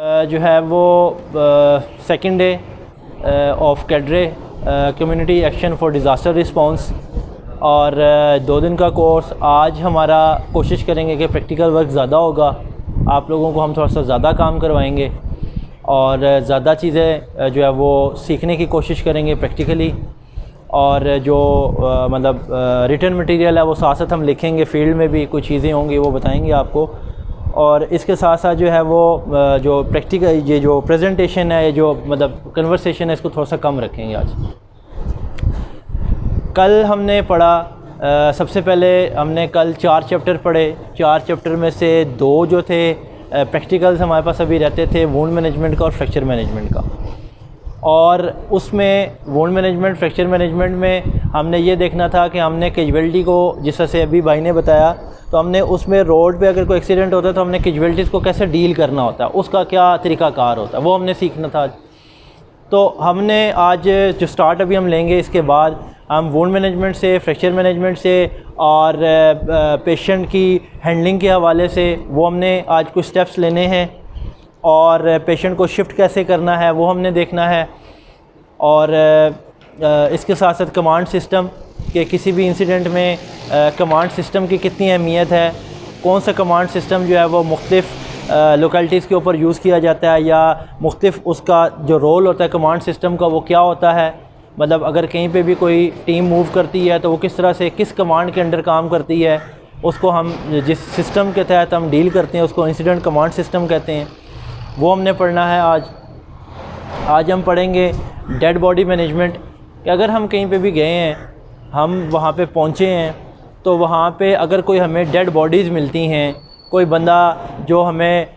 जो है वो second day of cadre community action for disaster response और 2 दिन का कोर्स। आज हमारा कोशिश करेंगे कि प्रैक्टिकल वर्क ज़्यादा होगा, आप लोगों को हम थोड़ा सा ज़्यादा काम करवाएंगे और ज़्यादा चीज़ें जो है वो सीखने की कोशिश करेंगे प्रैक्टिकली। और जो मतलब रिटन मटेरियल है वो साथ साथ हम लिखेंगे, फील्ड में भी कुछ चीज़ें होंगी वो बताएंगे आपको। और इसके साथ साथ जो है वो जो प्रैक्टिकल ये जो प्रेजेंटेशन है, ये जो मतलब कन्वर्सेशन है, इसको थोड़ा सा कम रखेंगे आज। कल हमने पढ़ा सबसे पहले हमने कल 4 चैप्टर पढ़े। 4 चैप्टर में से 2 जो थे प्रैक्टिकल्स हमारे पास अभी रहते थे, वुंड मैनेजमेंट का और फ्रैक्चर मैनेजमेंट का। और उसमें वुंड मैनेजमेंट, फ्रैक्चर मैनेजमेंट में हमने ये देखना था कि हमने कैजुअलिटी को, जिस तरह से अभी भाई ने बताया, तो हमने उसमें रोड पे अगर कोई एक्सीडेंट होता है तो हमने कैजुअलिटीज़ को कैसे डील करना होता है, उसका क्या तरीक़ाकार होता है, वो हमने सीखना था। तो हमने आज जो स्टार्ट अभी हम लेंगे, इसके बाद हम वुंड मैनेजमेंट से, फ्रैक्चर मैनेजमेंट से और पेशेंट की हैंडलिंग के हवाले से वो हमने आज कुछ स्टेप्स लेने हैं। और पेशेंट को शिफ्ट कैसे करना है वो हमने देखना है। और इसके साथ साथ कमांड सिस्टम के किसी भी इंसिडेंट में कमांड सिस्टम की कितनी अहमियत है, कौन सा कमांड सिस्टम जो है वो मुख्तलिफ़ लोकेलिटीज़ के ऊपर यूज़ किया जाता है, या मुख्तलिफ़ उसका जो रोल होता है कमांड सिस्टम का वो क्या होता है। मतलब अगर कहीं पे भी कोई टीम मूव करती है तो वो किस तरह से किस कमांड के अंडर काम करती है, उसको हम जिस सिस्टम के तहत हम डील करते हैं उसको इंसिडेंट कमांड सिस्टम कहते हैं। वो हमने पढ़ना है आज हम पढ़ेंगे डेड बॉडी मैनेजमेंट। कि अगर हम कहीं पे भी गए हैं, हम वहाँ पे पहुँचे हैं, तो वहाँ पे अगर कोई हमें डेड बॉडीज़ मिलती हैं, कोई बंदा जो हमें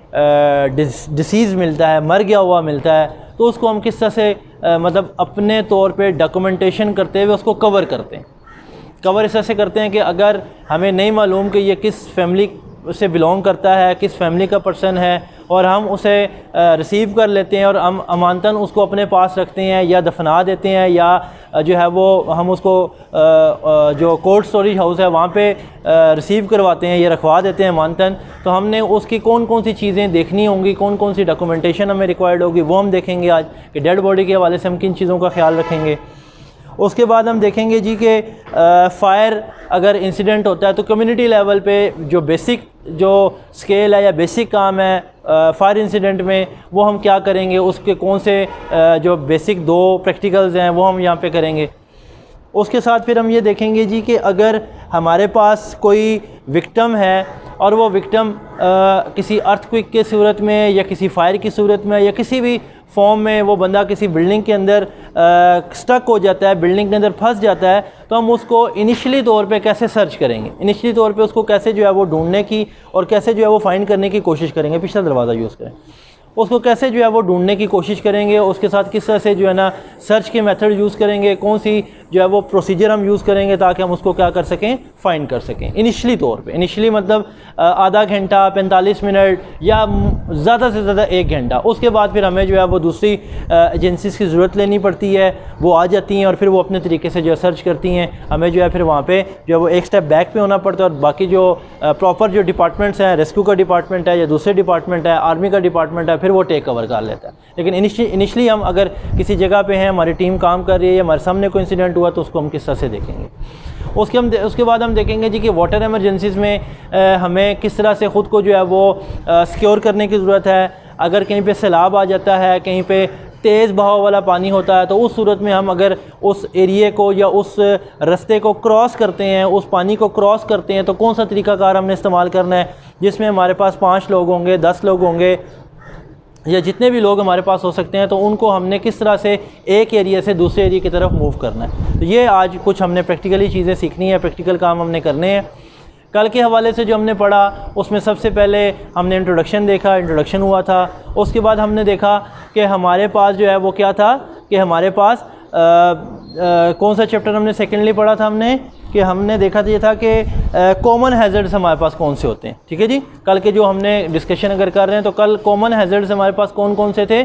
डिसीज़ मिलता है, मर गया हुआ मिलता है, तो उसको हम किस तरह से मतलब अपने तौर पे डॉक्यूमेंटेशन करते हुए उसको कवर करते हैं। कवर इस तरह से करते हैं कि अगर हमें नहीं मालूम कि ये किस फैमिली से बिलोंग करता है, किस फैमिली का पर्सन है, और हम उसे रिसीव कर लेते हैं और हम अमानतन उसको अपने पास रखते हैं या दफना देते हैं, या जो है वो हम उसको जो कोल्ड स्टोरेज हाउस है वहाँ पे रिसीव करवाते हैं या रखवा देते हैं अमानतन। तो हमने उसकी कौन कौन सी चीज़ें देखनी होंगी, कौन कौन सी डॉक्यूमेंटेशन हमें रिक्वायर्ड होगी, वो हम देखेंगे आज कि डेड बॉडी के हवाले से हम किन चीज़ों का ख्याल रखेंगे। उसके बाद हम देखेंगे जी कि फायर अगर इंसिडेंट होता है तो कम्युनिटी लेवल पे जो बेसिक जो स्केल है या बेसिक काम है फायर इंसिडेंट में, वो हम क्या करेंगे, उसके कौन से जो बेसिक 2 प्रैक्टिकल्स हैं वो हम यहाँ पे करेंगे। उसके साथ फिर हम ये देखेंगे जी कि अगर हमारे पास कोई विक्टिम है और वो विक्टिम किसी अर्थक्वेक के सूरत में या किसी फायर की सूरत में या किसी भी फॉर्म में वो बंदा किसी बिल्डिंग के अंदर स्टक हो जाता है, बिल्डिंग के अंदर फंस जाता है, तो हम उसको इनिशियली तौर पे कैसे सर्च करेंगे, इनिशियली तौर पे उसको कैसे जो है वो ढूंढने की और कैसे जो है वो फाइंड करने की कोशिश करेंगे। पिछला दरवाज़ा यूज़ करें, उसको कैसे जो है वो ढूंढने की कोशिश करेंगे। उसके साथ किस तरह से जो है ना सर्च के मेथड यूज़ करेंगे, कौन सी जो है वो प्रोसीजर हम यूज़ करेंगे ताकि हम उसको क्या कर सकें, फाइंड कर सकें इनिशियली तौर पे। इनिशियली मतलब आधा घंटा, 45 मिनट या ज़्यादा से ज़्यादा 1 घंटा। उसके बाद फिर हमें जो है वो दूसरी एजेंसीज़ की ज़रूरत लेनी पड़ती है, वो आ जाती हैं और फिर वो अपने तरीके से जो है सर्च करती हैं। हमें जो है फिर वहाँ पे जो है वो एक स्टेप बैक पे होना पड़ता है और बाकी जो प्रॉपर जो डिपार्टमेंट्स हैं, रेस्क्यू का डिपार्टमेंट है या दूसरे डिपार्टमेंट है, आर्मी का डिपार्टमेंट है, फिर वो टेक कवर कर लेता है। लेकिन इनिशियली हम अगर किसी जगह पे हैं, हमारी टीम काम कर रही है या हमारे सामने कोई इंसिडेंट हुआ, तो उसको हम किस तरह से देखेंगे। उसके बाद हम देखेंगे जी कि वाटर एमरजेंसीज़ में हमें किस तरह से ख़ुद को जो है वो सिक्योर करने की ज़रूरत है। अगर कहीं पे सैलाब आ जाता है, कहीं पे तेज़ बहाव वाला पानी होता है, तो उस सूरत में हम अगर उस एरिए को या उस रास्ते को क्रॉस करते हैं, उस पानी को क्रॉस करते हैं, तो कौन सा तरीक़ाकार हमने इस्तेमाल करना है, जिसमें हमारे पास 5 लोग होंगे, 10 लोग होंगे या जितने भी लोग हमारे पास हो सकते हैं, तो उनको हमने किस तरह से एक एरिया से दूसरे एरिया की तरफ मूव करना है। तो ये आज कुछ हमने प्रैक्टिकली चीज़ें सीखनी है, प्रैक्टिकल काम हमने करने हैं। कल के हवाले से जो हमने पढ़ा उसमें सबसे पहले हमने इंट्रोडक्शन देखा, इंट्रोडक्शन हुआ था। उसके बाद हमने देखा कि हमारे पास जो है वो क्या था कि हमारे पास कौन सा चैप्टर हमने सेकेंडली पढ़ा था, हमने देखा था ये था कि कॉमन हैज़र्ड्स हमारे पास कौन से होते हैं। ठीक है जी, कल के जो हमने डिस्कशन अगर कर रहे हैं तो कल कॉमन हैज़र्ड्स हमारे पास कौन कौन से थे,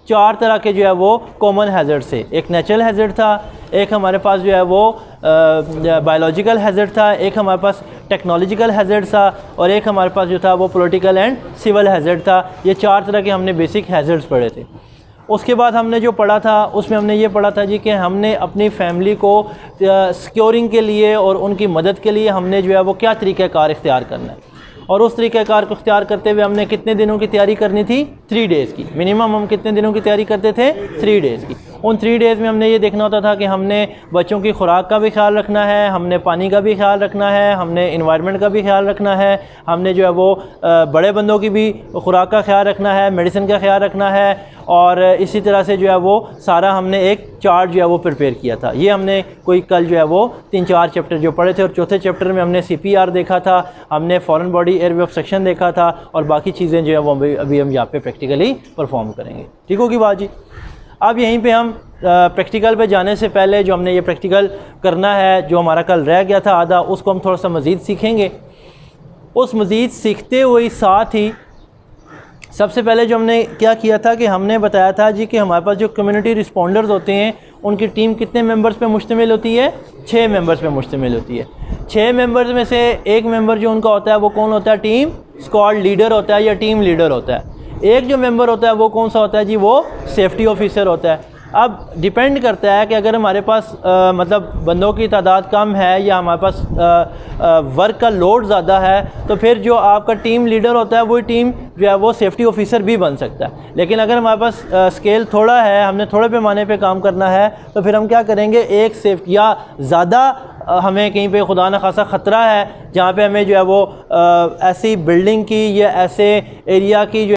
4 तरह के जो है वो कॉमन हैज़र्ड थे। एक नेचुरल हैज़र्ड था, एक हमारे पास जो है वो बायोलॉजिकल हैज़र्ड था, एक हमारे पास टेक्नोलॉजिकल हैज़र्ड था और एक हमारे पास जो था वो पॉलिटिकल एंड सिविल हैज़र्ड था। ये 4 तरह के हमने बेसिक हैज़र्ड्स पढ़े थे। उसके बाद हमने जो पढ़ा था उसमें हमने ये पढ़ा था जी कि हमने अपनी फैमिली को सिक्योरिंग के लिए और उनकी मदद के लिए हमने जो है वो क्या तरीक़ाकार इख्तियार करना है, और उस तरीक़ाकार को इख्तियार करते हुए हमने कितने दिनों की तैयारी करनी थी, 3 डेज़ की। मिनिमम हम कितने दिनों की तैयारी करते थे, 3 डेज़ की। उन 3 डेज़ में हमने ये देखना होता था कि हमने बच्चों की खुराक का भी ख्याल रखना है, हमने पानी का भी ख्याल रखना है, हमने इन्वायरमेंट का भी ख्याल रखना है, हमने जो है वो बड़े बंदों की भी खुराक का ख्याल रखना है, मेडिसिन का ख्याल रखना है, और इसी तरह से जो है वो सारा हमने एक चार्ट जो है वो प्रिपेयर किया था। ये हमने कोई कल जो है वो 3-4 चैप्टर जो पढ़े थे, और चौथे चैप्टर में हमने CPR देखा था, हमने फॉरेन बॉडी एयरवे ऑब्स्ट्रक्शन देखा था, और बाकी चीज़ें जो है वो अभी हम यहाँ पे प्रैक्टिकली परफॉर्म करेंगे। ठीक होगी बात जी। अब यहीं पे हम प्रैक्टिकल पे जाने से पहले जो हमने ये प्रैक्टिकल करना है, जो हमारा कल रह गया था आधा, उसको हम थोड़ा सा मज़ीद सीखेंगे। उस मज़ीद सीखते हुए साथ ही सबसे पहले जो हमने क्या किया था कि हमने बताया था जी कि हमारे पास जो कम्युनिटी रिस्पॉन्डर्स होते हैं उनकी टीम कितने मेंबर्स पे मुश्तमिल होती है, 6 मेंबर्स पे मुश्तमिल होती है। 6 मेंबर्स में से एक मेंबर जो उनका होता है वो कौन होता है, टीम स्क्वाड लीडर होता है या टीम लीडर होता है। एक जो मेंबर होता है वो कौन सा होता है जी, वो सेफ्टी ऑफिसर होता है। अब डिपेंड करता है कि अगर हमारे पास मतलब बंदों की तादाद कम है या हमारे पास वर्क का लोड ज़्यादा है, तो फिर जो आपका टीम लीडर होता है वही टीम जो है वो सेफ्टी ऑफिसर भी बन सकता है। लेकिन अगर हमारे पास स्केल थोड़ा है, हमने थोड़े पैमाने पे काम करना है, तो फिर हम क्या करेंगे, एक सेफ्टी या ज़्यादा हमें कहीं पे खुदा न खासा ख़तरा है जहाँ पे हमें जो है वो ऐसी बिल्डिंग की या ऐसे एरिया की जो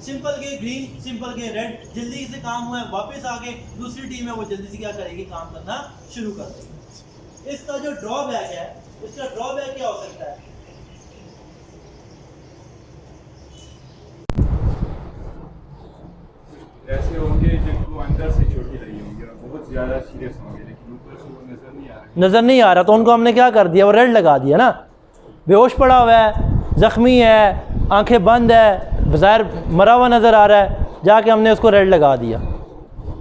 सिंपल के ग्रीन, सिंपल के रेड, जल्दी से काम हुआ है, वापस आके दूसरी टीम है वो जल्दी से क्या करेगी, काम करना शुरू कर देगी। इसका जो ड्रॉबैक है, इसका ड्रॉबैक क्या हो सकता है, ऐसे होंगे जिनको अंदर से चोटें लगी होंगी, बहुत ज़्यादा सीरियस होंगे, लेकिन ऊपर से वो नज़र नहीं आ रहा, तो उनको हमने क्या कर दिया, वो रेड लगा दिया ना। बेहोश पड़ा हुआ है, ज़ख्मी है, आंखें बंद है, बज़ाहिर मरा हुआ नज़र आ रहा है, जाके हमने उसको रेड लगा दिया।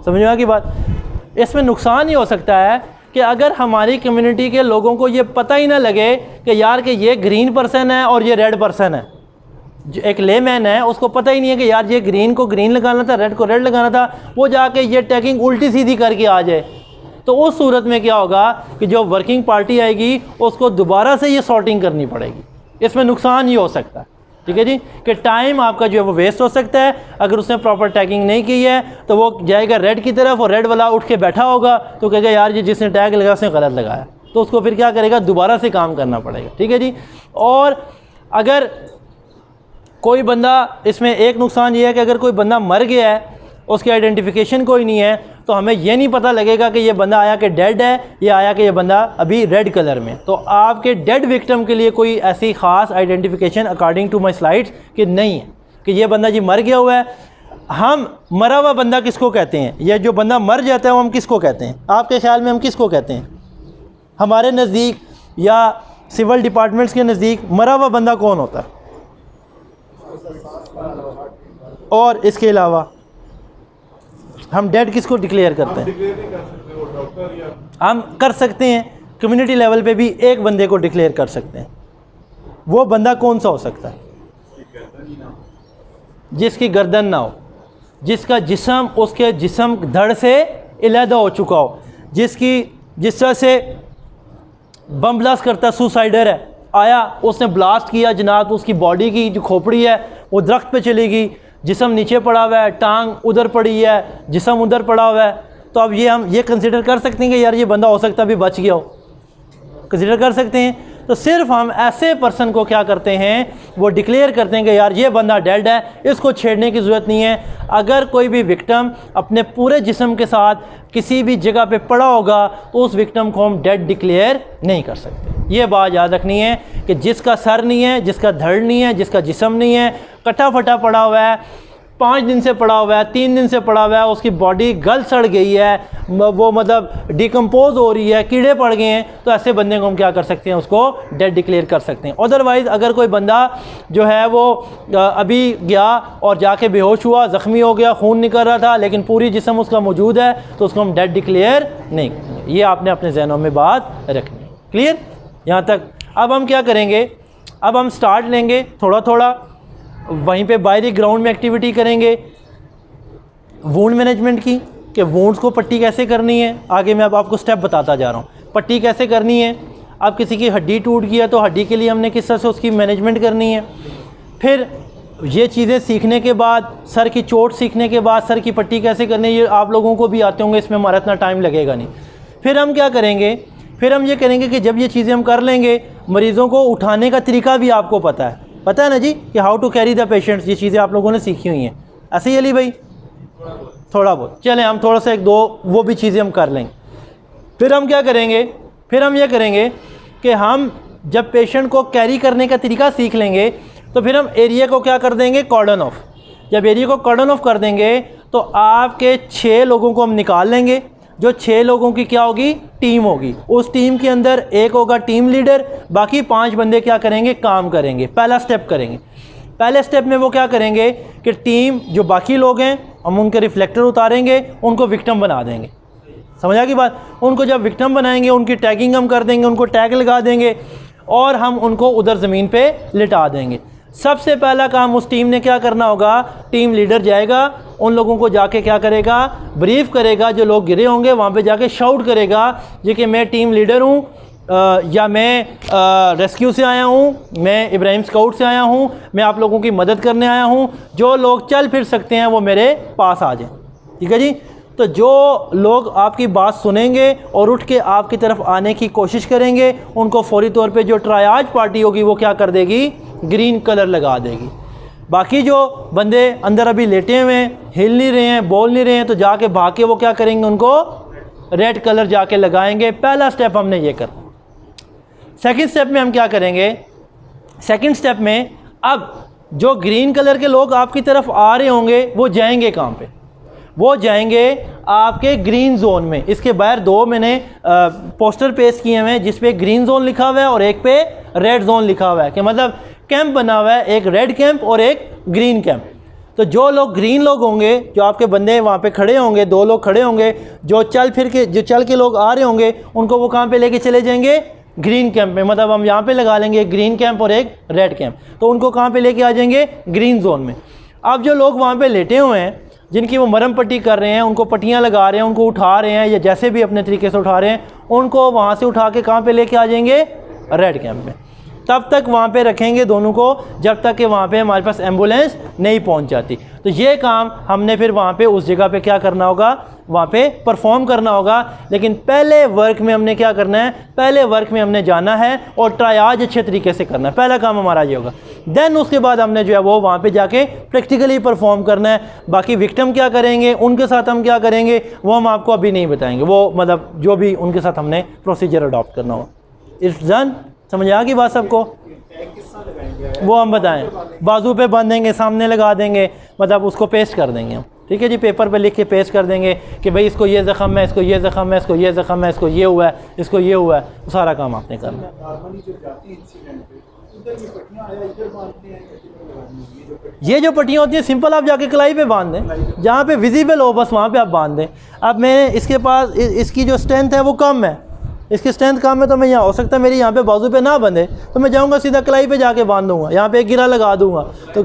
समझ में आ की बात। इसमें नुकसान ये हो सकता है कि अगर हमारी कम्युनिटी के लोगों को ये पता ही ना लगे कि यार कि ये ग्रीन पर्सन है और ये रेड पर्सन है, जो एक लेमैन है उसको पता ही नहीं है कि यार ये ग्रीन को ग्रीन लगाना था, रेड को रेड लगाना था, वो जाके ये टैगिंग उल्टी सीधी करके आ जाए, तो उस सूरत में क्या होगा कि जो वर्किंग पार्टी आएगी उसको दोबारा से ये सॉर्टिंग करनी पड़ेगी। इसमें नुकसान ये हो सकता है, ठीक है जी, कि टाइम आपका जो है वो वेस्ट हो सकता है। अगर उसने प्रॉपर टैगिंग नहीं की है तो वो जाएगा रेड की तरफ, और रेड वाला उठ के बैठा होगा तो कहेगा यार ये जिसने टैग लगाया उसने गलत लगाया, तो उसको फिर क्या करेगा, दोबारा से काम करना पड़ेगा। ठीक है जी। और अगर कोई बंदा, इसमें एक नुकसान ये है कि अगर कोई बंदा मर गया है, उसकी आइडेंटिफिकेशन कोई नहीं है, तो हमें ये नहीं पता लगेगा कि ये बंदा आया कि डेड है या आया कि ये बंदा अभी रेड कलर में। तो आपके डेड विक्टिम के लिए कोई ऐसी ख़ास identification according to my slides कि नहीं है कि ये बंदा जी मर गया हुआ है। हम मरा हुआ बंदा किसको कहते हैं, या जो बंदा मर जाता है वो हम किसको कहते हैं, आपके ख्याल में हम किसको कहते हैं? हमारे नज़दीक या सिविल डिपार्टमेंट्स के नज़दीक मरा हुआ बंदा कौन होता है? और इसके अलावा हम डेड किसको डिक्लेयर करते हैं? हम कर सकते हैं, कम्युनिटी लेवल पे भी एक बंदे को डिक्लेयर कर सकते हैं। वो बंदा कौन सा हो सकता है? जिसकी गर्दन ना हो, जिसका जिस्म उसके जिस्म धड़ से अलहदा हो चुका हो, जिस तरह से बम ब्लास्ट करता सुसाइडर है, आया उसने ब्लास्ट किया जनाब, उसकी बॉडी की जो खोपड़ी है वो दरख्त पे चली गई, जिस्म नीचे पड़ा हुआ है, टांग उधर पड़ी है, जिस्म उधर पड़ा हुआ है, तो अब ये हम ये कंसिडर कर सकते हैं कि यार ये बंदा हो सकता है अभी बच गया हो, कंसिडर कर सकते हैं। तो सिर्फ हम ऐसे पर्सन को क्या करते हैं, वो डिक्लेयर करते हैं कि यार ये बंदा डेड है, इसको छेड़ने की ज़रूरत नहीं है। अगर कोई भी विक्टिम अपने पूरे जिस्म के साथ किसी भी जगह पे पड़ा होगा तो उस विक्टिम को हम डेड डिक्लेयर नहीं कर सकते। ये बात याद रखनी है कि जिसका सर नहीं है, जिसका धड़ नहीं है, जिसका जिस्म नहीं है, कटा फटा पड़ा हुआ है, 5 दिन से पड़ा हुआ है, 3 दिन से पड़ा हुआ है, उसकी बॉडी गल सड़ गई है, वो मतलब डिकम्पोज हो रही है, कीड़े पड़ गए हैं, तो ऐसे बंदे को हम क्या कर सकते हैं, उसको डेड डिक्लेयर कर सकते हैं। अदरवाइज़ अगर कोई बंदा जो है वो अभी गया और जाके बेहोश हुआ, ज़ख्मी हो गया, खून निकल रहा था, लेकिन पूरी जिस्म उसका मौजूद है, तो उसको हम डेड डिक्लेयर नहीं करेंगे। ये आपने अपने जहनों में बात रखनी है। क्लियर यहाँ तक? अब हम क्या करेंगे, अब हम स्टार्ट लेंगे थोड़ा थोड़ा, वहीं पे बाहरी ग्राउंड में एक्टिविटी करेंगे वूंड मैनेजमेंट की, कि वूंड्स को पट्टी कैसे करनी है। आगे मैं अब आपको स्टेप बताता जा रहा हूँ, पट्टी कैसे करनी है। अब किसी की हड्डी टूट गई है तो हड्डी के लिए हमने किस तरह से उसकी मैनेजमेंट करनी है। फिर ये चीज़ें सीखने के बाद, सर की चोट सीखने के बाद सर की पट्टी कैसे करनी है, ये आप लोगों को भी आते होंगे, इसमें हमारा इतना टाइम लगेगा नहीं। फिर हम क्या करेंगे, फिर हम ये करेंगे कि जब ये चीज़ें हम कर लेंगे, मरीज़ों को उठाने का तरीका भी आपको पता है ना जी, कि how to carry the patients, ये चीज़ें आप लोगों ने सीखी हुई हैं। ऐसे ही अली भाई? थोड़ा बहुत। चलें हम थोड़ा सा 1-2 वो भी चीज़ें हम कर लेंगे। फिर हम क्या करेंगे, फिर हम ये करेंगे कि हम जब पेशेंट को कैरी करने का तरीका सीख लेंगे, तो फिर हम एरिया को क्या कर देंगे, कॉर्डन ऑफ। जब एरिया को कॉर्डन ऑफ कर देंगे तो आपके 6 लोगों को हम निकाल लेंगे, जो 6 लोगों की क्या होगी, टीम होगी। उस टीम के अंदर एक होगा टीम लीडर, बाकी 5 बंदे क्या करेंगे, काम करेंगे। पहला स्टेप करेंगे, पहले स्टेप में वो क्या करेंगे कि टीम जो बाकी लोग हैं हम उनके रिफ्लेक्टर उतारेंगे, उनको विक्टिम बना देंगे। समझ आ गई बात? उनको जब विक्टिम बनाएंगे, उनकी टैगिंग हम कर देंगे, उनको टैग लगा देंगे और हम उनको उधर ज़मीन पे लिटा देंगे। सबसे पहला काम उस टीम ने क्या करना होगा, टीम लीडर जाएगा, उन लोगों को जाके क्या करेगा, ब्रीफ करेगा। जो लोग गिरे होंगे वहाँ पे जाके शाउट करेगा ये कि मैं टीम लीडर हूँ, या मैं रेस्क्यू से आया हूँ, मैं इब्राहिम स्काउट से आया हूँ, मैं आप लोगों की मदद करने आया हूँ। जो लोग चल फिर सकते हैं वो मेरे पास आ जाएं। ठीक है जी? तो जो लोग आपकी बात सुनेंगे और उठ के आपकी तरफ आने की कोशिश करेंगे, उनको फौरी तौर पे जो ट्रायाज पार्टी होगी वो क्या कर देगी, ग्रीन कलर लगा देगी। बाकी जो बंदे अंदर अभी लेटे हुए हैं, हिल नहीं रहे हैं, बोल नहीं रहे हैं, तो जाके भाग के वो क्या करेंगे, उनको रेड कलर जाके लगाएंगे। पहला स्टेप हमने ये कर। सेकंड स्टेप में हम क्या करेंगे, सेकंड स्टेप में अब जो ग्रीन कलर के लोग आपकी तरफ आ रहे होंगे वो जाएंगे कहाँ पे, वो जाएंगे आपके ग्रीन जोन में। इसके बाहर 2 मैंने पोस्टर पेश किए हुए हैं जिस पे ग्रीन जोन लिखा हुआ है और एक पे रेड जोन लिखा हुआ है, कि मतलब कैंप बना हुआ है, एक रेड कैंप और एक ग्रीन कैंप। तो जो लोग ग्रीन लोग होंगे, जो आपके बंदे वहाँ पे खड़े होंगे, 2 लोग खड़े होंगे, जो चल के लोग आ रहे होंगे, उनको वो कहाँ पे लेके चले जाएंगे, ग्रीन कैंप में। मतलब हम यहाँ पे लगा लेंगे एक ग्रीन कैंप और एक रेड कैंप, तो उनको कहाँ पे लेके आ जाएंगे, ग्रीन जोन में। अब जो लोग वहाँ पे लेटे हुए हैं, जिनकी वो मरहम पट्टी कर रहे हैं, उनको पट्टियाँ लगा रहे हैं, उनको उठा रहे हैं या जैसे भी अपने तरीके से उठा रहे हैं, उनको वहाँ से उठा के कहाँ पे लेके आ जाएंगे, रेड कैंप में। तब तक वहाँ पे रखेंगे दोनों को जब तक कि वहाँ पे हमारे पास एम्बुलेंस नहीं पहुँच जाती। तो ये काम हमने फिर वहाँ पे उस जगह पे क्या करना होगा, वहाँ पे परफॉर्म करना होगा। लेकिन पहले वर्क में हमने क्या करना है, पहले वर्क में हमने जाना है और ट्रायाज अच्छे तरीके से करना है। पहला काम हमारा ये होगा। देन उसके बाद हमने जो है वो वहाँ पे जाके प्रैक्टिकली परफॉर्म करना है। बाकी विक्टिम क्या करेंगे, उनके साथ हम क्या करेंगे, वो हम आपको अभी नहीं बताएंगे। वो मतलब जो भी उनके साथ हमने प्रोसीजर अडॉप्ट करना होगा। It's done. समझ आ गई बात सबको? वो हम बताएं, बाजू पे बांधेंगे, सामने लगा देंगे, मतलब उसको पेस्ट कर देंगे हम। ठीक है जी, पेपर पे लिख के पेस्ट कर देंगे कि भाई इसको ये ज़ख़म है, इसको ये ज़ख़म है, इसको ये ज़ख़म है, इसको ये हुआ है, इसको ये हुआ है। सारा काम आपने करना ये जो पट्टियाँ होती हैं सिंपल आप जाके कलाई पे बांध दें, जहाँ पे विजिबल हो बस वहाँ पे आप बांध दें। अब मैं इसके पास इसकी जो स्ट्रेंथ है वो कम है, इसकी स्ट्रेंथ कम है, तो मैं यहाँ हो सकता है मेरी यहाँ पे बाजू पे ना बंधे, तो मैं जाऊँगा सीधा कलाई पे जाके बांध दूँगा, यहाँ पे एक गिरा लगा दूँगा। तो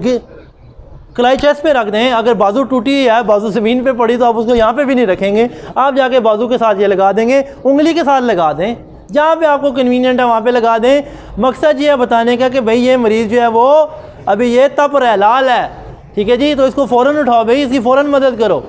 कलाई चेस्ट पे रख दें। अगर बाजू टूटी है, बाजू ज़मीन पे पड़ी, तो आप उसको यहाँ पे भी नहीं रखेंगे, आप जाके बाजू के साथ ये लगा देंगे, उंगली के साथ लगा दें, जहाँ पे आपको कन्वीनियंट है वहाँ पे लगा दें। मकसद ये है बताने का कि भाई ये मरीज़ जो है वो अभी ये तप रहा है, लाल है, ठीक है जी, तो इसको फ़ौरन उठाओ भाई, इसकी फ़ौरन मदद करो।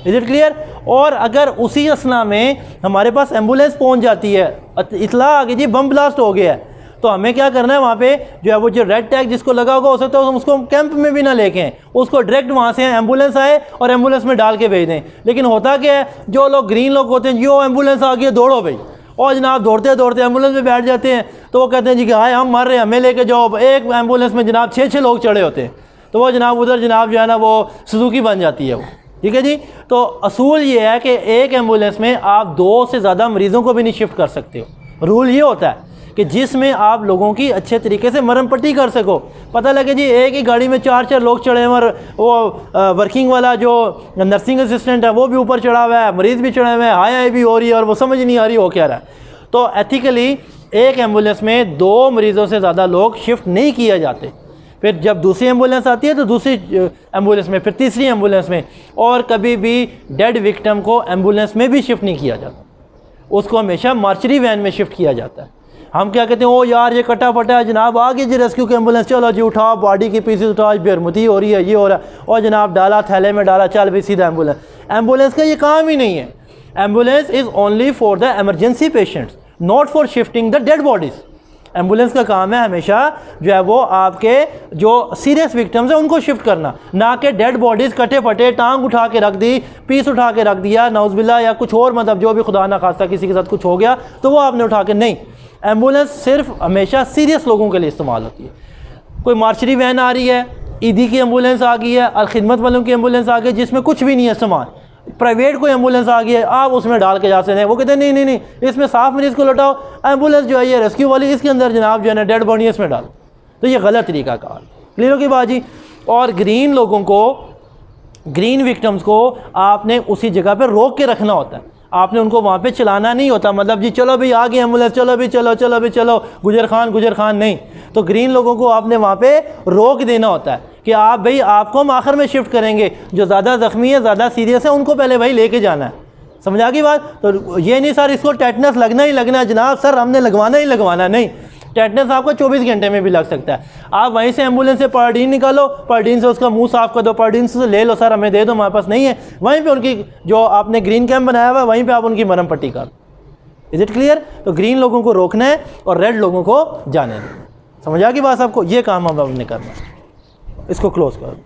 Is it clear? और अगर उसी असना में हमारे पास एम्बुलेंस पहुंच जाती है, इतला आ गई जी बम ब्लास्ट हो गया है, तो हमें क्या करना है, वहाँ पे जो है वो जो रेड टैग जिसको लगा होगा, हो सकता है हम उसको कैंप में भी ना लेके आएं, उसको डायरेक्ट वहाँ से एम्बुलेंस आए और एम्बुलेंस में डाल के भेज दें। लेकिन होता क्या है, जो लोग ग्रीन लोग होते हैं, जो एम्बुलेंस आ गई दौड़ो भाई, और जनाब दौड़ते दौड़ते एम्बुलेंस में बैठ जाते हैं, तो वो कहते हैं जी कि हाय हम मर रहे हैं, हमें लेके जाओ। एक एम्बुलेंस में जनाब 6-6 लोग चढ़े होते हैं, तो वो जनाब उधर जनाब जो है ना वो सुजुकी बन जाती है वो। ठीक है जी। तो असूल ये है कि एक एम्बुलेंस में आप 2 से ज़्यादा मरीज़ों को भी नहीं शिफ्ट कर सकते हो। रूल ये होता है कि जिसमें आप लोगों की अच्छे तरीके से मरहम पट्टी कर सको। पता लगे जी एक ही गाड़ी में 4 लोग चढ़े हैं और वो वर्किंग वाला जो नर्सिंग असिस्टेंट है वो भी ऊपर चढ़ा हुआ है, मरीज़ भी चढ़े हुए हैं, हाय भी हो रही है और वो समझ नहीं आ रही हो क्या रहा है। तो एथिकली एक एम्बुलेंस में 2 मरीज़ों से ज़्यादा लोग शिफ्ट नहीं किए जाते। फिर जब दूसरी एम्बुलेंस आती है तो दूसरी एम्बुलेंस में, फिर तीसरी एम्बुलेंस में, और कभी भी डेड विक्टिम को एम्बुलेंस में भी शिफ्ट नहीं किया जाता, उसको हमेशा मार्चरी वैन में शिफ्ट किया जाता है। हम क्या कहते हैं, ओ यार ये कटा फटा है जनाब, आ गई जी रेस्क्यू की एम्बुलेंस, चलो जी उठाओ बॉडी की पीसेस उठाओ, बेरमती हो रही है, ये हो रहा है, और जनाब डाला थैले में डाला, चल भी सीधा एम्बुलेंस। एम्बुलेंस का ये काम ही नहीं है। Ambulance is only for the emergency patients, not for shifting the dead bodies. Ambulance का काम है हमेशा जो है वो आपके जो सीरियस विक्टिम्स हैं उनको शिफ्ट करना, ना कि डेड बॉडीज़ कटे फटे टांग उठा के रख दी, पीस उठा के रख दिया नाउज़बिल्ला, या कुछ और मतलब जो भी खुदा ना खास्ता किसी के साथ कुछ हो गया तो वो आपने उठा के, नहीं। एम्बुलेंस सिर्फ हमेशा सीरियस लोगों के लिए इस्तेमाल होती है। कोई मार्चरी वैन आ रही है, ईदी की एम्बुलेंस आ गई है, अलखिदमत वालों की एम्बुलेंस आ गई जिसमें कुछ भी नहीं है सामान, प्राइवेट कोई एम्बुलेंस आ गई है, आप उसमें डाल के जा सकते हैं। वो कहते हैं नहीं नहीं नहीं, इसमें साफ मरीज़ को लौटाओ, एम्बुलेंस जो है ये रेस्क्यू वाली, इसके अंदर जनाब जो है ना डेड बॉडी इसमें डालो। तो ये गलत तरीका कार। क्लियर होगी बात जी। और ग्रीन लोगों को, ग्रीन विक्टिम्स को आपने उसी जगह पर रोक के रखना होता है, आपने उनको वहाँ पे चलाना नहीं होता, मतलब जी चलो भाई आ गई एम्बुलेंस, चलो भी चलो, चलो भी चलो, गुजर खान नहीं। तो ग्रीन लोगों को आपने वहाँ पे रोक देना होता है कि आप भाई, आपको हम आखिर में शिफ्ट करेंगे, जो ज़्यादा ज़ख्मी है, ज़्यादा सीरियस है, उनको पहले भाई लेके जाना है। समझ आ गई बात। तो ये नहीं सर इसको टेटनस लगना ही लगना है जनाब, सर हमने लगवाना ही लगवाना, नहीं। टेटनस आपको 24 घंटे में भी लग सकता है। आप वहीं से एम्बुलेंस से पार्डीन निकालो, पार्डीन से उसका मुंह साफ़ कर दो, पार्डीन से ले लो, सर हमें दे दो, हमारे पास नहीं है, वहीं पे उनकी जो आपने ग्रीन कैंप बनाया हुआ है वहीं पे आप उनकी मरहम पट्टी कर। Is it clear. तो ग्रीन लोगों को रोकना है और रेड लोगों को जाने देना। समझ आ गई बात आपको। ये काम हम अपने करना है। इसको क्लोज कर।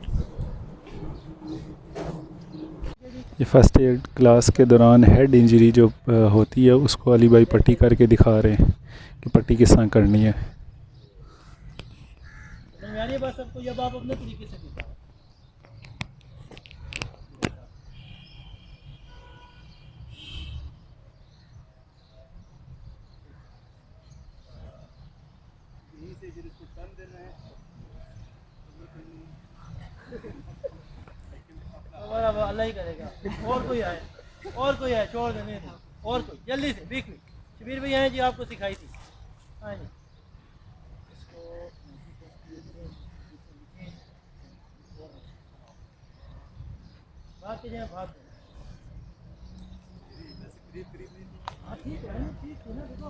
ये फर्स्ट एड क्लास के दौरान हेड इंजरी जो होती है उसको अली भाई पट्टी करके दिखा रहे हैं कि पट्टी किस तरह करनी है। बस सबको जब आप अपने तरीके से दिखाओ। अल्लाह ही करेगा। और कोई आए, और कोई आए, छोड़ देने था, और कोई जल्दी से बीच में। शबीर भैया हैं जी, आपको सिखाई थी। हाँ जी, बात कीजिए, भाग ठीक है ना, ठीक है ना। देखो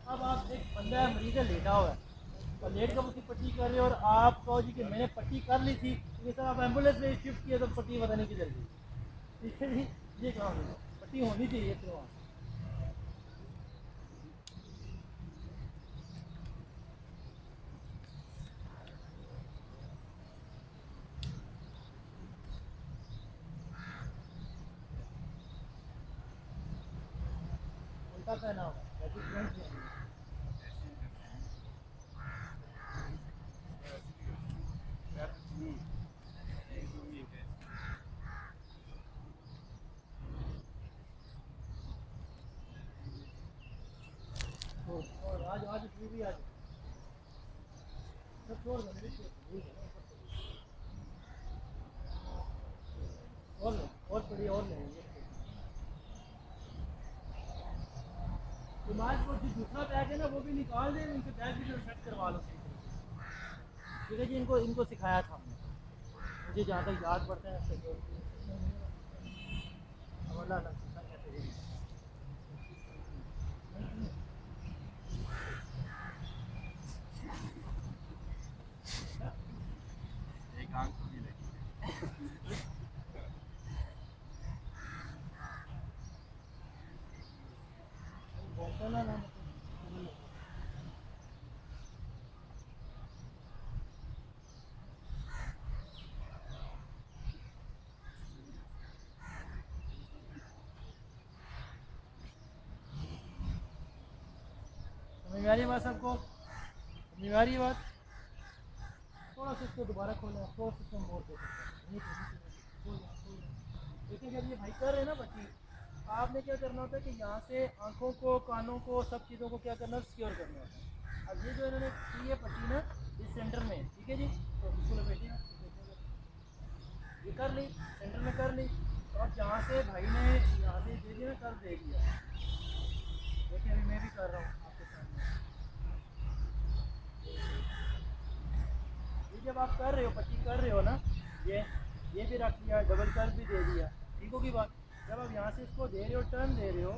अब आप एक बंदा है, मरीज है, लेटा हुआ है और लेट कर उसकी पट्टी कर रहे हो, और आप कहो जी कि मैंने पट्टी कर ली थी, ये सर आप एम्बुलेंस में शिफ्ट किए तो पट्टी पता नहीं किधर गई। ठीक है जी, ये काम है, पट्टी होनी चाहिए तो वहाँ। उल्टा पहना होगा। और आज आज भी आज सब छोड़ दो, और थोड़ी और लेंगे। दिमाग को जो दूसरा बैग है ना वो भी निकाल दें, उनके बैग भी जो सेट करवा लो। ठीक है जी, इनको सिखाया था हमने, मुझे जहाँ तक याद पड़ता है। समझ में आ रही है बात सबको? समझ में आ रही है बात? थोड़ा सा इसको दोबारा खोलें, थोड़ा सा इसको मोड़ दे सकते हैं। देखिए जब ये भाई कर रहे हैं ना पट्टी, आपने क्या करना होता है कि यहाँ से आँखों को, कानों को, सब चीज़ों को क्या करना है, सिक्योर करना होता है। अब ये जो इन्होंने की है पट्टी ना, इस सेंटर में, ठीक है जी, तो इसको लपेटिए ना, ये कर ली, सेंटर में कर ली। और जहाँ से भाई ने यहाँ से दे दिया, कर दे दिया। देखिए अभी मैं भी कर रहा हूँ आपके सामने। ये जब आप कर रहे हो, पट्टी कर रहे हो ना, ये भी रख लिया, डबल कर भी दे दिया, ठीक होगी बात। जब आप यहाँ से इसको दे रहे हो, टर्न दे रहे हो,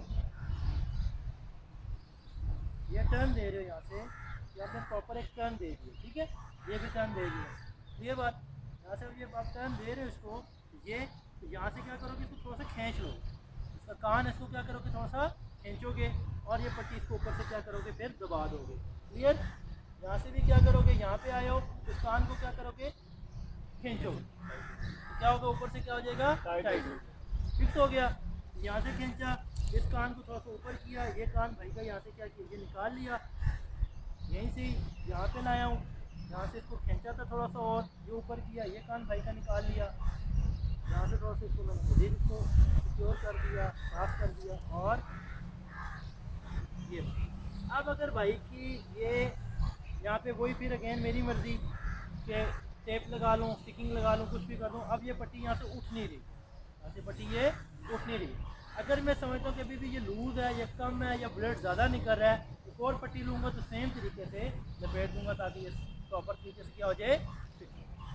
ये टर्न दे रहे हो यहाँ से, ये आपने प्रॉपर एक टर्न दे दिया, ठीक है, ये भी टर्न दे दिया। ये बात यहाँ से ये आप टर्न दे रहे हो इसको, ये यहाँ से क्या करोगे, इसको थोड़ा सा खींच लो, इसका कान इसको क्या करोगे, थोड़ा सा खींचोगे, और ये पट्टी इसको ऊपर से क्या करोगे, फिर दबा दोगे। क्लियर। यहाँ से भी क्या करोगे, यहाँ पे आए हो, इस कान को क्या करोगे, खींचोगे, तो क्या होगा, ऊपर से क्या हो जाएगा, टाइट फिक्स हो गया। यहाँ से खींचा, इस कान को थोड़ा सा ऊपर किया, ये कान भाई का यहाँ से क्या किया, ये निकाल लिया, यहीं से यहाँ पे लाया हूँ, यहाँ से इसको खींचा था थोड़ा सा, और ये ऊपर किया, ये कान भाई का निकाल लिया, यहाँ से थोड़ा सा इसको मैंने मज़ीद इसको सिक्योर कर दिया, साफ कर दिया। और ये अब अगर भाई की ये यहाँ पे वही, फिर अगेन मेरी मर्ज़ी कि टेप लगा लूँ, स्टिकिंग लगा लूँ, कुछ भी कर दूँ, अब ये पट्टी यहाँ से उठ नहीं रही, यहाँ से पट्टी ये उठ नहीं रही। अगर मैं समझता हूँ कि अभी भी ये लूज़ है, या कम है, या ब्लड ज़्यादा निकल रहा है, एक और पट्टी लूँगा तो सेम तरीके से लपेट दूँगा, ताकि ये प्रॉपर तरीके से क्या हो जाए,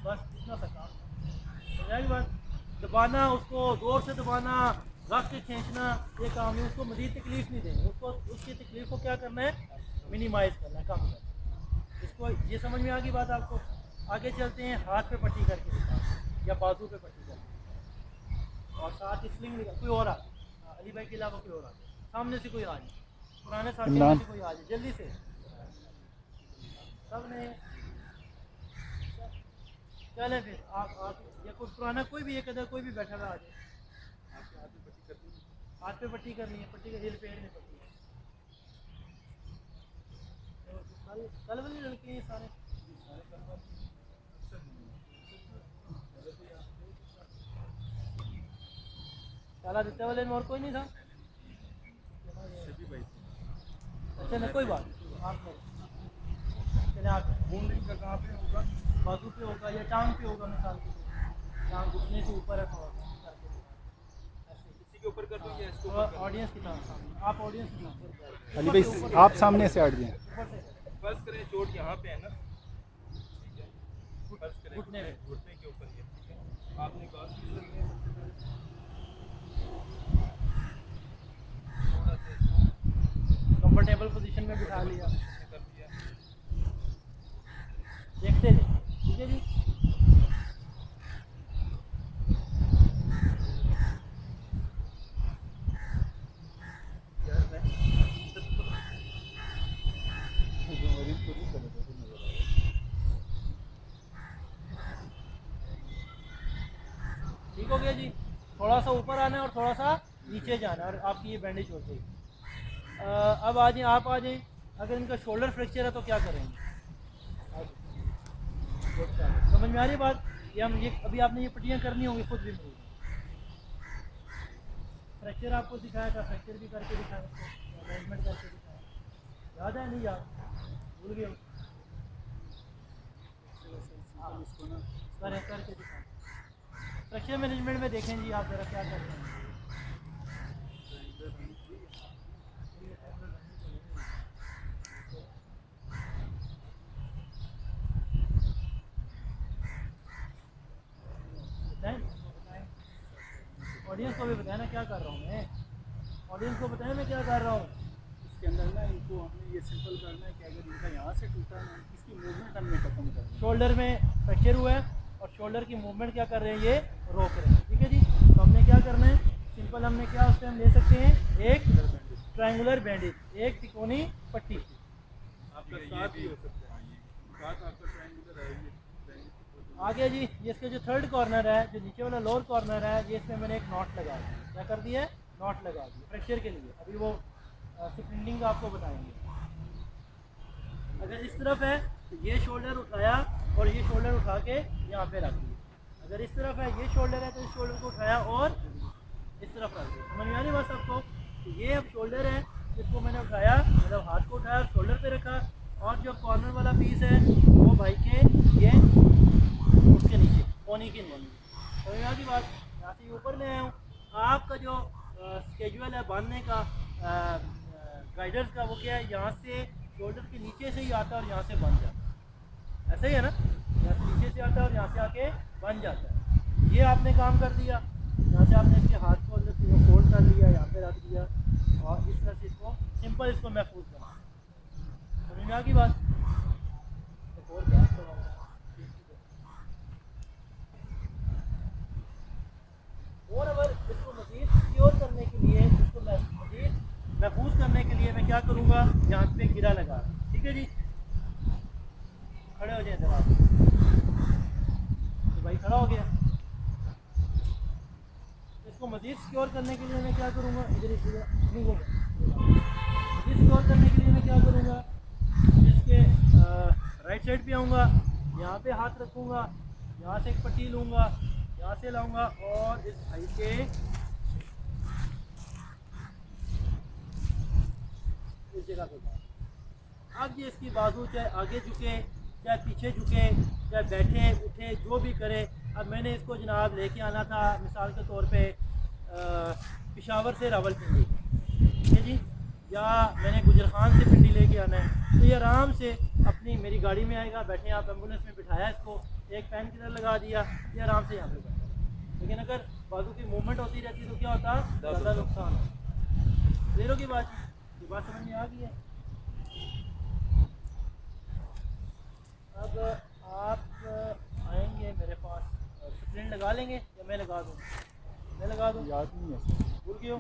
बस इतना सा काम। समझाएगी बात। दबाना, उसको ज़ोर से दबाना, रख के खींचना, ये काम नहीं, उसको मज़ीद तकलीफ़ नहीं देनी, उसको उसकी तकलीफ़ को क्या करना है, मिनिमाइज़ करना है, कम करना है। इसको ये समझ में आ गई बात आपको। आगे चलते हैं, हाथ पे पट्टी करके दिखाते, या बाजू पे पट्टी करके, और साथ ही स्लिंग लगा। कोई और आ, अली भाई के अलावा कोई और आ, सामने से कोई आ जाए, पुराने साथी में से कोई आ जाए जल्दी से, सब ने चले फिर आप या कोई पुराना कोई भी एक अदर कोई भी बैठा हुआ आ जाए। हाथ पे पट्टी करनी है, पट्टी का हिल पेड़ में पट्टी है। कल वाली लड़के हैं सारे, साला दिते वाले में और कोई नहीं था। अच्छा नहीं, कोई बात आप चले, आप बूंदिंग का कहाँ पे होगा, बाजू पे होगा या टांग पे होगा, मिसाल के टांग घुटने से ऊपर है थोड़ा सा, इसी के ऊपर कर दो या इसको ऑडियंस की तरफ सामने, आप ऑडियंस की तरफ अली भाई आप सामने से हट जाएं। ऊपर से फर्स्ट करें, चोट यहाँ पे है ना, ठीक है, फर्स्ट करें घुटने में, घुटने के ऊपर ये, ठीक है, आपने कहा थोड़ा सा इसको कंफर्टेबल पोजीशन में बिठा लिया, कर दिया, देखते थे, ठीक है जी। ठीक हो गया जी। थोड़ा सा ऊपर आना है और थोड़ा सा नीचे जाना है, और आपकी ये बैंडेज हो जाएगी। अब आ जाएं, आप आ जाएं। अगर इनका शोल्डर फ्रैक्चर है तो क्या करेंगे, समझ में आ रही बात। ये हम ये अभी आपने ये पट्टियाँ करनी होंगी खुद भी मिलेगी। फ्रैक्चर आपको दिखाया था, फ्रैक्चर भी करके दिखाया, मैनेजमेंट करके दिखाया, याद है नहीं याद, भूल गए करके दिखाया। फ्रैक्चर मैनेजमेंट में देखें जी आप ज़रा क्या करते हैं। ऑडियंस को भी बताया ना क्या कर रहा हूँ मैं, ऑडियंस को बताया मैं क्या कर रहा हूँ। इसके अंदर ना इनको हमने ये सिंपल करना है कि अगर इनका यहाँ से टूटा है, इसकी मूवमेंट हमने खत्म करनी है। शोल्डर में फ्रैक्चर हुआ है और शोल्डर की मूवमेंट क्या कर रहे हैं, ये रोक रहे हैं, ठीक है जी। तो हमने क्या करना है, सिंपल हमने क्या उस टाइम ले सकते हैं, एक ट्रायंगुलर बैंडेज, एक तिकोनी पट्टी, आपका साथ भी हो सकता है, साथ आपका ट्रायंगुलर है ये आगे जी। ये इसका जो थर्ड कॉर्नर है, जो नीचे वाला लोअर कॉर्नर है, ये इसमें मैंने एक नॉट लगा दिया, क्या कर दिया है, नॉट लगा दिया फ्रैक्चर के लिए। अभी वो स्प्रिंटिंग का आपको बताएंगे। अगर इस तरफ है तो ये शोल्डर उठाया और ये शोल्डर उठा के यहाँ पे रख दिया। अगर इस तरफ है, ये शोल्डर है, तो इस शोल्डर को उठाया और इस तरफ रख दिया। समझ में आ रही बात सबको? तो ये अब शोल्डर है, इसको मैंने उठाया, मतलब हाथ को उठाया शोल्डर पे रखा, और जो कॉर्नर वाला पीस है वो भाई के ये उसके नीचे कोनी की नहीं। समझ में आ रही बात? यहाँ से ऊपर ले आया हूँ। आपका जो स्केजुअल है बांधने का गाइडर्स का, वो क्या है, यहाँ से शोल्डर के नीचे से ही आता है और यहाँ से बन जाता है। ऐसा ही है ना, यहाँ से नीचे से आता है और यहाँ से आके बन जाता है। ये आपने काम कर दिया। यहाँ से आपने इसके हाथ को अंदर से फोल्ड कर लिया, यहाँ पे रख दिया और इस तरह से इसको सिंपल इसको महफूज करना। समझ में आ गई बात? और क्या और अगर इसको मज़ीद सिक्योर करने के लिए, इसको मज़ीद महफूज करने के लिए मैं क्या करूँगा, यहाँ पे गिरा लगा। ठीक है जी, खड़े हो जाए जरा। तो भाई खड़ा हो गया। इसको मज़ीद सिक्योर करने के लिए मैं क्या करूँगा, इधर मज़ीद सिक्योर करने के लिए मैं क्या करूँगा, इसके राइट साइड पे आऊँगा, यहाँ पे हाथ रखूँगा, यहाँ से एक पट्टी लूँगा, यहाँ से लाऊंगा और इस भाई के इस जगह पे। अब ये इसकी बाजू चाहे आगे झुके, चाहे पीछे झुके, चाहे बैठे उठे, जो भी करे। अब मैंने इसको जनाब लेके आना था मिसाल के तौर पे पेशावर से रावलपिंडी, ठीक है जी, या मैंने गुजरखान से पिंडी लेके आना है, तो ये आराम से अपनी मेरी गाड़ी में आएगा। बैठे आप एम्बुलेंस में बिठाया, इसको एक पैन किलर लगा दिया, ये आराम से यहाँ पे बैठा। लेकिन अगर बाजू की मूवमेंट होती रहती तो क्या होता, ज़्यादा नुकसान होता। क्लियर होगी बात? ये बात समझ में आ गई है? अब आप आएंगे मेरे पास, स्प्रिंट लगा लेंगे या मैं लगा दूँ? मैं लगा दूँ? याद नहीं है सर, भूल गए हो?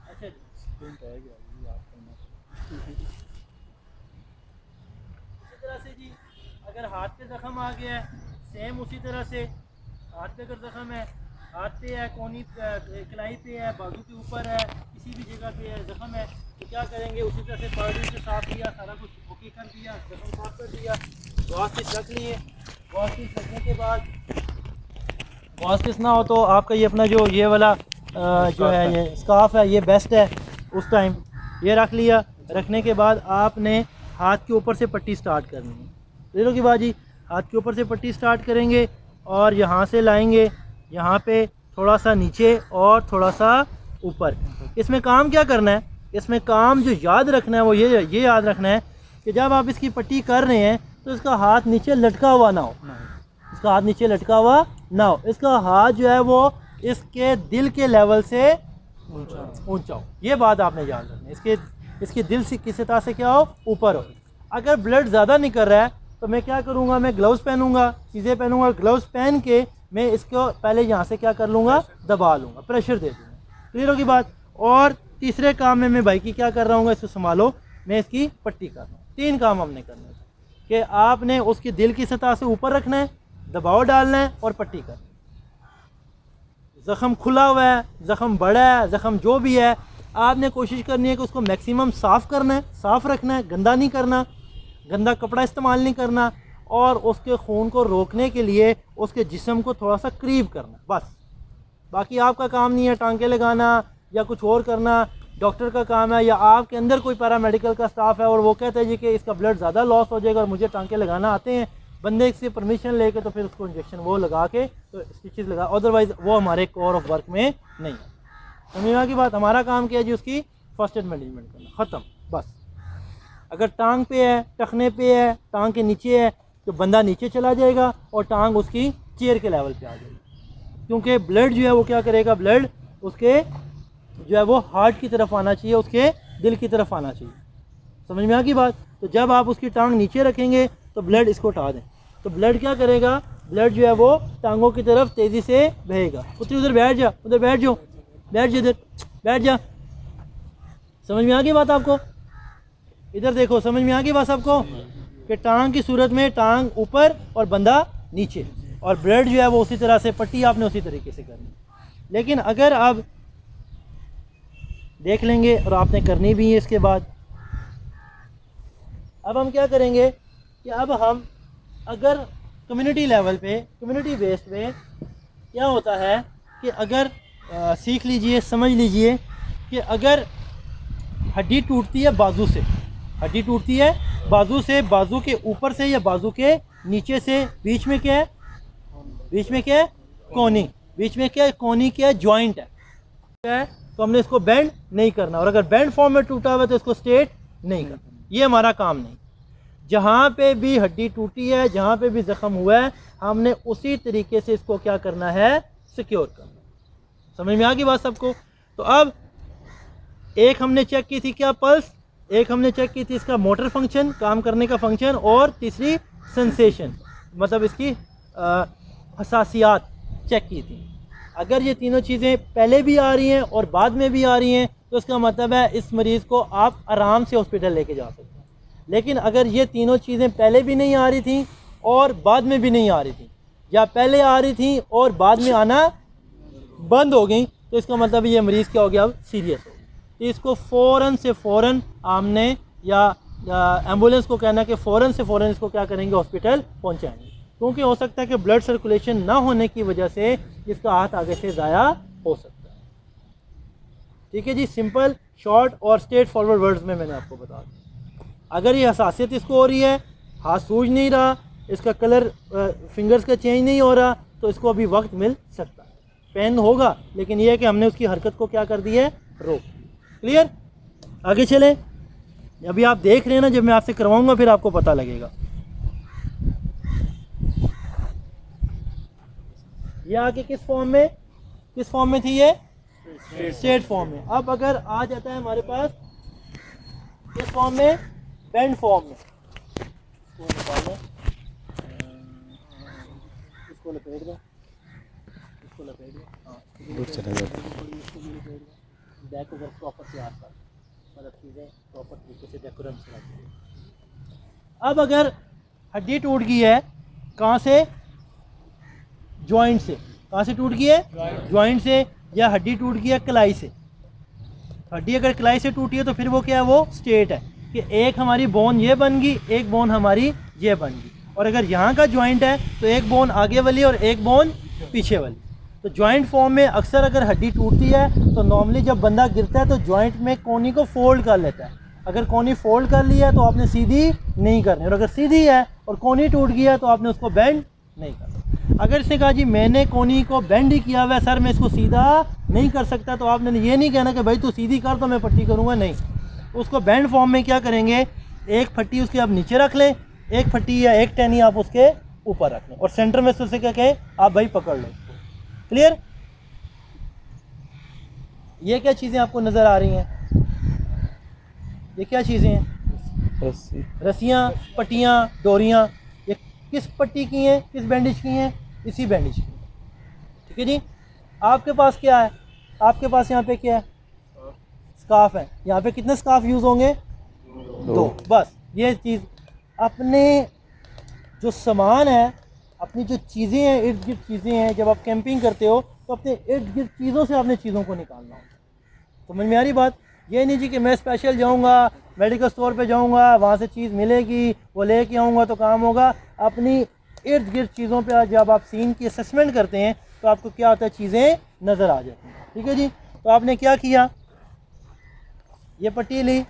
अच्छा जी, स्प्रिंट है क्या, याद करना। इसी तरह से जी, अगर हाथ पे ज़ख़म आ गया है, सेम उसी तरह से हाथ पे अगर ज़ख़म है, हाथ पे है, कोनी कलाई पे है, बाजू के ऊपर है, किसी भी जगह पे है ज़ख़म है, तो क्या करेंगे, उसी तरह से पाउडर से साफ़ किया, सारा कुछ ओके कर दिया, ज़ख़म साफ़ कर दिया, वॉश स्टिच रख लिए। वॉश स्टिच रखने के बाद, वॉश स्टिच ना हो तो आपका ये अपना जो ये वाला जो है, ये स्कार्फ है, ये बेस्ट है उस टाइम। ये रख लिया। रखने के बाद आपने हाथ के ऊपर से पट्टी स्टार्ट करनी है। देखो कि बाजी, हाथ के ऊपर से पट्टी स्टार्ट करेंगे और यहाँ से लाएंगे, यहाँ पे थोड़ा सा नीचे और थोड़ा सा ऊपर। इसमें काम क्या करना है, इसमें काम जो याद रखना है वो ये याद रखना है कि जब आप इसकी पट्टी कर रहे हैं तो इसका हाथ नीचे लटका हुआ ना हो, इसका हाथ नीचे लटका हुआ ना हो, इसका हाथ जो है वो इसके दिल के लेवल से ऊंचा हो। ये बात आपने याद रखनी है, इसके दिल से किस तरह से क्या हो, ऊपर हो। अगर ब्लड ज़्यादा निकल रहा है तो मैं क्या करूँगा, मैं ग्लव्स पहनूंगा, चीज़ें पहनूंगा, ग्लव्स पहन के मैं इसको पहले यहाँ से क्या कर लूँगा, दबा लूँगा, प्रेशर दे दूँगा। क्लियर होगी बात? और तीसरे काम में मैं भाई की क्या कर रहा हूँ, इसको संभालो, मैं इसकी पट्टी कर रहा हूँ। 3 काम हमने करने हैं कि आपने उसकी दिल की सतह से ऊपर रखना है, दबाव डालना है और पट्टी करना है। ज़ख़म खुला हुआ है, ज़ख़म बड़ा है, ज़ख़म जो भी है, आपने कोशिश करनी है कि उसको मैक्सिमम साफ़ करना है, साफ़ रखना है, गंदा नहीं करना, गंदा कपड़ा इस्तेमाल नहीं करना, और उसके खून को रोकने के लिए उसके जिस्म को थोड़ा सा करीब करना, बस। बाकी आपका काम नहीं है टांके लगाना या कुछ और करना, डॉक्टर का काम है, या आपके अंदर कोई पैरामेडिकल का स्टाफ है और वो कहते हैं जी कि इसका ब्लड ज़्यादा लॉस हो जाएगा और मुझे टांके लगाना आते हैं, बंदे से परमिशन लेके तो फिर उसको इंजेक्शन वो लगा के तो स्टिचेस लगा, अदरवाइज़ वो हमारे कोर ऑफ वर्क में नहीं है। समझना की बात? हमारा काम क्या है जी, उसकी फर्स्ट एड मैनेजमेंट करना, ख़त्म, बस। अगर टांग पे है, टखने पे है, टांग के नीचे है, तो बंदा नीचे चला जाएगा और टांग उसकी चेयर के लेवल पे आ जाएगी, क्योंकि ब्लड जो है वो क्या करेगा, ब्लड उसके जो है वो हार्ट की तरफ आना चाहिए, उसके दिल की तरफ आना चाहिए। समझ में आ गई बात? तो जब आप उसकी टांग नीचे रखेंगे तो ब्लड इसको हटा दें, तो ब्लड क्या करेगा, ब्लड जो है वो टांगों की तरफ तेज़ी से बहेगा। पुत्री उधर बैठ जा, उधर बैठ जाओ, बैठ जा, इधर बैठ जा। समझ में आ गई बात आपको? इधर देखो, समझ में आ गई बात सबको कि टांग की सूरत में टांग ऊपर और बंदा नीचे, और ब्लड जो है वो उसी तरह से, पट्टी आपने उसी तरीके से करनी। लेकिन अगर आप देख लेंगे, और आपने करनी भी है इसके बाद, अब हम क्या करेंगे, कि अब हम अगर कम्युनिटी लेवल पे, कम्युनिटी बेस्ड पे क्या होता है कि अगर सीख लीजिए, समझ लीजिए कि अगर हड्डी टूटती है बाजू से, हड्डी टूटती है बाजू से, बाजू के ऊपर से या बाजू के नीचे से, बीच में क्या है, बीच में क्या है, कोनी, बीच में क्या है, कोनी क्या है, जॉइंट है, तो हमने इसको बेंड नहीं करना, और अगर बेंड फॉर्म में टूटा हुआ है तो इसको स्ट्रेट नहीं करना, ये हमारा काम नहीं। जहाँ पे भी हड्डी टूटी है, जहाँ पे भी ज़ख्म हुआ है, हमने उसी तरीके से इसको क्या करना है, सिक्योर करना। समझ में आ गई बात सबको? तो अब एक हमने चेक की थी क्या, पल्स, एक हमने चेक की थी इसका मोटर फंक्शन, काम करने का फंक्शन, और तीसरी सेंसेशन, मतलब इसकी हसासियात चेक की थी। अगर ये तीनों चीज़ें पहले भी आ रही हैं और बाद में भी आ रही हैं तो इसका मतलब है इस मरीज़ को आप आराम से हॉस्पिटल लेके जा सकते हैं। लेकिन अगर ये तीनों चीज़ें पहले भी नहीं आ रही थी और बाद में भी नहीं आ रही थी, या पहले आ रही थी और बाद में आना बंद हो गई, तो इसका मतलब ये मरीज़ क्या हो गया, अब सीरियस हो गया। तो इसको फ़ौरन से फ़ौरन आमने या एम्बुलेंस को कहना कि फ़ौरन से फ़ौरन इसको क्या करेंगे, हॉस्पिटल पहुँचाएँगे, क्योंकि हो सकता है कि ब्लड सर्कुलेशन ना होने की वजह से इसका हाथ आगे से ज़ाया हो सकता है। ठीक है जी, सिंपल, शॉर्ट और स्ट्रेट फॉरवर्ड वर्ड्स में मैंने आपको बता दिया। अगर ये हसासियत इसको हो रही है, हाथ सूज नहीं रहा, इसका कलर फिंगर्स का चेंज नहीं हो रहा, तो इसको अभी वक्त मिल सकता है, पेन होगा, लेकिन ये है कि हमने उसकी हरकत को क्या कर दी है, रोक। क्लियर? आगे चलें। अभी आप देख रहे हैं ना, जब मैं आपसे करवाऊंगा फिर आपको पता लगेगा। ये आगे किस फॉर्म में, किस फॉर्म में थी ये, स्ट्रेट फॉर्म में। अब अगर आ जाता है हमारे पास किस फॉर्म में, बेंड फॉर्म में, इसको लपेट दो, इसको लपेट दो, हाँ दूर चला जाता है, बैक को प्रॉपर तैयार कर, मतलब चीज़ें प्रॉपर तरीके से डेकोरम से रखिए। अब अगर हड्डी टूट गई है, कहाँ से, जॉइंट से, कहाँ से टूट गई है, जॉइंट से, या हड्डी टूट गई है कलाई से। हड्डी अगर कलाई से टूटी है तो फिर वो क्या है, वो स्ट्रेट है कि एक हमारी बोन ये बन गई, एक बोन हमारी ये बन गई, और अगर यहाँ का जॉइंट है तो एक बोन आगे वाली और एक बोन पीछे वाली। तो जॉइंट फॉर्म में अक्सर अगर हड्डी टूटती है तो नॉर्मली जब बंदा गिरता है तो जॉइंट में कोनी को फोल्ड कर लेता है। अगर कोनी फोल्ड कर लिया है तो आपने सीधी नहीं करनी, और अगर सीधी है और कोनी टूट गया तो आपने उसको बेंड नहीं करना। अगर इसने कहा जी मैंने कोनी को बेंड ही किया हुआ है सर, मैं इसको सीधा नहीं कर सकता, तो आपने ये नहीं कहना कि भाई तू सीधी कर तो मैं पट्टी करूँगा, नहीं। उसको बेंड फॉर्म में क्या करेंगे, एक फट्टी उसके आप नीचे रख लें, एक फट्टी या एक टहनी आप उसके ऊपर रख लें, और सेंटर में से उसे क्या कहें, आप भाई पकड़ लो। क्लियर? ये क्या चीज़ें आपको नज़र आ रही हैं, ये क्या चीज़ें हैं, रस्सियाँ, पट्टियाँ, डोरियाँ। ये किस पट्टी की हैं, किस बैंडेज की हैं, इसी बैंडेज की। ठीक है जी। आपके पास क्या है, आपके पास यहाँ पे क्या है, स्कार्फ है। यहाँ पे कितने स्कार्फ यूज़ होंगे, दो बस। ये चीज़ अपने जो सामान है, अपनी जो चीज़ें हैं, इर्द गिर्द चीज़ें हैं, जब आप कैंपिंग करते हो तो अपने इर्द गिर्द चीज़ों से आपने चीज़ों को निकालना होता है। समझ में आ रही बात? ये नहीं जी कि मैं स्पेशल जाऊंगा, मेडिकल स्टोर पे जाऊंगा, वहाँ से चीज़ मिलेगी, वो लेके आऊँगा तो काम होगा। अपनी इर्द गिर्द चीज़ों पे जब आप सीन की असेसमेंट करते हैं तो आपको क्या होता है, चीज़ें नज़र आ जाती हैं। ठीक है जी। तो आपने क्या किया, ये पट्टी ली,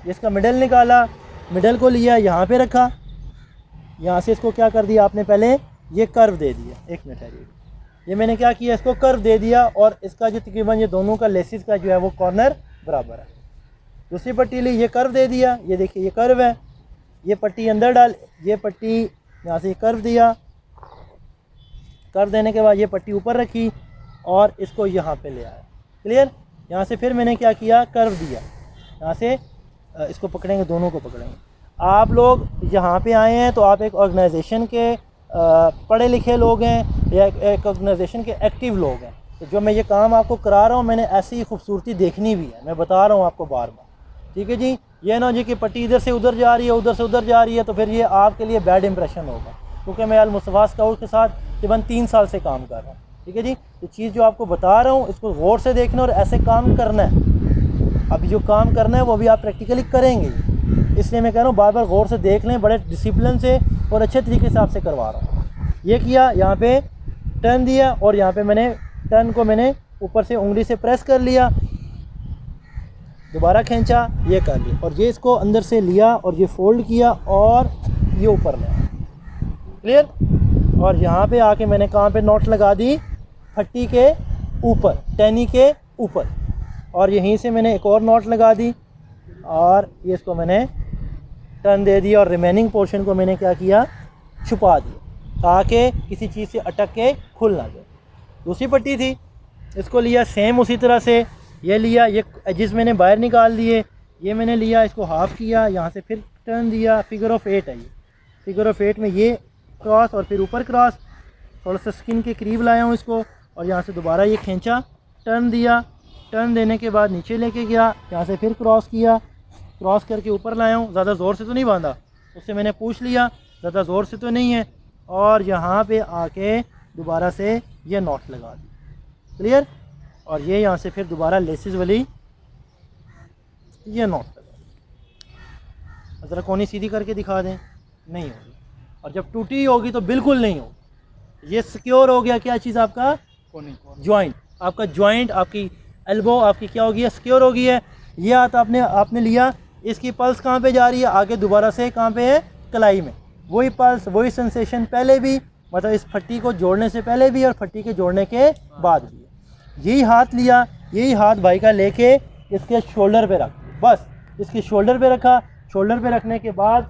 इसका मिडल निकाला, मिडल को लिया, यहाँ पे रखा, यहाँ से इसको क्या कर दिया आपने, पहले ये कर्व दे दिया। एक मिनट है, ये मैंने क्या किया, इसको कर्व दे दिया, और इसका जो तकरीबन ये दोनों का लेसिस का जो है वो कॉर्नर बराबर है। दूसरी पट्टी ली, ये कर्व दे दिया, ये देखिए ये कर्व है, ये पट्टी अंदर डाल, ये पट्टी यहाँ से कर्व दिया, कर्व देने के बाद ये पट्टी ऊपर रखी और इसको यहाँ पे ले आया। क्लियर? यहाँ से फिर मैंने क्या किया, कर्व दिया, यहाँ से इसको पकड़ेंगे, दोनों को पकड़ेंगे। आप लोग यहाँ पे आए हैं तो आप एक ऑर्गेनाइजेशन के पढ़े लिखे लोग हैं या एक ऑर्गेनाइजेशन के एक्टिव लोग हैं। तो जो मैं ये काम आपको करा रहा हूँ, मैंने ऐसी ही खूबसूरती देखनी भी है, मैं बता रहा हूँ आपको बार बार। ठीक है जी। ये ना जी कि पट्टी इधर से उधर जा रही है, उधर से उधर जा रही है, तो फिर ये आपके लिए बैड इंप्रेशन होगा, क्योंकि मैं अल-मुस्तफ़ा स्काउट के साथ तकरीबन 3 साल से काम कर रहा हूँ। ठीक है जी। तो चीज़ जो आपको बता रहा हूँ इसको गौर से देखना और ऐसे काम करना है। अभी जो काम करना है वो भी आप प्रैक्टिकली करेंगे। इसलिए मैं कह रहा हूँ बार बार गौर से देख लें, बड़े डिसिप्लिन से और अच्छे तरीके से आपसे करवा रहा हूँ। ये किया, यहाँ पे टर्न दिया और यहाँ पे मैंने टर्न को मैंने ऊपर से उंगली से प्रेस कर लिया, दोबारा खींचा, ये कर लिया और ये इसको अंदर से लिया और ये फोल्ड किया और ये ऊपर लाया। क्लियर। और यहाँ पे आके मैंने कहाँ पे नॉट लगा दी, फट्टी के ऊपर, टैनी के ऊपर, और यहीं से मैंने एक और नॉट लगा दी और ये इसको मैंने टर्न दे दिया और रिमेनिंग पोर्शन को मैंने क्या किया, छुपा दिया ताकि किसी चीज़ से अटक के खुल ना जाए। दूसरी पट्टी थी, इसको लिया सेम उसी तरह से, ये लिया, ये एजिस मैंने बाहर निकाल दिए, ये मैंने लिया, इसको हाफ़ किया, यहाँ से फिर टर्न दिया, फिगर ऑफ 8 है ये, फिगर ऑफ 8 में ये क्रॉस और फिर ऊपर क्रॉस, थोड़ा सा स्किन के करीब लाया हूँ इसको और यहाँ से दोबारा ये खींचा, टर्न दिया, टर्न देने के बाद नीचे लेके गया, यहाँ से फिर क्रॉस किया, क्रॉस करके ऊपर लाया हूँ, ज़्यादा ज़ोर से तो नहीं बांधा, उससे मैंने पूछ लिया ज़्यादा ज़ोर से तो नहीं है, और यहाँ पे आके दोबारा से ये नॉट लगा दी। क्लियर। और ये यहाँ से फिर दोबारा लेसिस वाली ये नॉट लगा दी। ज़रा कोनी सीधी करके दिखा दें, नहीं होगी, और जब टूटी होगी तो बिल्कुल नहीं होगी। ये सिक्योर हो गया क्या चीज़, आपका जॉइंट, आपका जॉइंट, आपकी एल्बो आपकी क्या होगी है, सिक्योर हो गई है। ये हाथ आपने लिया, इसकी पल्स कहाँ पे जा रही है, आगे दोबारा से कहाँ पे है, कलाई में, वही पल्स वही सेंसेशन पहले भी, मतलब इस फट्टी को जोड़ने से पहले भी और फट्टी के जोड़ने के बाद भी। यही हाथ लिया, यही हाथ भाई का लेके इसके शोल्डर पे रख, बस इसके शोल्डर पे रखा। शोल्डर पे रखने के बाद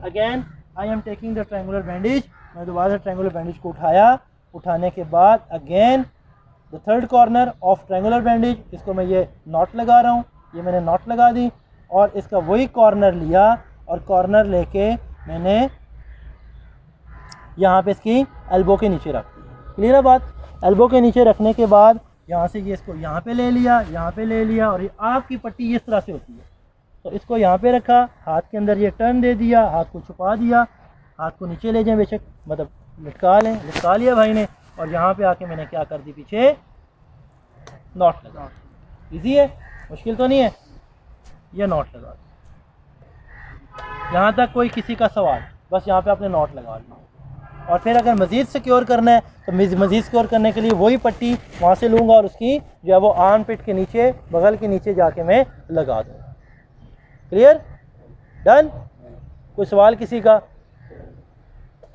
again I am taking the triangular bandage, मैं दोबारा से ट्रायंगुलर बैंडेज को उठाया, उठाने के बाद again the third corner of triangular bandage, इसको मैं ये नॉट लगा रहा हूँ, ये मैंने नॉट लगा दी और इसका वही कॉर्नर लिया और कॉर्नर लेके मैंने यहाँ पे इसकी एल्बो के नीचे रख दी। क्लियर है बात। एल्बो के नीचे रखने के बाद यहाँ से ये इसको यहाँ पे ले लिया, यहाँ पे ले लिया, और ये आपकी पट्टी इस तरह से होती है, तो इसको यहाँ पे रखा, हाथ के अंदर ये टर्न दे दिया, हाथ को छुपा दिया, हाथ को नीचे ले जाएं बेशक, मतलब लटका लें, लटका लिया भाई ने, और यहाँ पे आके मैंने क्या कर दी, पीछे नॉट लगा। इजी है, मुश्किल तो नहीं है, ये नॉट लगा। यहाँ तक कोई किसी का सवाल, बस यहाँ पे आपने नॉट लगा लिया। और फिर अगर मज़ीद सिक्योर करना है तो मज़ीद सिक्योर करने के लिए वही पट्टी वहाँ से लूँगा और उसकी जो है वो आर्म पिट के नीचे, बगल के नीचे जाके मैं लगा दूँगा। Clear, done. कोई सवाल किसी का?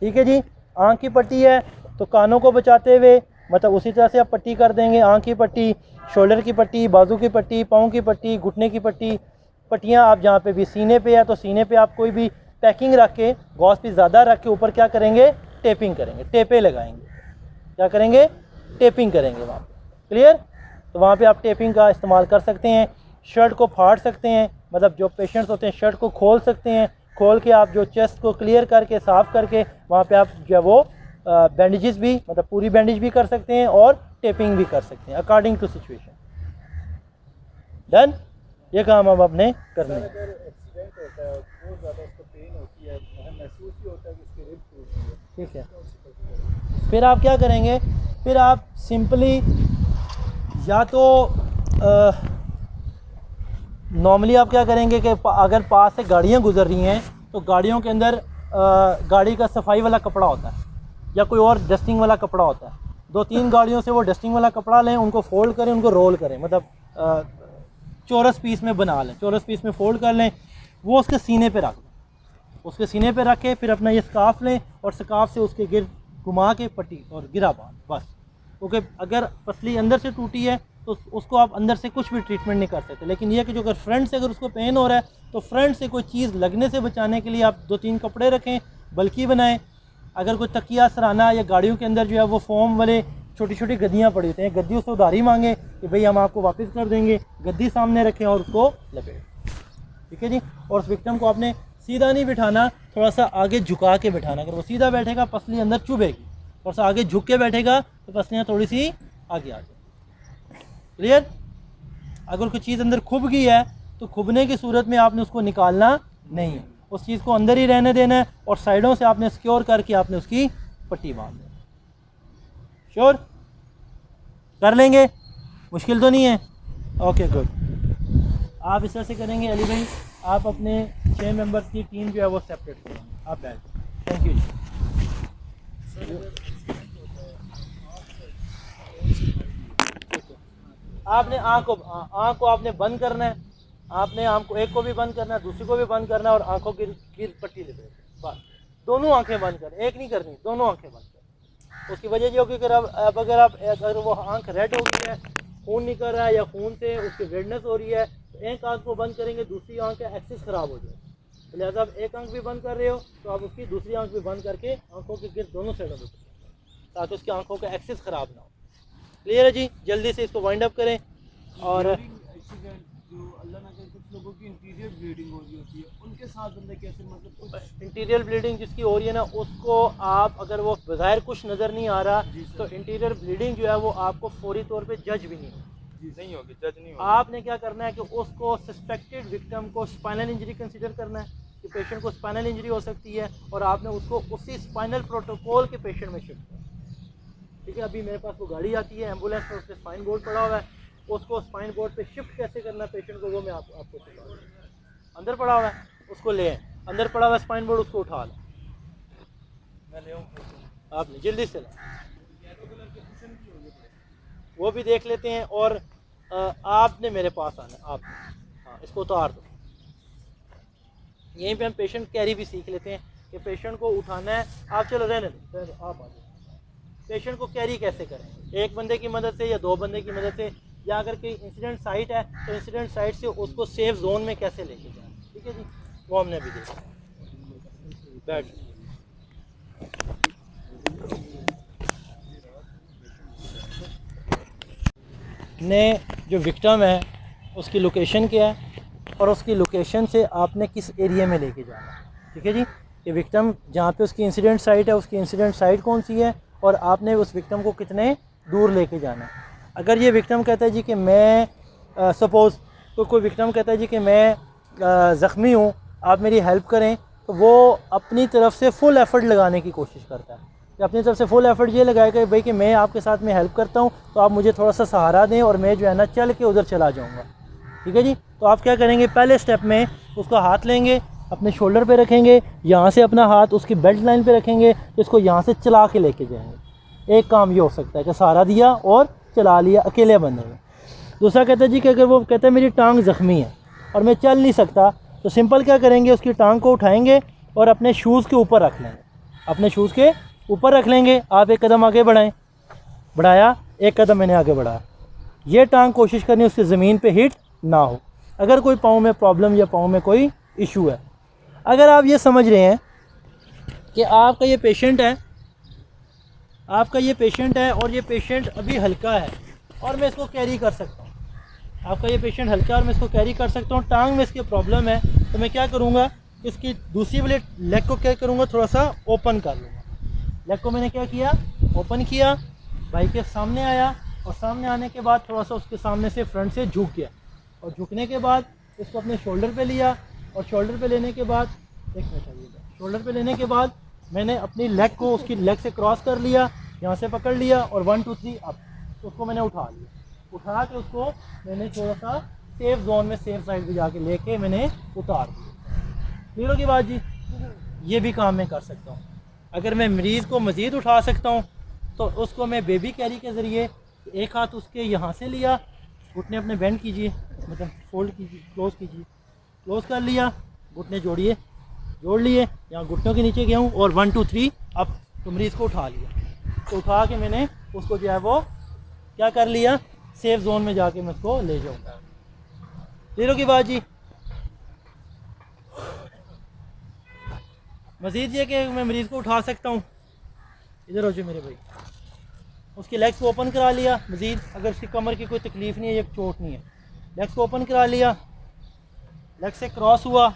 ठीक है जी। आँख की पट्टी है तो कानों को बचाते हुए मतलब उसी तरह से आप पट्टी कर देंगे। आँख की पट्टी, शोल्डर की पट्टी, बाजू की पट्टी, पाँव की पट्टी, घुटने की पट्टी, पट्टियाँ आप जहाँ पे भी सीने पे है तो सीने पे आप कोई भी पैकिंग रख के, गॉस पीस ज़्यादा रख के ऊपर क्या करेंगे, टेपिंग करेंगे, टेपे लगाएंगे। क्या करेंगे, टेपिंग करेंगे वहाँ पे। क्लियर। तो वहाँ पे आप टेपिंग का इस्तेमाल कर सकते हैं। शर्ट को फाड़ सकते हैं, मतलब जो पेशेंट्स होते हैं शर्ट को खोल सकते हैं, खोल के आप जो चेस्ट को क्लियर करके साफ़ करके वहाँ पे आप जो है वो बैंडेजेस भी, मतलब पूरी बैंडेज भी कर सकते हैं और टेपिंग भी कर सकते हैं अकॉर्डिंग टू सिचुएशन। डन। ये काम अब आपने करना है। ठीक है। फिर आप क्या करेंगे, फिर आप सिंपली या तो नॉर्मली आप क्या करेंगे कि अगर पास से गाड़ियाँ गुजर रही हैं तो गाड़ियों के अंदर गाड़ी का सफाई वाला कपड़ा होता है या कोई और डस्टिंग वाला कपड़ा होता है। 2-3 गाड़ियों से वो डस्टिंग वाला कपड़ा लें, उनको फ़ोल्ड करें, उनको रोल करें, मतलब चौरस पीस में बना लें, चौरस पीस में फ़ोल्ड कर लें, वो उसके सीने पे रख दें। उसके सीने पे रख के फिर अपना ये स्कार्फ लें और स्कार्फ से उसके गिर घुमा के पट्टी और गिरा बांध, बस। क्योंकि अगर पसली अंदर से टूटी है तो उसको आप अंदर से कुछ भी ट्रीटमेंट नहीं कर सकते। लेकिन यह कि जो अगर फ्रंट से अगर उसको पेन हो रहा है तो फ्रंट से कोई चीज़ लगने से बचाने के लिए आप 2-3 कपड़े रखें, बल्कि बनाएं। अगर कोई तकिया सराना या गाड़ियों के अंदर जो है वो फोम वाले छोटी छोटी गद्दियाँ पड़ी होती हैं, गद्दियों से उधारी मांगे कि भाई हम आपको वापस कर देंगे, गद्दी सामने रखें और उसको लपेट। ठीक है जी। और उस विक्टिम को आपने सीधा नहीं बिठाना, थोड़ा सा आगे झुका के बिठाना। अगर वो सीधा बैठेगा पसली अंदर चुभेगी, थोड़ा सा आगे झुक के बैठेगा तो पसलियाँ थोड़ी सी आगे आ जाएगी। क्लियर। अगर कोई चीज़ अंदर खुब गई है तो खुबने की सूरत में आपने उसको निकालना नहीं है, उस चीज़ को अंदर ही रहने देना है और साइडों से आपने सिक्योर करके आपने उसकी पट्टी बांध देना। श्योर, कर लेंगे, मुश्किल तो नहीं है। Okay good. आप इस तरह से करेंगे अली भाई, आप अपने 6 मेंबर्स की टीम जो है वो सेपरेट करेंगे। आप बैठ जाओ। थैंक यू जी। आपने आँख को आपने बंद करना है, आपने आँख को एक को भी बंद करना है, दूसरी को भी बंद करना है और आँखों की पट्टी ले बस दोनों आंखें बंद करें, एक नहीं करनी, दोनों आंखें बंद करें। उसकी वजह ये होगी कि अगर वो आँख रेड हो गई है, खून निकल रहा है या खून से उसकी रेडनेस हो रही है, तो एक आँख को बंद करेंगे, दूसरी आँख का एक्सिस ख़राब हो जाएगी। तो लिहाजा आप एक आँख भी बंद कर रहे हो तो आप उसकी दूसरी आँख भी बंद करके आँखों के गिर्द दोनों साइडों में ताकि उसकी आँखों का एक्सिस ख़राब ना हो। क्लियर है जी? जल्दी से इसको वाइंड अप करें। और जो अल्लाह ना करे कुछ लोगों की इंटीरियर ब्लीडिंग हो रही होती है, उनके साथ बंदे कैसे, मतलब कुछ इंटीरियर ब्लीडिंग जिसकी हो रही है ना, उसको आप अगर वो बज़ाहिर कुछ नज़र नहीं आ रहा तो इंटीरियर ब्लीडिंग जो है वो आपको फौरी तौर पे जज भी नहीं होगी, नहीं होगी, जज नहीं होगी। आपने क्या करना है कि उसको सस्पेक्टेड विक्टिम को स्पाइनल इंजरी कंसीडर करना है कि पेशेंट को स्पाइनल इंजरी हो सकती है और आपने उसको उसी स्पाइनल प्रोटोकॉल के पेशेंट में शिफ्ट करना। ठीक है, अभी मेरे पास वो गाड़ी आती है एम्बुलेंस में, उसके स्पाइन बोर्ड पड़ा हुआ है, उसको स्पाइन बोर्ड पे शिफ्ट कैसे करना है पेशेंट को वो मैं आपको सिखा दूँ। अंदर पड़ा हुआ है उसको ले आए, अंदर पड़ा हुआ है स्पाइन बोर्ड, उसको उठा लें, मैं ले आऊँ, आपने जल्दी से ला, वो भी देख लेते हैं। और आपने मेरे पास आना है, आप हाँ इसको उतार दो। यहीं पे हम पेशेंट कैरी भी सीख लेते हैं कि पेशेंट को उठाना है, आप चलो रहने दो, आप आ जाओ। पेशेंट को कैरी कैसे करें, एक बंदे की मदद से या दो बंदे की मदद से, या अगर कोई इंसिडेंट साइट है तो इंसिडेंट साइट से उसको सेफ जोन में कैसे लेके जाएं। ठीक है जी, वो हमने अभी देखा। बैठ ने जो विक्टिम है उसकी लोकेशन क्या है और उसकी लोकेशन से आपने किस एरिया में लेके जाना है। ठीक है जी, ये विक्टिम जहाँ पे उसकी इंसिडेंट साइट है, उसकी इंसिडेंट साइट कौन सी है और आपने उस विक्टिम को कितने दूर लेके जाना है। अगर ये विक्टिम कहता है जी कि मैं सपोज़ तो कोई विक्टिम कहता है जी कि मैं ज़ख्मी हूँ, आप मेरी हेल्प करें, तो वो अपनी तरफ से फुल एफ़र्ट लगाने की कोशिश करता है कि अपनी तरफ से फुल एफ़र्ट ये लगाए कि भाई कि मैं आपके साथ में हेल्प करता हूँ तो आप मुझे थोड़ा सा सहारा दें और मैं जो है ना चल के उधर चला जाऊँगा। ठीक है जी, तो आप क्या करेंगे, पहले स्टेप में उसका हाथ लेंगे, अपने शोल्डर पे रखेंगे, यहाँ से अपना हाथ उसकी बेल्ट लाइन पे रखेंगे, तो इसको यहाँ से चला के लेके जाएंगे। एक काम ये हो सकता है कि सहारा दिया और चला लिया अकेले बंदे में। दूसरा कहता है जी कि अगर वो कहता है मेरी टांग ज़ख्मी है और मैं चल नहीं सकता, तो सिंपल क्या करेंगे, उसकी टांग को उठाएंगे और अपने शूज़ के ऊपर रख लेंगे, अपने शूज़ के ऊपर रख लेंगे। आप एक कदम आगे बढ़ाएं, बढ़ाया, एक कदम मैंने आगे बढ़ाया, ये टांग कोशिश करनी उसकी ज़मीन पे हिट ना हो। अगर कोई पाँव में प्रॉब्लम या पाँव में कोई इशू है, अगर आप ये समझ रहे हैं कि आपका ये पेशेंट है, आपका ये पेशेंट है और ये पेशेंट अभी हल्का है और मैं इसको कैरी कर सकता हूँ, आपका ये पेशेंट हल्का है और मैं इसको कैरी कर सकता हूँ, टांग में इसकी प्रॉब्लम है, तो मैं क्या करूँगा, इसकी दूसरी वाले लेग को क्या करूँगा, थोड़ा सा ओपन कर लूँगा। लेग को मैंने क्या किया, ओपन किया, भाई के सामने आया और सामने आने के बाद थोड़ा सा उसके सामने से फ्रंट से झुक गया और झुकने के बाद इसको अपने शोल्डर पे लिया और शोल्डर पे लेने के बाद शोल्डर पे लेने के बाद मैंने अपनी लेग को उसकी लेग से क्रॉस कर लिया, यहाँ से पकड़ लिया और 1 2 3 अप, तो उसको मैंने उठा लिया, उठा के उसको मैंने थोड़ा सा सेफ जोन में सेफ साइड पे जाके लेके मैंने उतार दिया। क्लियर की बात जी, ये भी काम मैं कर सकता हूँ। अगर मैं मरीज़ को मज़ीद उठा सकता हूँ तो उसको मैं बेबी कैरी के ज़रिए एक हाथ उसके यहाँ से लिया, घुटने अपने बेंड कीजिए, मतलब फोल्ड कीजिए, क्लोज़ कीजिए, क्लोज़ कर लिया, घुटने जोड़िए, जोड़ लिए, यहाँ घुटनों के नीचे गया हूँ और 1 2 3 अब तो मरीज़ को उठा लिया, तो उठा के मैंने उसको जो है वो क्या कर लिया, सेफ जोन में जाके मैं उसको ले जाऊँगा। क्लियर की बात जी। मज़ीद ये कि मैं मरीज़ को उठा सकता हूँ, इधर हो जाए मेरे भाई, उसकी लेग्स को ओपन करा लिया, मज़ीद अगर उसकी कमर की कोई तकलीफ़ नहीं है या चोट नहीं है, लेग्स को ओपन करा लिया, लेग से क्रॉस हुआ,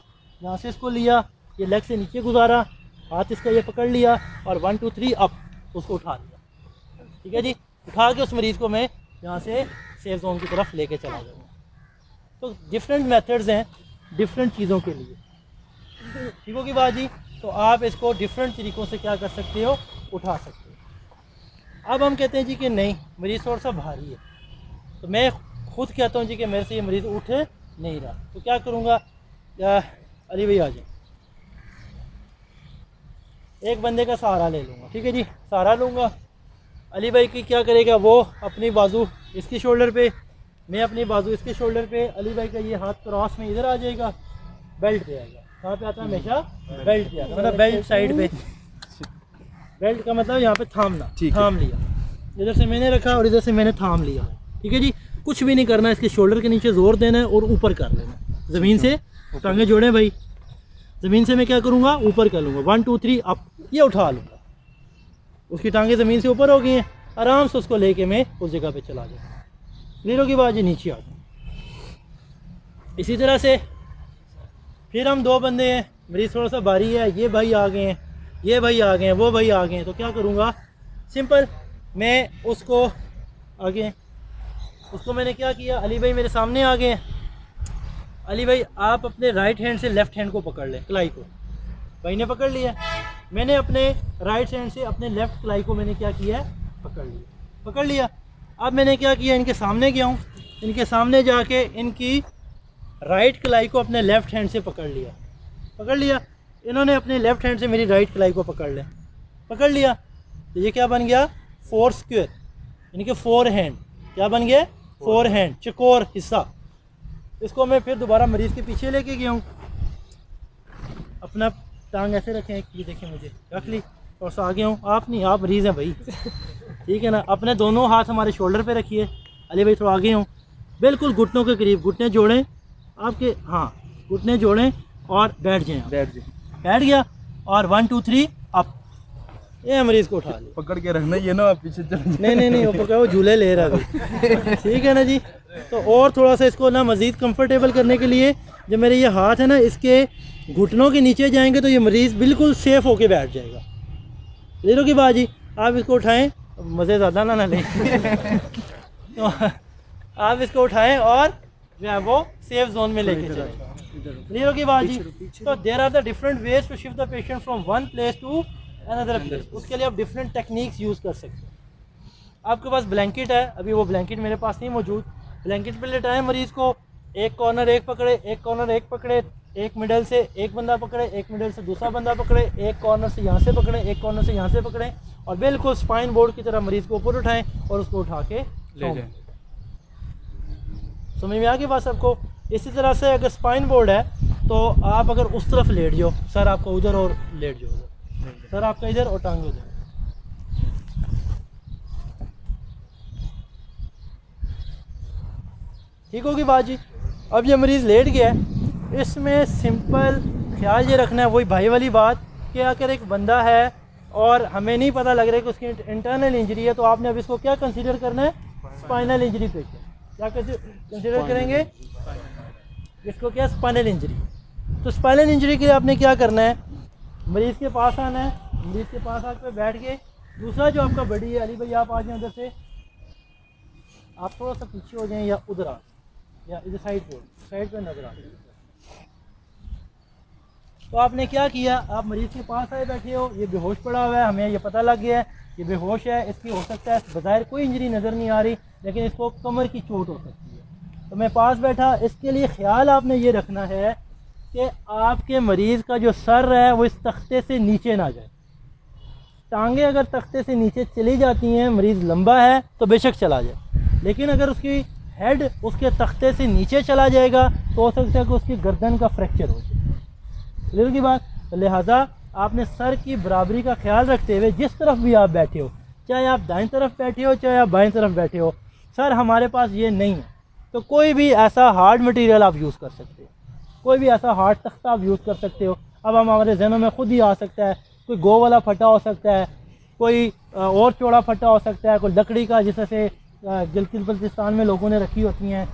यहाँ से इसको लिया, ये लेग से नीचे गुजारा, हाथ इसका ये पकड़ लिया और 1 2 3 अप, उसको उठा लिया। ठीक है जी, उठा के उस मरीज़ को मैं यहाँ से सेफ जोन की तरफ लेके चला जाऊँगा। तो डिफरेंट मेथड्स हैं डिफरेंट चीज़ों के लिए। ठीक हो की बात जी, तो आप इसको डिफरेंट तरीक़ों से क्या कर सकते हो, उठा सकते हो। अब हम कहते हैं जी कि नहीं, मरीज़ थोड़ा सा भारी है, तो मैं खुद कहता हूँ जी कि मेरे से ये मरीज़ उठ नहीं रहा, तो क्या करूँगा, अली भाई आ जाए, एक बंदे का सहारा ले लूँगा, ठीक है जी, सहारा लूँगा। अली भाई की क्या करेगा, वो अपनी बाजू इसकी शोल्डर पे, मैं अपनी बाजू इसके शोल्डर पे, अली भाई का ये हाथ क्रॉस में इधर आ जाएगा, बेल्ट पे आएगा। कहाँ पे आता है हमेशा, बेल्ट पे आता है, मतलब बेल्ट साइड पे, बेल्ट का मतलब यहाँ पे थामना, थाम लिया, इधर से मैंने रखा और इधर से मैंने थाम लिया, ठीक है जी। कुछ भी नहीं करना, इसके शोल्डर के नीचे जोर देना है और ऊपर कर लेना, ज़मीन से टांगे जोड़े भाई, ज़मीन से मैं क्या करूँगा, ऊपर कर लूँगा, 1 2 3 अप, ये उठा लूँगा, उसकी टांगे ज़मीन से ऊपर हो गई हैं, आराम से उसको लेके मैं उस जगह पे चला जाऊँ, नीलों की बात, नीचे आ जाऊँ। इसी तरह से फिर हम 2 बंदे हैं, मरीज़ थोड़ा सा भारी है, ये भाई आ गए हैं, ये भाई आ गए हैं, वो भाई आ गए हैं, तो क्या करूँगा, सिंपल मैं उसको आगे, उसको मैंने क्या किया, अली भाई मेरे सामने आ गए हैं, अली भाई आप अपने राइट हैंड से लेफ़्ट हैंड को पकड़ लें, कलाई को, भाई ने पकड़ लिया, मैंने अपने राइट हैंड से अपने लेफ़्ट कलाई को मैंने क्या किया है, पकड़ लिया। अब मैंने क्या किया, इनके सामने गया हूँ, इनके सामने जाके इनकी राइट कलाई को अपने लेफ़्ट हैंड से पकड़ लिया, इन्होंने अपने लेफ़्ट हैंड से मेरी राइट कलाई को पकड़ लिया, तो ये क्या बन गया, 4 स्क्वायर, इनके 4 हैंड, क्या बन गया, 4 हैंड, चकोर हिस्सा। इसको मैं फिर दोबारा मरीज़ के पीछे लेके गया हूँ, अपना टांग ऐसे रखें, ये देखें मुझे रख ली, और सा आ गया हूँ, आप नहीं, आप मरीज़ हैं भाई, ठीक है ना। अपने दोनों हाथ हमारे शोल्डर पे रखिए, अली भाई थोड़ा आगे हूँ, बिल्कुल घुटनों के करीब, घुटने जोड़ें आपके, हाँ घुटने जोड़ें और बैठ गया, और 1 2 3 अप, ये मरीज़ को उठा ले, पकड़ के रखना, ये ना आप पीछे चले नहीं, वो पकड़, वो झूले ले रहा है, ठीक है ना जी। तो और थोड़ा सा इसको ना मज़ीद कंफर्टेबल करने के लिए, जब मेरे ये हाथ है ना इसके घुटनों के नीचे जाएंगे तो ये मरीज़ बिल्कुल सेफ़ होके बैठ जाएगा। ले लो कि बाजी, आप इसको उठाएं, मज़े ज़्यादा ना लें तो आप इसको उठाएं और जो है वो सेफ जोन में लेके चलें। ले लो कि बाजी, तो there are the different ways to shift the patient from one place to another place. उसके लिए आप डिफरेंट टेक्निक्स यूज़ कर सकते हैं। आपके पास ब्लैंकेट है, अभी वो ब्लैंकेट मेरे पास नहीं मौजूद, ब्लैंकेट पे लेटाएं मरीज़ को, एक कॉर्नर एक पकड़े, एक कॉर्नर एक पकड़े, एक मिडल से एक बंदा पकड़े, एक मिडल से दूसरा बंदा पकड़े, एक कॉर्नर से यहाँ से पकड़े, एक कॉर्नर से यहाँ से पकड़े, और बिल्कुल स्पाइन बोर्ड की तरह मरीज़ को ऊपर उठाएं और उसको उठा के ले जाएं। समझ में आ गई बात सबको? इसी तरह से अगर स्पाइन बोर्ड है तो आप अगर उस तरफ लेट जाओ, सर आपका उधर और लेट जाओ उधर, सर आपका इधर और टांगे उधर। ठीक होगी बात जी। अब ये मरीज़ लेट गया है, इसमें सिंपल ख्याल ये रखना है, वही भाई वाली बात कि अगर एक बंदा है और हमें नहीं पता लग रहा है कि उसकी इंटरनल इंजरी है, तो आपने अब इसको क्या कंसीडर करना है? Spinal injury patient. क्या कंसीडर करेंगे इसको? क्या? Spinal injury. तो स्पाइनल इंजरी के लिए आपने क्या करना है? मरीज़ के पास आना है, मरीज़ के पास आकर बैठ के, दूसरा जो आपका बड़ी है, अली भाई आप आ जाएं उधर से, आप थोड़ा सा पीछे हो जाएं या उधर आ या इधर साइड पे नजर आ जाए। तो आपने क्या किया? आप मरीज़ के पास आए, बैठे हो, ये बेहोश पड़ा हुआ है, हमें ये पता लग गया है ये बेहोश है, इसकी हो सकता है बज़ाहिर कोई इंजरी नज़र नहीं आ रही, लेकिन इसको कमर की चोट हो सकती है। तो मैं पास बैठा, इसके लिए ख्याल आपने ये रखना है कि आपके मरीज़ का जो सर है वो इस तख्ते से नीचे ना जाए। टांगे अगर तख्ते से नीचे चली जाती हैं, मरीज़ लंबा है तो बेशक चला जाए, लेकिन अगर उसकी हेड उसके तख्ते से नीचे चला जाएगा तो हो सकता है कि उसकी गर्दन का फ्रैक्चर हो जाए। क्लियर की बात? तो लिहाजा आपने सर की बराबरी का ख्याल रखते हुए जिस तरफ भी आप बैठे हो, चाहे आप दाईं तरफ बैठे हो चाहे आप बाईं तरफ बैठे हो, सर हमारे पास ये नहीं है तो कोई भी ऐसा हार्ड मटेरियल आप यूज़ कर सकते हो, कोई भी ऐसा हार्ड तख्ता आप यूज़ कर सकते हो। अब हमारे जहनों में खुद ही आ सकता है, कोई गो वाला फटा हो सकता है, कोई और चौड़ा फटा हो सकता है, कोई लकड़ी का, जिससे गिलगित बल्तिस्तान में लोगों ने रखी होती हैं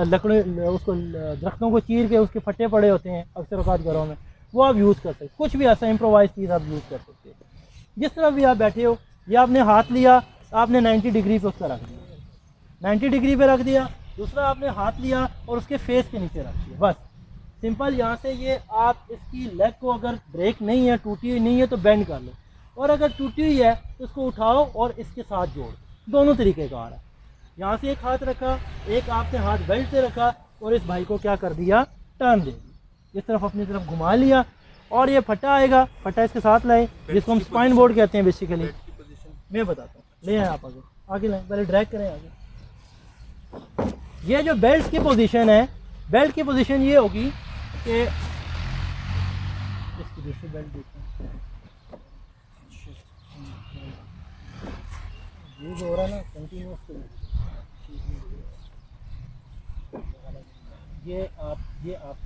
लकड़ी, उसको दरख्तों को चीर के उसके फटे पड़े होते हैं अक्सर औकात घरों में, वो आप यूज़ कर सकते। कुछ भी ऐसा इम्प्रोवाइज चीज़ आप यूज़ कर सकते हैं। जिस तरह भी आप बैठे हो, या आपने हाथ लिया, आपने 90 डिग्री पे उसका रख दिया, 90 डिग्री पे रख दिया, दूसरा आपने हाथ लिया और उसके फेस के नीचे रख दिया, बस सिंपल। यहाँ से ये आप इसकी लेग को अगर ब्रेक नहीं है, टूटी हुई नहीं है तो बेंड कर लो, और अगर टूटी हुई है तो उसको उठाओ और इसके साथ जोड़, दोनों तरीके का आ रहा है। यहाँ से एक हाथ रखा, एक आपने हाथ बेल्ट से रखा और इस भाई को क्या कर दिया? टर्न दे दी। इस तरफ अपनी तरफ घुमा लिया और ये फटा आएगा, फटा इसके साथ लाए जिसको हम स्पाइन बोर्ड कहते हैं बेसिकली। मैं बताता हूँ, ले आए आप आगे, आगे लाएं, पहले ड्रैग करें आगे। ये जो बेल्ट की पोजीशन है, बेल्ट की पोजीशन ये होगी कि इसकी दूसरी बेल्ट देखते हैं, ये जो हो रहा है ना कंटिन्यूस, ये आप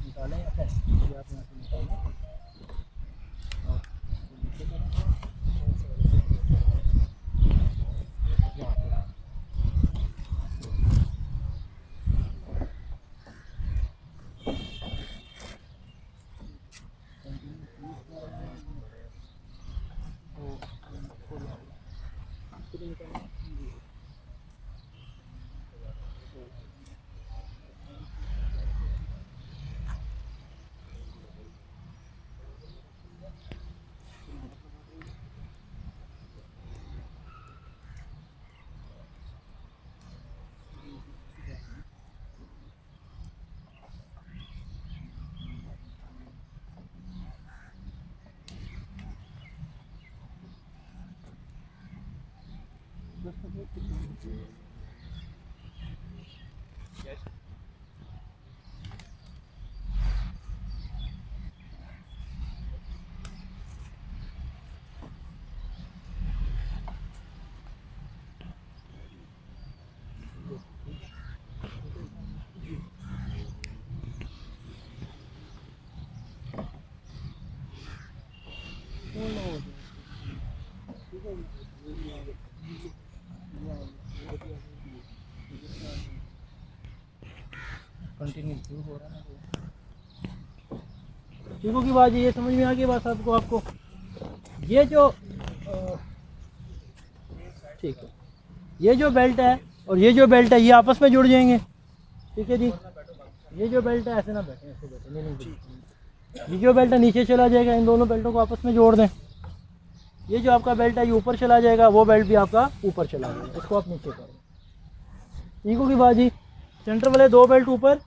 निकालें, अच्छा ये आप यहाँ से निकालें और नीचे करें, यहाँ पे कंटिन्यू हो रहा है ना। चीज़ों की बात ये समझ में आ गई बात आपको ये जो ठीक है, ये जो बेल्ट है और ये जो बेल्ट है ये आपस में जुड़ जाएंगे, ठीक है जी। ये जो बेल्ट है ऐसे ना बैठे, ऐसे बैठे, नहीं, ये जो बेल्ट है नीचे चला जाएगा, इन दोनों बेल्टों को आपस में जोड़ दें। ये जो आपका बेल्ट है ये ऊपर चला जाएगा, वो बेल्ट भी आपका ऊपर चला जाएगा, इसको आप नीचे करें। ठीक होगी बात जी। सेंटर वाले दो बेल्ट ऊपर,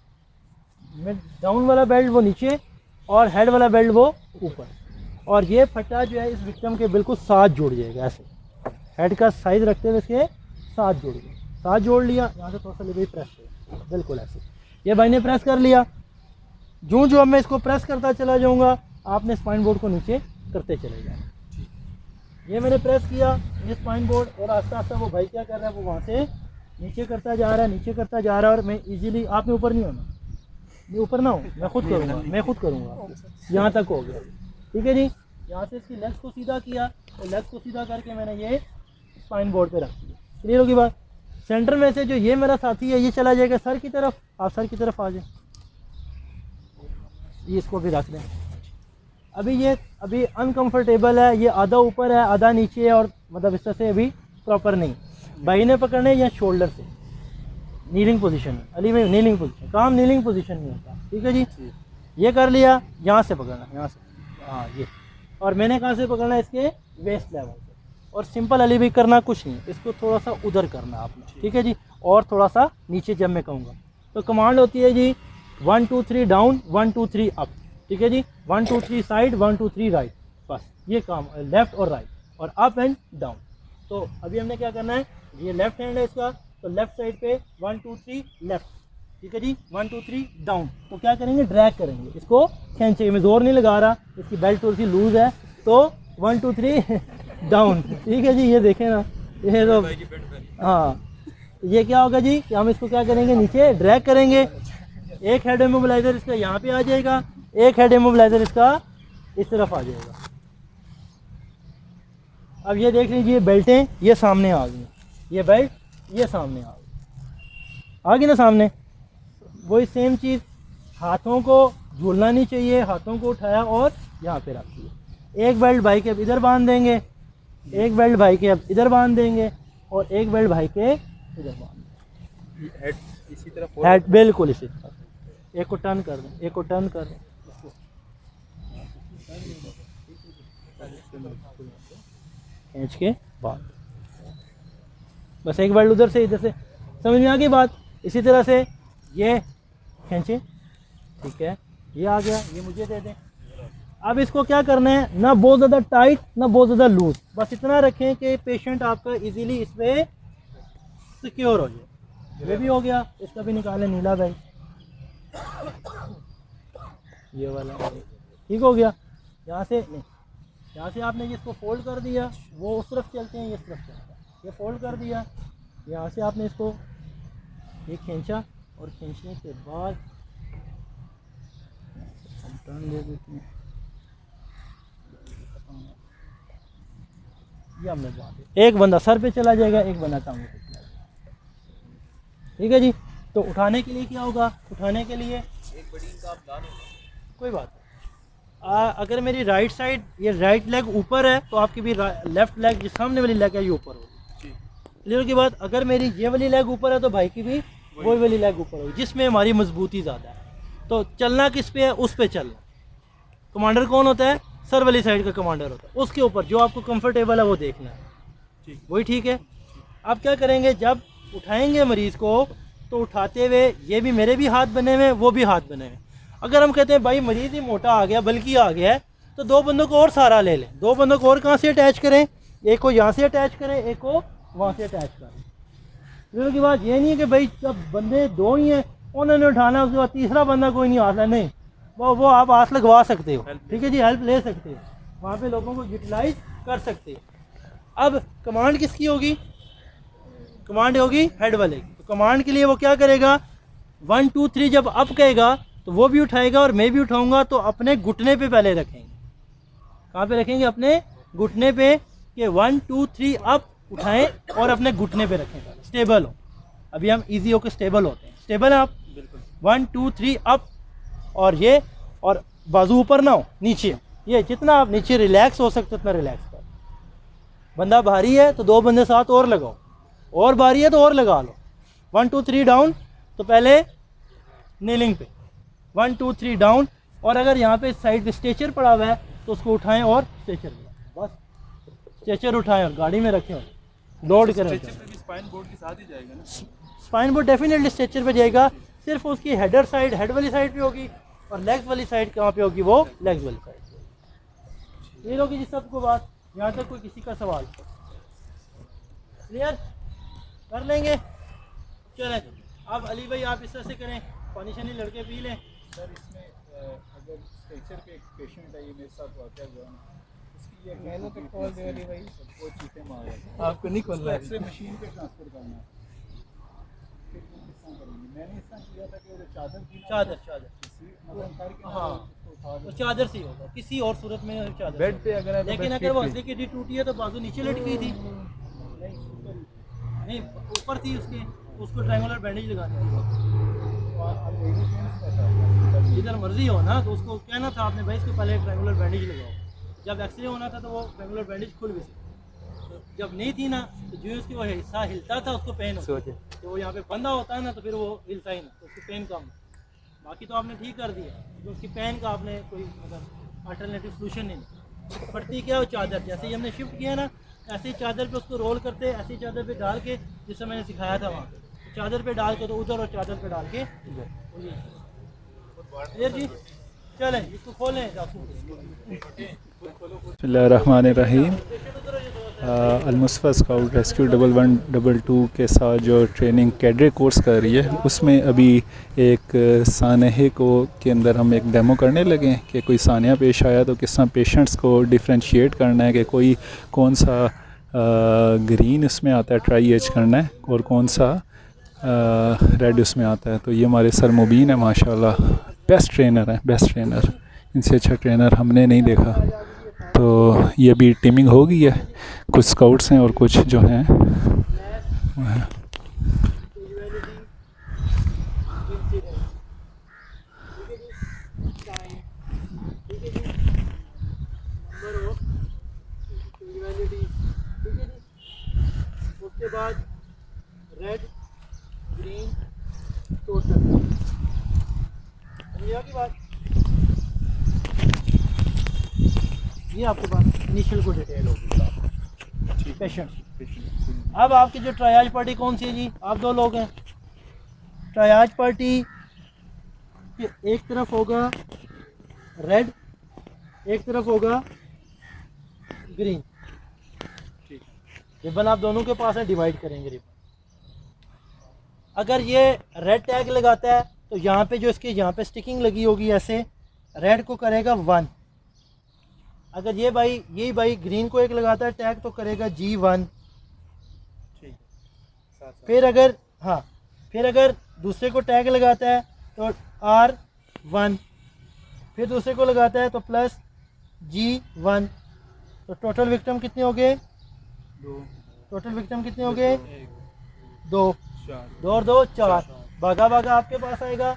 डाउन वाला बेल्ट वो नीचे और हेड वाला बेल्ट वो ऊपर, और ये फटा जो है इस विक्टिम के बिल्कुल साथ जुड़ जाएगा, ऐसे हेड का साइज रखते हुए इसके साथ जुड़ गया, साथ जोड़ लिया। यहाँ से थोड़ा सा ले प्रेस करें, बिल्कुल ऐसे। ये भाई ने प्रेस कर लिया, जो अब मैं इसको प्रेस करता चला जाऊँगा, आपने स्पाइन बोर्ड को नीचे करते चले जाए। ये मैंने प्रेस किया ये स्पाइन बोर्ड, और आस्ता आस्ता वो भाई क्या कर रहा है, वो वहाँ से नीचे करता जा रहा है, नीचे करता जा रहा है। और मैं इजीली, आपने ऊपर नहीं होना, मैं ऊपर ना हूँ, मैं खुद करूँगा, मैं खुद करूँगा। यहाँ तक हो गया, ठीक है जी। यहाँ से इसकी लेग्स को सीधा किया, और लेग्स को सीधा करके मैंने ये स्पाइन बोर्ड पे रख दिया। क्लियर होगी बात। सेंटर में से जो ये मेरा साथी है ये चला जाएगा सर की तरफ, आप सर की तरफ आ जाए, ये इसको भी रख दें। अभी अनकंफर्टेबल है, ये आधा ऊपर है आधा नीचे है, और मतलब इस तरह से अभी प्रॉपर नहीं। भाई ने पकड़ने या शोल्डर से, नीलिंग पोजीशन में, अली में नीलिंग पोजीशन, काम नीलिंग पोजीशन में होता है, ठीक है जी। ये कर लिया, यहाँ से पकड़ना, यहाँ से, हाँ ये। और मैंने कहाँ से पकड़ना है, इसके वेस्ट लेवल से। और सिंपल अली भी करना कुछ नहीं, इसको थोड़ा सा उधर करना आपने, ठीक है जी, और थोड़ा सा नीचे जब मैं कहूँगा तो कमांड होती है जी 1 2 3 डाउन, 1 2 3 अप, ठीक है जी। 1 2 3 साइड, 1 2 3 राइट, बस ये काम, लेफ़्ट और राइट, और अप एंड डाउन। तो अभी हमने क्या करना है, ये लेफ्ट हैंड है इसका, तो लेफ्ट साइड पे 1 2 3 लेफ्ट, ठीक है जी। 1 2 3 डाउन, तो क्या करेंगे, ड्रैग करेंगे, इसको खींचेंगे, मैं जोर नहीं लगा रहा, इसकी बेल्ट थोड़ी सी लूज़ है, तो 1 2 3 डाउन, ठीक है जी। ये देखें ना, ये तो हाँ, ये क्या होगा जी कि हम इसको क्या करेंगे, नीचे ड्रैग करेंगे। एक हेड इमोबिलाइजर इसका यहाँ पे आ जाएगा, एक हेड इमोबिलाइजर इसका इस तरफ आ जाएगा। अब ये देख लीजिए, बेल्टें ये सामने आ गई, ये बेल्ट ये सामने आ गई ना सामने। वही सेम चीज़, हाथों को झूलना नहीं चाहिए, हाथों को उठाया और यहाँ पे रख दिया। एक बेल्ट भाई के अब इधर बांध देंगे, एक बेल्ट भाई के अब इधर बांध देंगे, और एक बेल्ट भाई के इधर बांध देंगे। हेड इसी तरफ, हेड बिल्कुल इसी तरफ। एक को टर्न कर दें, एक को टर्न कर दें, खींच के बाद, बस एक बेल्ट उधर से इधर से, समझ में आ गई बात। इसी तरह से ये खींचे, ठीक है, ये आ गया, ये मुझे दे दें। अब इसको क्या करना है, ना बहुत ज़्यादा टाइट ना बहुत ज़्यादा लूज, बस इतना रखें कि पेशेंट आपका इजीली इसमें सिक्योर हो जाए। ये भी हो गया, इसका भी निकालें नीला भाई, ये वाला ठीक हो गया। यहाँ से नहीं, यहाँ से आपने इसको फोल्ड कर दिया, वो उस तरफ चलते हैं, ये इस तरफ चलते हैं, ये फोल्ड कर दिया। यहाँ से आपने इसको ये खींचा और खींचने के बाद हम टर्न ले देते हैं, ये हमने बात, एक बंदा सर पे चला जाएगा, एक बंदा टांगों पे चला जाएगा। ठीक है जी। तो उठाने के लिए क्या होगा, उठाने के लिए एक बड़ी का आप कोई बात नहीं। अगर मेरी राइट साइड ये राइट लेग ऊपर है तो आपकी भी लेफ्ट लेग, जिस सामने वाली लेग है, ये ऊपर होगी। क्लियर की बात। अगर मेरी ये वाली लेग ऊपर है तो भाई की भी वो वाली लेग ऊपर होगी, जिसमें हमारी मजबूती ज़्यादा है। तो चलना किस पे है, उस पे चलना। कमांडर कौन होता है, सर वाली साइड का कमांडर होता है, उसके ऊपर जो आपको कंफर्टेबल है वो देखना है, वही ठीक है। अब क्या करेंगे, जब उठाएंगे मरीज़ को तो उठाते हुए ये भी मेरे भी हाथ बने हुए, वो भी हाथ बने हुए। अगर हम कहते हैं भाई मरीज़ ही मोटा आ गया, बल्कि आ गया है, तो दो बंदों को और सहारा ले लें। दो बंदों को और कहाँ से अटैच करें, एक को यहाँ से अटैच करें, एक को वहाँ से अटैच करें। फिर की बात ये नहीं है कि भाई जब बंदे दो ही हैं उन्होंने उठाना, उसके बाद तीसरा बंदा कोई नहीं आता, नहीं, वो आप आस लगवा सकते हो। ठीक है जी, हेल्प ले सकते हो, वहाँ पे लोगों को यूटिलाइज कर सकते हो। अब कमांड किसकी होगी, कमांड होगी हेड वाले की। तो कमांड के लिए वो क्या करेगा, 1 2 3 जब अप कहेगा तो वो भी उठाएगा और मैं भी उठाऊंगा, तो अपने घुटने पे पहले रखेंगे। कहाँ पे रखेंगे, अपने घुटने पे, कि 1 2 3 अप उठाएं और अपने घुटने पे रखें, स्टेबल हो। अभी हम इजी होकर स्टेबल होते हैं, स्टेबल है आप, 1 2 3 अप, और ये, और बाजू ऊपर ना हो, नीचे, ये जितना आप नीचे रिलैक्स हो सकते उतना रिलैक्स कर। बंदा भारी है तो दो बंदे साथ और लगाओ, और भारी है तो और लगा लो। 1 2 3 डाउन, तो पहले नीलिंग पे 1 2 3 डाउन, और अगर यहाँ पे साइड पे स्ट्रेचर पड़ा हुआ है तो उसको उठाएं और स्ट्रेचर लगाएं, बस स्ट्रेचर उठाएं और गाड़ी में रखें और लोड करें। स्पाइन बोर्ड के साथ ही जाएगा ना, स्पाइन बोर्ड डेफिनेटली स्ट्रेचर पे जाएगा, सिर्फ उसकी हेडर साइड हेड वाली साइड पे होगी, और लेग्स वाली साइड कहाँ पे होगी, वो लेग्स वाली साइड पे। ये होगी जी सबको बात, यहाँ तक कोई किसी का सवाल क्लियर कर लेंगे। चलें अब अली भाई आप इस तरह से करें, पानी शानी लड़के पी लें। सर इसमें अगर स्ट्रेचर पे एक पेशेंट है, ये मेरे साथ वाक़या हुआ है, इसकी ये मैंने तो कॉल दे रही भाई, सबको चीखे मार रहे हैं, आपको नहीं खोल रहा एक्सरे मशीन पे ट्रांसफ़र करना है, फिर वो किस तरह करेंगे। मैंने इस तरह किया था कि वो चादर थी ना, चादर मतलब करके हाँ, उसको उठा तो चादर से ही होगा, किसी और सूरत में चादर बेड पे अगर है तो लेकिन अगर वो असली की हड्डी टूटी है तो बाजू नीचे लटकी थी, नहीं ऊपर थी उसके, उसको ट्रायंगुलर बैंडेज लगानी थी। जिधर मर्जी हो ना, तो उसको कहना था आपने भाई इसको पहले ट्रायंगुलर बैंडेज लगाओ। जब एक्सरे होना था तो वो ट्रायंगुलर बैंडेज खुल भी सकती, तो जब नहीं थी ना तो जो उसकी वो हिस्सा हिलता था उसको पेन होता, तो वो यहाँ पे बंधा होता है ना, तो फिर वो हिलता ही ना, तो उसकी पेन कम। बाकी तो आपने ठीक कर दिया, तो उसकी पेन का आपने कोई मतलब अल्टरनेटिव सोल्यूशन नहीं। पड़ती क्या, वो चादर जैसे ही हमने शिफ्ट किया ना, ऐसे ही चादर पे उसको रोल करते, ऐसे ही चादर पे डाल के, जिससे मैंने सिखाया था वहाँ पे, चादर पे डाल के तो उधर, और चादर पे डाल के इधर। जी चलें इसको खोलें, बिस्मिल्लाहिर्रहमानिर्रहीम। अलमुस्तफ़ा स्काउट रेस्क्यू 1112 के साथ जो ट्रेनिंग कैडर कोर्स कर रही है, उसमें अभी एक सानहे को के अंदर हम एक डेमो करने लगे हैं कि कोई सानिया पेश आया तो किस तरह पेशेंट्स को डिफ्रेंशिएट करना है, कि कोई कौन सा ग्रीन उसमें आता है ट्राई एज करना है, और कौन सा रेड उसमें आता है। तो ये हमारे सर मुबीन है, माशाल्लाह बेस्ट ट्रेनर है, बेस्ट ट्रेनर, इनसे अच्छा ट्रेनर हमने नहीं देखा। तो ये अभी टीमिंग हो गई है, कुछ स्काउट्स हैं और कुछ जो हैं वो हैं। उसके बाद रेड ग्रीन टोटल, समझिए की बात। ये आपके पास इनिशियल को डिटेल होगी पेशेंट। अब आपकी जो ट्रायाज पार्टी कौन सी है जी, आप दो लोग हैं। ट्रायाज पार्टी के एक तरफ होगा रेड, एक तरफ होगा ग्रीन। रिबन आप दोनों के पास है, डिवाइड करेंगे रिबन। अगर ये रेड टैग लगाता है तो यहाँ पे जो इसके यहाँ पे स्टिकिंग लगी होगी ऐसे, रेड को करेगा 1। अगर ये भाई ग्रीन को एक लगाता है टैग तो करेगा G1। फिर अगर दूसरे को टैग लगाता है तो R1, फिर दूसरे को लगाता है तो प्लस G1। तो टोटल विक्टिम कितने हो गए? 2 और 2 4। भागा भागा आपके पास आएगा।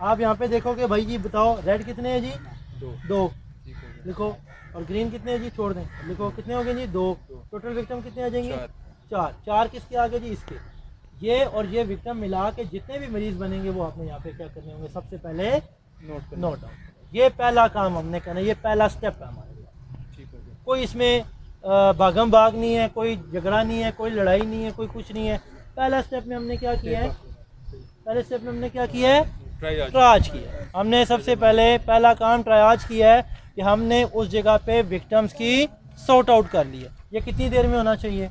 आप यहाँ पे देखोगे भाई जी बताओ रेड कितने हैं जी? 2 लिखो। और ग्रीन कितने हैं जी? छोड़ दें, लिखो कितने हो गए जी? 2। टोटल विक्टिम कितने आ जाएंगे? 4 किसके आ गए जी? इसके। ये और ये विक्टिम मिला के जितने भी मरीज बनेंगे वो आपने यहाँ पे क्या करने होंगे? सबसे पहले नोट डाउन। ये पहला काम हमने करना, ये पहला स्टेप है हमारे लिए। कोई इसमें भागम भाग नहीं है, कोई झगड़ा नहीं है, कोई लड़ाई नहीं है, कोई कुछ नहीं है। पहला स्टेप में हमने क्या किया है? ट्रायज किया। हमने सबसे पहला काम ट्रायज किया है कि हमने उस जगह पे विक्टिम्स की सॉर्ट आउट कर लिया। ये कितनी देर में होना चाहिए?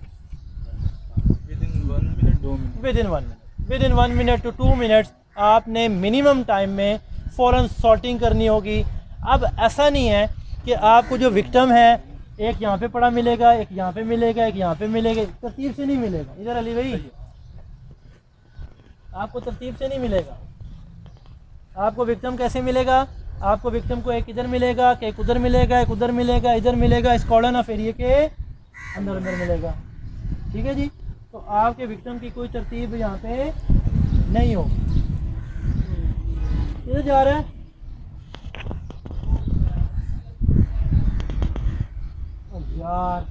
विदिन 1 मिनट टू 2 मिनट्स आपने मिनिमम टाइम में फ़ौरन सॉर्टिंग करनी होगी। अब ऐसा नहीं है कि आपको जो विक्टिम है एक यहाँ पे पड़ा मिलेगा, एक यहाँ पे मिलेगा, एक यहाँ पे मिलेगा, तरतीब से नहीं मिलेगा। इधर अली भाई, आपको तरतीब से नहीं मिलेगा। आपको विक्टिम कैसे मिलेगा? आपको विक्टिम को एक इधर मिलेगा, कि एक उधर मिलेगा, एक उधर मिलेगा, इधर मिलेगा, इस कॉर्डन ऑफ एरिया के अंदर मिलेगा। ठीक है जी। तो आपके विक्टिम की कोई तरतीब यहाँ पे नहीं होगी। इधर जा रहा है यार,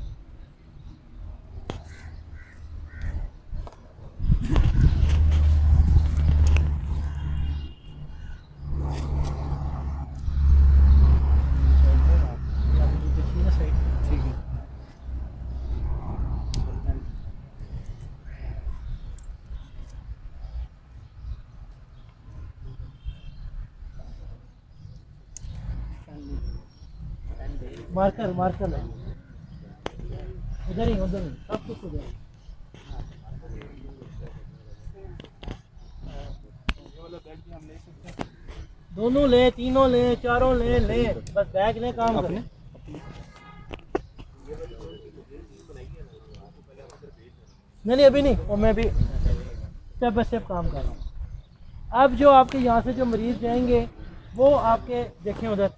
मार्कर है उधर ही सब कुछ उधर। दोनों ले, तीनों ले, चारों ले, बस बैग ने काम करने। नहीं अभी नहीं, और मैं भी स्टेप बाय स्टेप काम कर रहा हूँ। अब जो आपके यहाँ से जो मरीज जाएंगे वो आपके देखें उधर,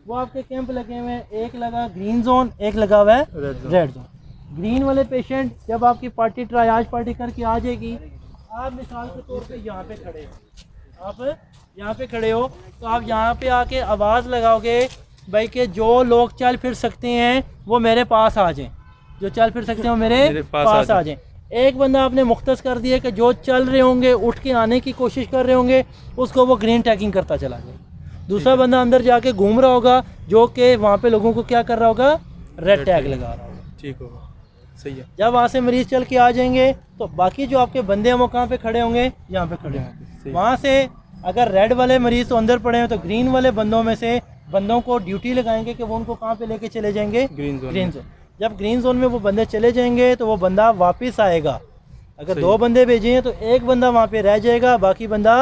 वो आपके कैंप लगे हुए हैं। एक लगा ग्रीन जोन, एक लगा हुआ है रेड जोन। ग्रीन वाले पेशेंट जब आपकी पार्टी ट्रायज पार्टी करके आ जाएगी, आप मिसाल के तौर पे यहाँ पे खड़े हो, आप यहाँ पे खड़े हो तो आप यहाँ पे आके आवाज़ लगाओगे भाई कि जो लोग चल फिर सकते हैं वो मेरे पास आ जाएं, जो चल फिर सकते हैं वो मेरे पास आ जाएं। एक बंदा आपने मुख्तस कर दिया कि जो चल रहे होंगे, उठ के आने की कोशिश कर रहे होंगे, उसको वो ग्रीन टैगिंग करता चला जाए। दूसरा बंदा अंदर जाके घूम रहा होगा जो कि वहाँ पे लोगों को क्या कर रहा होगा? रेड टैग लगा रहा होगा। ठीक होगा, सही है। जब वहाँ से मरीज चल के आ जाएंगे तो बाकी जो आपके बंदे हैं वो कहाँ पे खड़े होंगे? यहाँ पे खड़े होंगे। वहाँ से अगर रेड वाले मरीज तो अंदर पड़े हैं तो ग्रीन वाले बंदों में से बंदों को ड्यूटी लगाएंगे कि वो उनको कहाँ पे लेके चले जाएंगे? Green zone. जब ग्रीन जोन में वो बंदे चले जाएंगे तो वो बंदा वापस आएगा। अगर 2 बंदे भेजे हैं तो एक बंदा वहाँ पे रह जाएगा, बाकी बंदा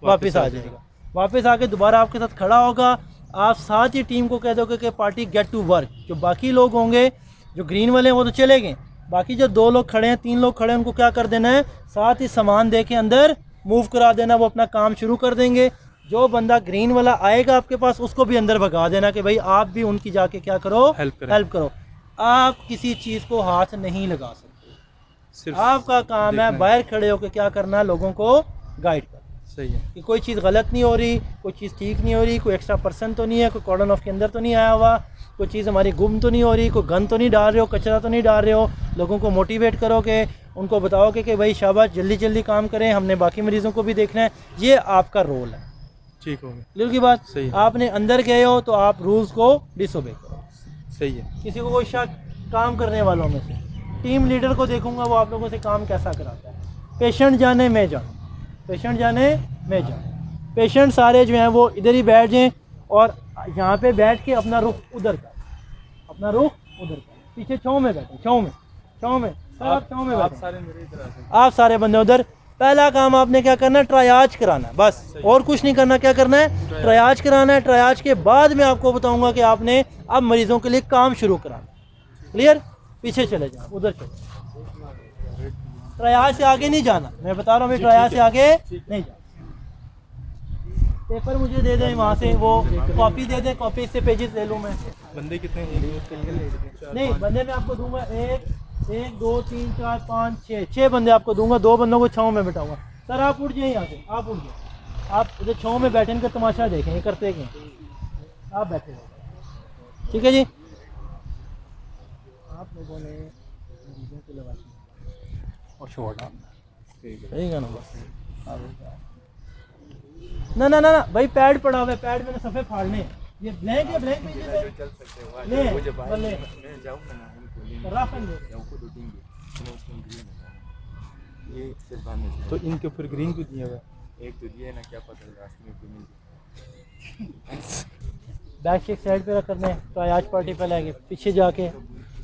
वापस आ जाएगा। वापस आके दोबारा आपके साथ खड़ा होगा। आप साथ ही टीम को कह दोगे कि पार्टी गेट टू वर्क। जो बाकी लोग होंगे जो ग्रीन वाले हैं वो तो चले गए, बाकी जो 2 लोग खड़े हैं, 3 लोग खड़े हैं, उनको क्या कर देना है? साथ ही सामान दे के अंदर मूव करा देना। वो अपना काम शुरू कर देंगे। जो बंदा ग्रीन वाला आएगा आपके पास उसको भी अंदर भगा देना कि भाई आप भी उनकी जाके क्या करो? हेल्प करो। आप किसी चीज़ को हाथ नहीं लगा सकते। आपका काम है बाहर खड़े होकर क्या करना? लोगों को गाइड करना। सही है कि कोई चीज़ गलत नहीं हो रही, कोई चीज़ ठीक नहीं हो रही, कोई एक्स्ट्रा पर्सन तो नहीं है, कोई कॉर्डन ऑफ के अंदर तो नहीं आया हुआ, कोई चीज़ हमारी गुम तो नहीं हो रही, कोई गन तो नहीं डाल रहे हो, कचरा तो नहीं डाल रहे हो। लोगों को मोटिवेट करोगे, उनको बताओगे कि भाई शाबाश जल्दी जल्दी काम करें, हमने बाकी मरीज़ों को भी देखना है। ये आपका रोल है। ठीक हो गया, दिल की बात। सही है। आपने अंदर गए हो तो आप रूल्स को डिसोबे करो। सही है। किसी को कोई शक काम करने वालों में से टीम लीडर को देखूंगा वो आप लोगों से काम कैसा कराता है। पेशेंट जाने मैं जाऊँ, पेशेंट जाने मैं जाऊँ। पेशेंट सारे जो हैं वो इधर ही बैठ जाएं और यहाँ पे बैठ के अपना रुख उधर कर, अपना रुख उधर कर, पीछे छाँव में बैठे, छाँव में सर आप छाँव में बैठे, आप सारे बंदे उधर। पहला काम आपने क्या करना है, ट्रायाज कराना है, बस और कुछ नहीं करना। क्या करना है, ट्रायाज कराना है। ट्रायाज के बाद मैं आपको बताऊंगा कि आपने अब मरीजों के लिए काम शुरू कराना। क्लियर, पीछे चले जाओ, उधर चले, ट्रायाज से आगे नहीं जाना, मैं बता रहा हूँ, ट्रायाज से आगे नहीं जाना। पेपर मुझे दे दें वहाँ से, वो कॉपी दे दें, कॉपी से पेजेस ले लूँ मैं। बंदे कितने नहीं, बंदे मैं आपको दूंगा 1 2 3 4 5 6 बंदे आपको दूंगा। 2 बंदों को छाँव में बैठाऊंगा। सर आप उठ जाइए यहाँ से, आप उठ जाइए, आप इधर छाँव में बैठे, इनका तमाशा देखें ये करते क्या, आप बैठे रहो, ठीक है जी। आप लोगों ने मरीजों को लगा और छोड़ा, ठीक है ना, बस ना ना ना ना भाई, पैड पड़ा हुआ है, पैड मैंने सफ़े फाड़ने हैं। ये ब्लैंक है, ब्लैंक पेज है, तो इनके ऊपर ग्रीन क्यों दिया हुआ? एक तो दिए ना, क्या पता रास्ते में क्यों मिल जाए। बैक शेक साइड पे रख करना है, तो आज पार्टी पे लाएंगे,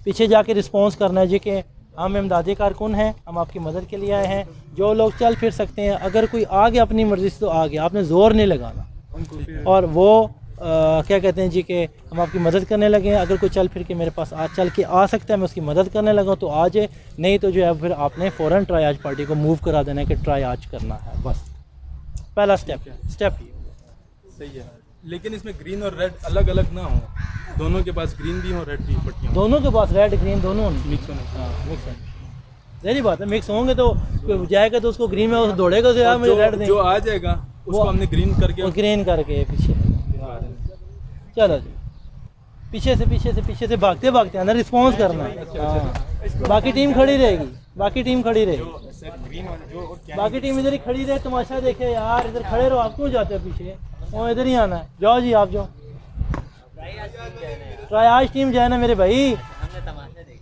पीछे जाके रिस्पॉन्स करना है जी कि हम इमदादी कारकुन हैं, हम आपकी मदद के लिए आए हैं। जो लोग चल फिर सकते हैं, अगर कोई आ गया अपनी मर्ज़ी से तो आ गया, आपने ज़ोर नहीं लगाना। और वो क्या कहते हैं जी कि हम आपकी मदद करने लगे हैं। अगर कोई चल फिर के मेरे पास चल के आ सकता है, मैं उसकी मदद करने लगा तो आ जाए, नहीं तो जो है फिर आपने फ़ौरन ट्रायाज पार्टी को मूव करा देना है कि ट्रायाज करना है, बस पहला स्टेप सही है। लेकिन इसमें ग्रीन और रेड अलग अलग ना हो, दोनों के पास ग्रीन भी हो, रेड भी पट्टियाँ, दोनों के पास रेड ग्रीन दोनों मिक्स होने। हाँ मिक्स है, सही बात है। मिक्स होंगे तो कोई जाएगा तो उसको ग्रीन में उस दौड़ेगा तो यार मुझे रेड दें, जो आ जाएगा उसको हमने ग्रीन करके ग्रीन करके पीछे। चलो जी, पीछे से भागते अंदर रिस्पॉन्स करना है। हाँ, बाकी टीम खड़ी रहेगी, बाकी टीम इधर ही खड़ी रहे, तमाशा देखे यार, इधर खड़े रहो, आप क्यों जाते हो पीछे, वो इधर ही आना है। जाओ जी, आप जाओ, ट्रायाज टीम जाए ना मेरे भाई,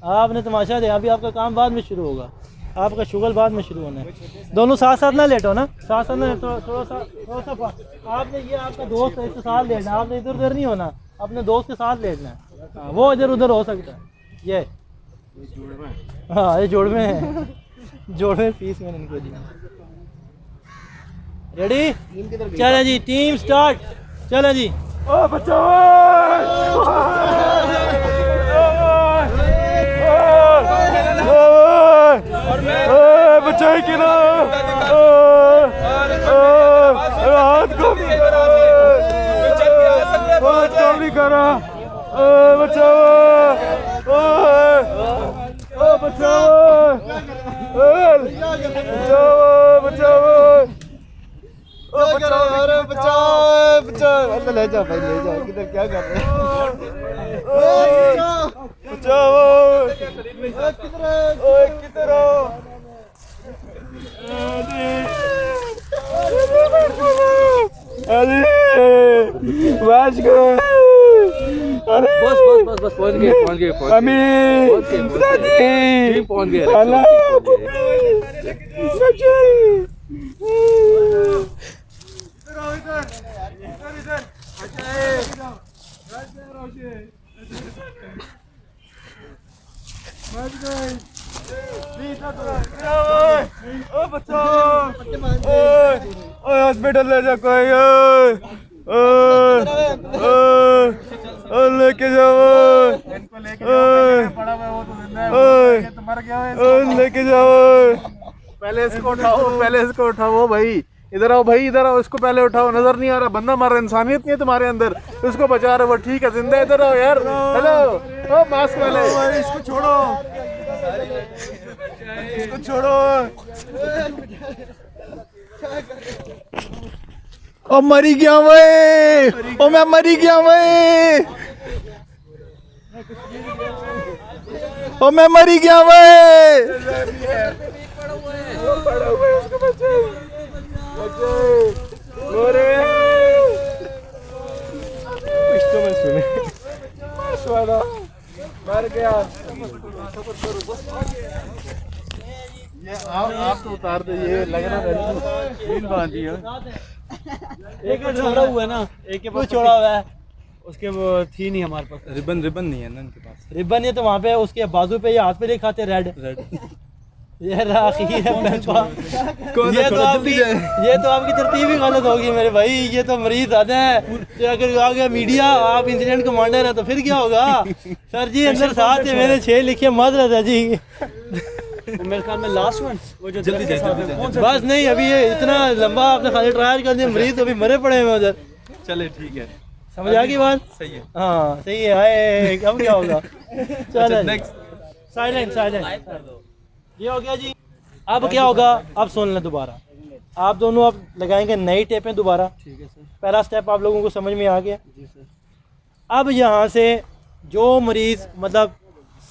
आपने तमाशा देखा, अभी आपका काम बाद में शुरू होगा, आपका शुगल बाद में शुरू होना है। दोनों साथ साथ ना लेटो ना, साथ साथ ना, थोड़ा सा आपने, ये आपका दोस्त है, इसके साथ लेटना, आपने इधर उधर नहीं होना, अपने दोस्त के साथ लेटना है। वो इधर उधर हो सकता है, ये हाँ, ये जोड़वे हैं, जोड़वे फीस मैंने इनको दी। रेडी, चलें जी, टीम स्टार्ट, चलें जी। ओ बच्चों, बचाई के ना, हाथ को नहीं करा, बचाओ, बचाओ, ले जा भाई, ले जा, किधर क्या कर रहे हो, बचाओ, किधर हो, बस पहुंच गए हॉस्पिटल ले जा कोई, लेके जाओ, लेके जाओ, पहले इसको उठाओ भाई, इधर आओ भाई, इधर आओ, इसको पहले उठाओ, नजर नहीं आ रहा, बंदा मार रहा, इंसानियत नहीं है तुम्हारे अंदर, इसको बचा रहे हो, वो ठीक है, जिंदा, इधर आओ यार, हेलो, ओ मास्क वाले, इसको छोड़ो, इसको छोड़ो, ओ मरी गया वे, ओ मैं मरी गया वे, ओ मैं मरी गया वे, इसको मैं सुने, मर गया, ये आप तो उतार दो, ये लग रहा है बांधी है, एक छोड़ा हुआ है ना, एक के पास छोड़ा हुआ है, उसके वो थी नहीं हमारे पास। रिबन नहीं है ना इनके पास। रिबन ये तो वहाँ पे उसके बाजू पे या हाथ पे लिखा थे रेड। ये रहा अखीर है पेपा। ये तो आपकी तरतीब ही गलत होगी मेरे भाई। ये तो मरीज आते हैं तो अगर आ गया मीडिया, आप इंसिडेंट कमांडर हैं तो फिर क्या होगा? सर जी अंदर साथ है मेरे 6 लिखे माजरत है जी। मेरे ख्याल में लास्ट वन वो जो जल्दी बस नहीं, अभी ये इतना लंबा आपने खाली ट्रायल कर दिया, मरीज तो अभी मरे पड़े हैं उधर। चले ठीक है, समझ आ गई बात? सही है। हाँ सही है। आए अब क्या होगा? चलो नेक्स्ट। साइलेंट ये हो गया जी। अब क्या होगा? अब सुन लें दोबारा। आप दोनों अब लगाएंगे नई टेपें दोबारा। ठीक है सर। पहला स्टेप आप लोगों को समझ में आ गया। जी सर। अब यहाँ से जो मरीज़ मतलब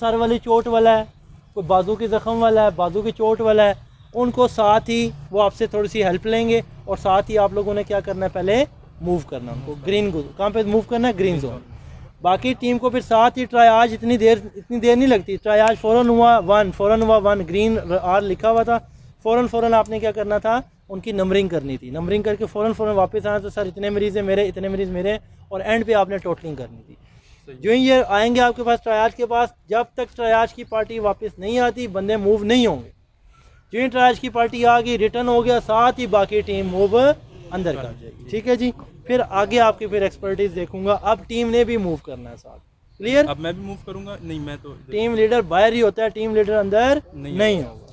सर वाली चोट वाला है, कोई बाजू की ज़ख़म वाला है, बाजू की चोट वाला है, उनको साथ ही वो आपसे थोड़ी सी हेल्प लेंगे और साथ ही आप लोगों ने क्या करना है, पहले मूव करना उनको ग्रीन को। कहाँ पे मूव करना है? Green zone. बाकी टीम को फिर साथ ही ट्रायाज इतनी देर नहीं लगती। ट्रायाज फ़ौरन हुआ वन, ग्रीन आर लिखा हुआ था। फ़ौरन आपने क्या करना था? उनकी नंबरिंग करनी थी। नंबरिंग करके फ़ौरन वापस आना तो सर इतने मरीज़ हैं मेरे, इतने मरीज़ मेरे, और एंड पे आपने टोटलिंग करनी थी। जो ही ये आएंगे आपके पास ट्रायाज के पास, जब तक ट्रायाज की पार्टी वापस नहीं आती बंदे मूव नहीं होंगे। जो ही ट्रायाज की पार्टी आ गई, रिटर्न हो गया, साथ ही बाकी टीम मूव अंदर कर जाएगी। ठीक है जी। फिर आगे आपकी फिर एक्सपर्टीज देखूंगा। अब टीम ने भी मूव करना है साथ। क्लियर? अब मैं भी मूव करूंगा? नहीं, मैं तो टीम लीडर बाहर ही होता है, टीम लीडर अंदर नहीं होगा।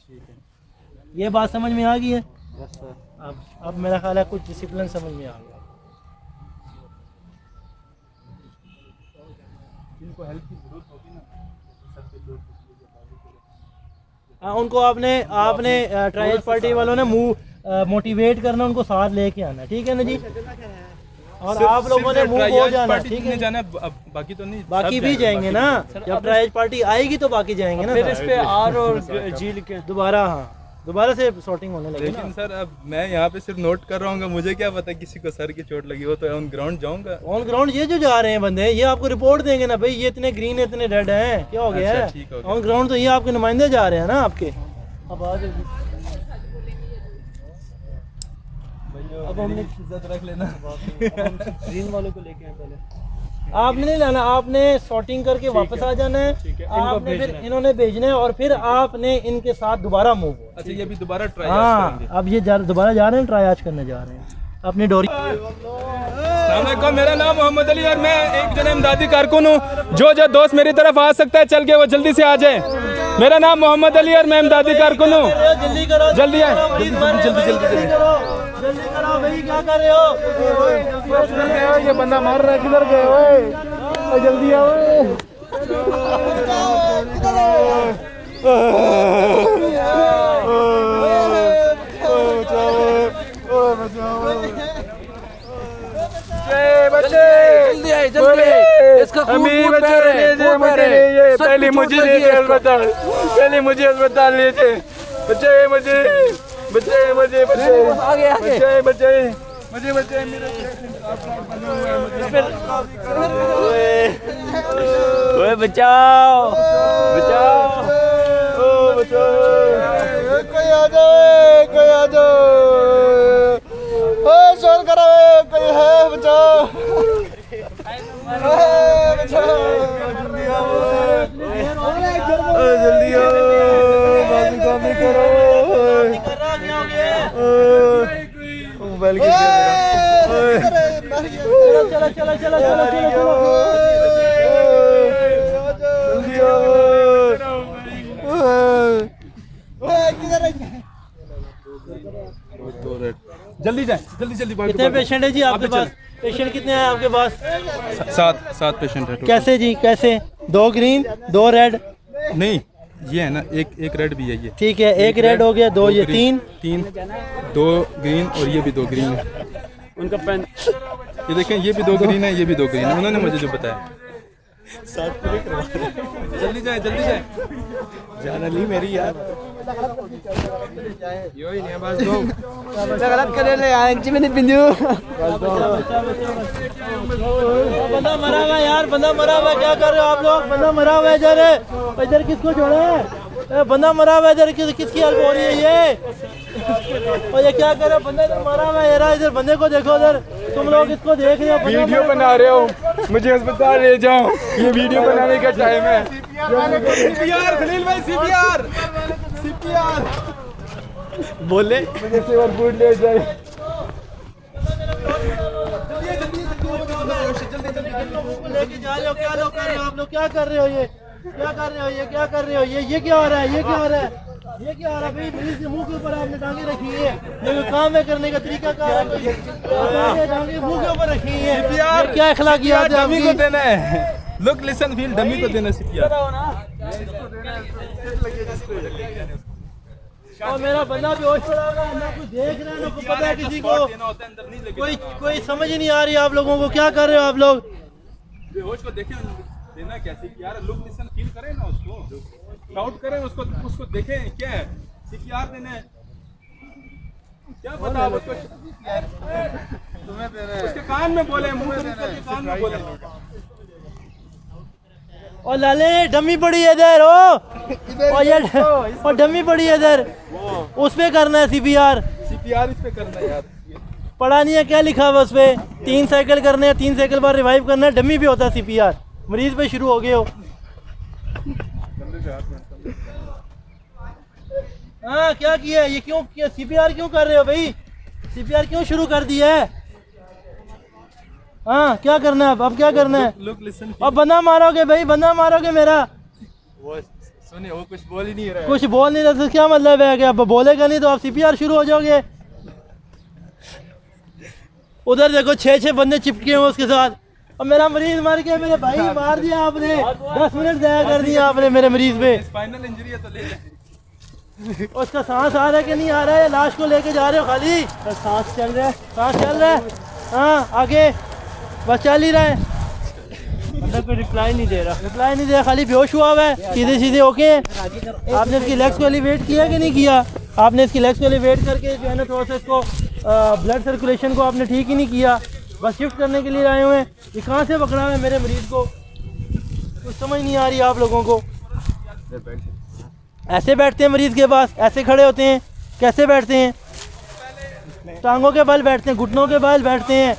ठीक है, ये बात समझ में आ गई है? Yes sir. अब मेरा ख्याल है कुछ डिसिप्लिन समझ में आ गया। जिनको हेल्प की जरूरत होगी ना, सबके लोग उनको आपने ट्रायल पार्टी वालों ने मोटिवेट करना, उनको साथ लेके आना। ठीक है ना जी? और आप लोगों ने मूव हो जाना। ठीक है, जाना बाकी तो नहीं, बाकी भी जाएंगे ना। जब ट्रायल पार्टी आएगी तो बाकी जाएंगे ना। फिर इस पे आर और जी लिखे दोबारा। हाँ, दोबारा से सॉर्टिंग होने लगी लेकिन सर अब मैं यहाँ पे सिर्फ नोट कर रहा हूँ, मुझे क्या पता किसी को सर की चोट लगी हो तो ऑन ग्राउंड जाऊंगा। ऑन ग्राउंड ये जो जा रहे हैं बंदे, ये आपको रिपोर्ट देंगे ना, भाई ये इतने ग्रीन है, इतने रेड हैं, क्या हो गया है? ठीक हो गया। ऑन ग्राउंड तो ये आपके नुमाइंदे जा रहे हैं ना आपके। अब आ जाओ। अब हमने इज्जत रख लेना। ग्रीन वालों को लेके आए पहले। आपने नहीं लाना, आपने सॉर्टिंग करके वापस आ जाना है। आपने फिर इन्होंने भेजना है और फिर आपने इनके साथ दोबारा मूव हो। अच्छा, ये भी दोबारा ट्राई हाँ, करेंगे। अब ये दोबारा जा रहे हैं, ट्राई करने जा रहे हैं अपनी डोरी। अस्सलामुअलैकुम, मेरा नाम मोहम्मद अली और मैं एक जन इमदादी कारकुन हूँ। जो दोस्त मेरी तरफ आ सकता है चल के वो जल्दी से आ जाए। मेरा नाम मोहम्मद अली और मैं इमदादी कारकुन हूँ। जल्दी करो, जल्दी आए, जल्दी करो भाई, क्या कर रहे हो? ये बंदा मार रहा है, किधर गए? ओए जल्दी आओ। जल्दी आए, जल्दी। इसका खून पैर है। पहले मुझे अस्पताल ले जाए। बच्चे ओए बचाओ, कोई आ जाओ। शोर करो, कोई है, बचाओ। जल्दी आओ, बाजी करो। मोबाइल चलो। जल्दी जाए, जल्दी कितने पेशेंट है जी आपके पास? पेशेंट कितने हैं आपके पास? 7 पेशेंट है। कैसे जी, कैसे? 2 ग्रीन 2 रेड? नहीं, ये है ना, एक रेड भी है ये। ठीक है, एक रेड हो गया, 2 ये 3, 2 ग्रीन और ये भी 2 ग्रीन है। उनका पेन ये देखें, ये भी 2 ग्रीन है, ये भी 2 ग्रीन है, उन्होंने मुझे जो बताया। जल्दी जाए। जान अली मेरी यार। गलत करे ले यार, इंची में नहीं पिंजू। बंदा मरा हुआ है यार, बंदा मरा हुआ है, क्या कर रहे हो आप लोग? बंदा मरा हुआ है इधर किसको छोड़ा है? बंदा मरा हुआ है इधर, किसकी हेल्प हो रही है ये? और ये क्या कर रहे हो? बंदा इधर मरा हुआ है यार, इधर बंदे को देखो, इधर तुम लोग इसको देख रहे हो, वीडियो बना रहे हो, मुझे अस्पताल ले जाओ, ये वीडियो बनाने का टाइम है। सीपीआर खलील भाई, सीपीआर बोले मुझे सेवर फूड ले जाए। लेके जा रहे हो, क्या लोग कर रहे हो आप लोग, क्या कर रहे हो, ये क्या कर रहे हो, ये क्या कर रहे हो, ये क्या हो रहा है, ये क्या हो रहा है, ये क्या हो रहा है भाई, मरीज के मुंह के ऊपर आपने टांगे रखी है, ये काम है करने का तरीका क्या है, टांगे मुंह के ऊपर रखी है, ये क्या अखलाकियात है डमी को आपकी? देना है, लुक लिसन फील, डमी को देना सीपीआर। और मेरा बंदा बेहोश पड़ा हुआ है, ना कुछ देख रहे हैं, ना कुछ पता है किसी को, कोई समझ ही नहीं आ रही आप लोगों को, क्या कर रहे हो आप लोग? बेहोश को देखें, देना क्या सीपीआर, लुक लिसन फील करें ना, उसको शाउट करें, उसको देखें क्या है सीपीआर देना है, क्या पता आप उसको तुम्हें देना है। उसके कान में बोले, मुंह में कान में बोले। और लाले डमी पड़ी है इधर, और डमी पड़ी है इधर, उस पे करना है सीपीआर इस पे करना है यार। पढ़ा नहीं है, क्या लिखा हुआ उस पे, 3 साइकिल करने हैं, 3 साइकिल बाद रिवाइव करना है, डमी भी होता है सीपीआर, मरीज पे शुरू हो गए हो। हाँ क्या किया ये, क्यों किया सीपीआर क्यों कर रहे हो भाई, सीपीआर क्यों शुरू कर दिया है? हाँ क्या करना है अब क्या करना है? लुक लिसन, अब बंदा मारोगे भाई, बंदा मारोगे मेरा, वो सुनिए, वो कुछ बोल ही नहीं रहा है। कुछ बोल नहीं रहा, क्या मतलब है कि अब बोलेगा नहीं तो आप सीपीआर शुरू हो जाओगे? उधर देखो 6 बंदे चिपके हैं उसके साथ, और मेरा मरीज मर गया, मेरे भाई मार दिया आपने, 10 मिनट ज़ाया कर दिया आपने मेरे मरीज पे। स्पाइनल इंजरी है तो ले ले। उसका सांस आ रहा है कि नहीं आ रहा है, लाश को लेके जा रहे हो खाली? सांस चल रहा है, सांस चल रहा है, हाँ आगे बस चल ही रहा है, मतलब कोई रिप्लाई नहीं दे रहा, खाली बेहोश हुआ हुआ है, सीधे सीधे ओके हैं। आपने इसकी लेग्स को एलिवेट किया कि नहीं किया? आपने इसकी लेग्स को एलिवेट करके जो है ना थोड़ा सा इसको ब्लड सर्कुलेशन को आपने ठीक ही नहीं किया, बस शिफ्ट करने के लिए आए हुए हैं। ये कहाँ से पकड़ा हुआ है मेरे मरीज को, कुछ समझ नहीं आ रही आप लोगों को। ऐसे बैठते हैं मरीज के पास, ऐसे खड़े होते हैं, कैसे बैठते हैं? टांगों के बल बैठते हैं, घुटनों के बल बैठते हैं।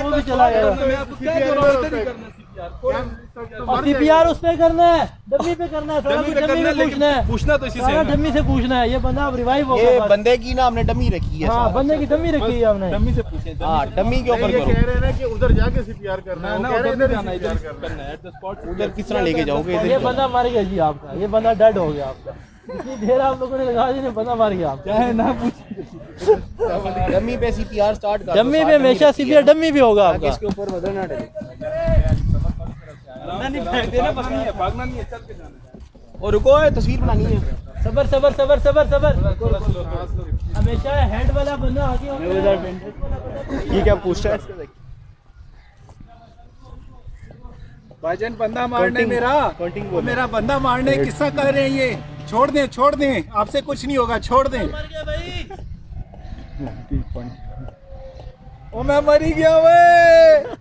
वो भी चला गया। और सीपीआर उस पे करना है, डमी पे करना है, सारा कुछ डमी में पूछना है, पूछना तो इसी से सारा है ना। डमी से पूछना है। ये बंदा अब रिवाइव हो ये गया, बंदे की ना हमने डमी रखी है। हाँ बंदे की डमी रखी है हमने। डमी से पूछे, हाँ डमी के ऊपर ये करो। कह रहे हैं ना कि उधर जाके सीपीआर करना है, ना वो कह रहे हैं उधर इधर जाना, CPR इधर करना है। करना है, एट द स्पॉट। उधर किस तरह लेके जाओगे? ये इधर बंदा मर गया जी आपका, ये बंदा डेड हो गया आपका, इतनी देर आप लोगों ने लगा दी, बंदा मर गया आपका। चाहे ना पूछ, डमी पे सीपीआर स्टार्ट कर। डमी पे हमेशा सीपीआर डमी भी होगा आपका। इसके ऊपर वजन ना डले। नहीं फेंक देना, भागना नहीं है, भागना नहीं है, चल के जाना है। और रुको, तस्वीर बनानी है। सबर सबर सबर सबर सबर, हमेशा हेड वाला बंदा आगे होता है। ये क्या पूछ रहा है? भाईजान बंदा मारने मेरा बंदा मारने किस्सा कह रहे हैं ये। छोड़ दें, आपसे कुछ नहीं होगा, छोड़ दें। मर गया भाई, ओ मैं मरी गया वे।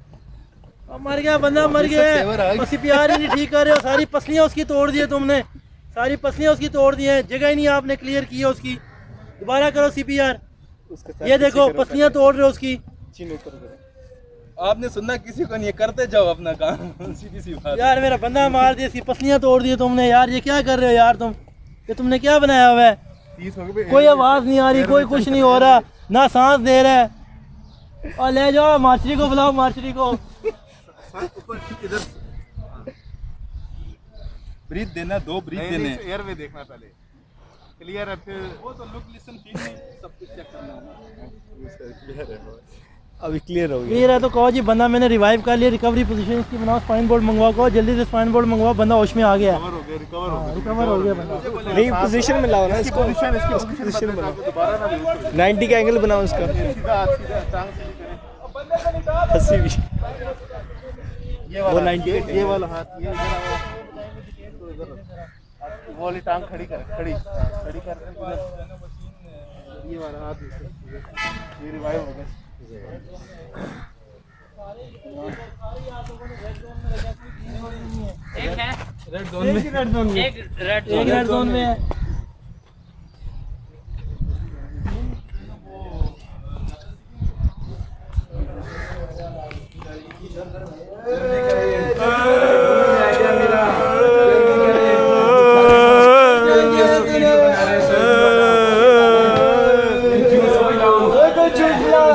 मर गया बंदा, मर गया। और सीपीआर ही नहीं ठीक कर रहे हो, सारी पसलियां उसकी तोड़ दी है तुमने, सारी पसलियां उसकी तोड़ दी हैं, जगह ही नहीं आपने क्लियर की है उसकी। दोबारा करो सीपीआर, ये देखो पसलियां तोड़ रहे हो उसकी। आपने सुनना किसी को नहीं, करते जाओ अपना काम। सीधी सी बात। यार मेरा बंदा मार दिया, इसकी पसलियां तोड़ दी तुमने यार, ये क्या कर रहे हो यार तुम, ये तुमने क्या बनाया हुआ है? कोई आवाज नहीं आ रही, कोई कुछ नहीं हो रहा, ना सांस दे रहा है। और ले जाओ मार्चरी को बुलाओ, मार्चरी को। ब्रीथ देना, 2 ब्रीथ देने। एयर में देखना पहले क्लियर है, फिर वो तो लुक लिसन फील नहीं, सब कुछ चेक करना है। अभी क्लियर हो क्लियर है तो कहो जी बंदा मैंने रिवाइव कर लिया, रिकवरी पोजीशन इसकी बनाओ, स्पाइन बोर्ड मंगवाओ, कहो जल्दी से स्पाइन बोर्ड मंगवाओ, बंदा होश में आ गया है, रिकवर हो गया बंदा। नहीं, पोजीशन में लाओ ना इसको, पोजीशन बनाओ, 90 का एंगल बनाओ इसका। अस्सी भी वो 90 ये वाला हाथ, ये वो वाली टांग खड़ी कर, खड़ी कर। ये वाला हाथ ये रिवाइव हो गया। एक है रेड जोन में, एक रेड जोन में है।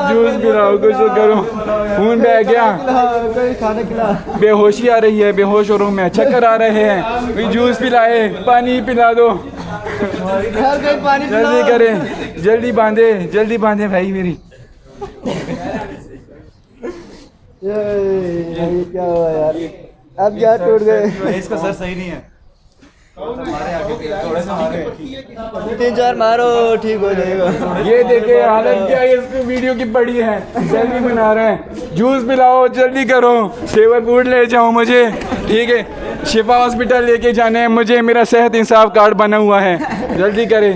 जूस पिलाओ, कुछ तो करो, खून बह गया, बेहोशी आ रही है, बेहोश हो रहा हूँ मैं, चक्कर आ रहे हैं, कोई जूस पिलाए, पानी पिला दो, जल्दी करें, जल्दी बांधे भाई मेरी। क्या हुआ यार, अब क्या टूट गए? इसका सर सही नहीं है, 3-4 मारो ठीक हो जाएगा। ये देखिए हालत क्या है, इसकी वीडियो की पड़ी है, सेल्फी बना रहे हैं, जूस पिलाओ, जल्दी करो, सेवर फूड ले जाओ मुझे, ठीक है, शिफा हॉस्पिटल लेके जाने हैं मुझे, मेरा सेहत इंसाफ कार्ड बना हुआ है, जल्दी करें।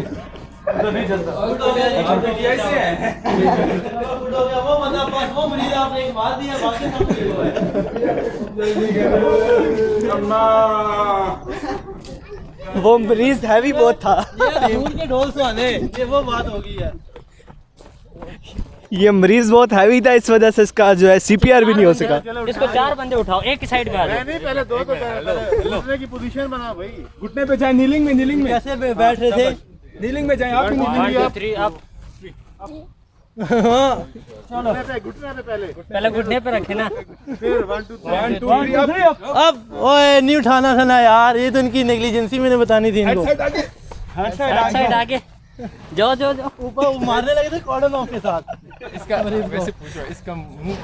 वो मरीज हैवी बहुत था, के ढोल सुहाने, ये वो बात होगी है। ये मरीज बहुत हैवी था, इस वजह से इसका जो है CPR भी नहीं हो सका। इसको 4 बंदे उठाओ, एक साइड पे आ जाओ। नहीं पहले 2 तो घुटने की पोजीशन बना भाई, घुटने पे जाए, नीलिंग में कैसे बैठ रहे थे? नीलिंग में जाए, आप भी नीलिंग में, 1 2 3 आप घुटने पे पहले घुटने पे रखे ना। फिर 1 2 1 2 3 अब ओए नहीं उठाना था ना यार, ये तो इनकी नेग्लिजेंसी मैंने बतानी थी इनको। हेड साइड आगे जाओ ऊपर मारने लगे थे कॉर्डन ऑफ के साथ। इसका वैसे पूछो, इसका मुंह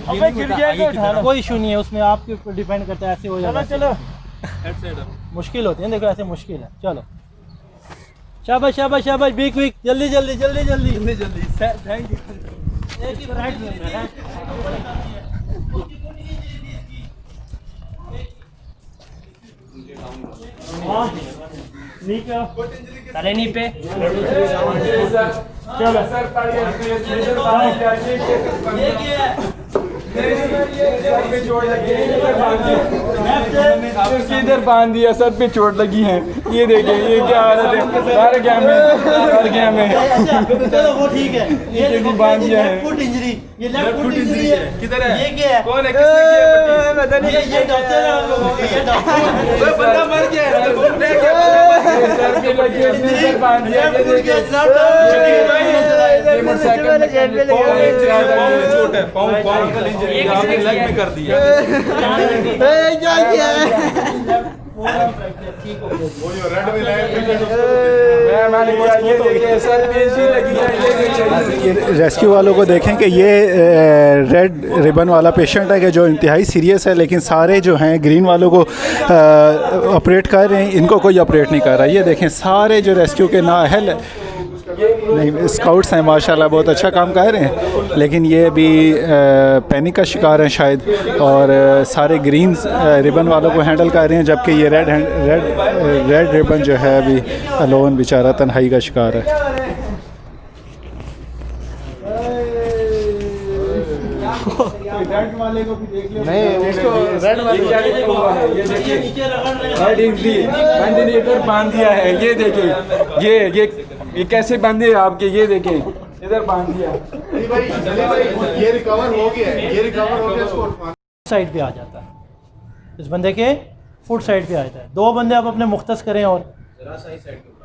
अबे गिर जाएगा, कोई इशू नहीं है उसमें, आपके ऊपर डिपेंड करता है, ऐसे हो जाएगा। चलो मुश्किल होती है, देखो ऐसे मुश्किल है। चलो शाबाश शाबाश शाबाश, बी क्विक, जल्दी थैंक यू। एक ही राइट में सारे नी पे चलो इधर बांध दिया, सर पे चोट लगी है, ये देखिए, ये क्या हालत है, सारे गया में चलो वो ठीक है। ये देखो बांध दिया है, फुट इंजरी, ये लेफ्ट फुट इंजरी है। किधर है? ये क्या है? कौन है, किसने की है पट्टी? ये डॉक्टर है, आप लोगों के, ये डॉक्टर ओए बंदा मर गया है, सर पे लगी है, इसने सर बांध दिया, ये देखिए, ये मोटरसाइकिल में चोट है, पाँव आपने लेग में कर दिया। रेस्क्यू वालों को देखें कि ये रेड रिबन वाला पेशेंट है कि जो इंतहाई सीरियस है, लेकिन सारे जो हैं ग्रीन वालों को ऑपरेट कर रहे हैं, इनको कोई ऑपरेट नहीं कर रहा। ये देखें सारे जो रेस्क्यू के नाअहल नहीं स्काउट्स हैं, माशाल्लाह बहुत अच्छा काम कर रहे हैं, लेकिन ये अभी पैनिक का शिकार हैं शायद, और सारे ग्रीन रिबन वालों को हैंडल कर रहे हैं, जबकि ये रेड रिबन जो है अभी अलोन बेचारा तन्हाई का शिकार है। वेंटिलेटर बांध दिया है, ये देखिए, ये कैसे बांधे आपके, ये देखें, इधर बांध दिया। ये रिकवर हो गया, इसको साइड पे आ जाता है, इस बंदे के फुट साइड पे आ जाता है। 2 बंदे आप अपने मुख्तस करें और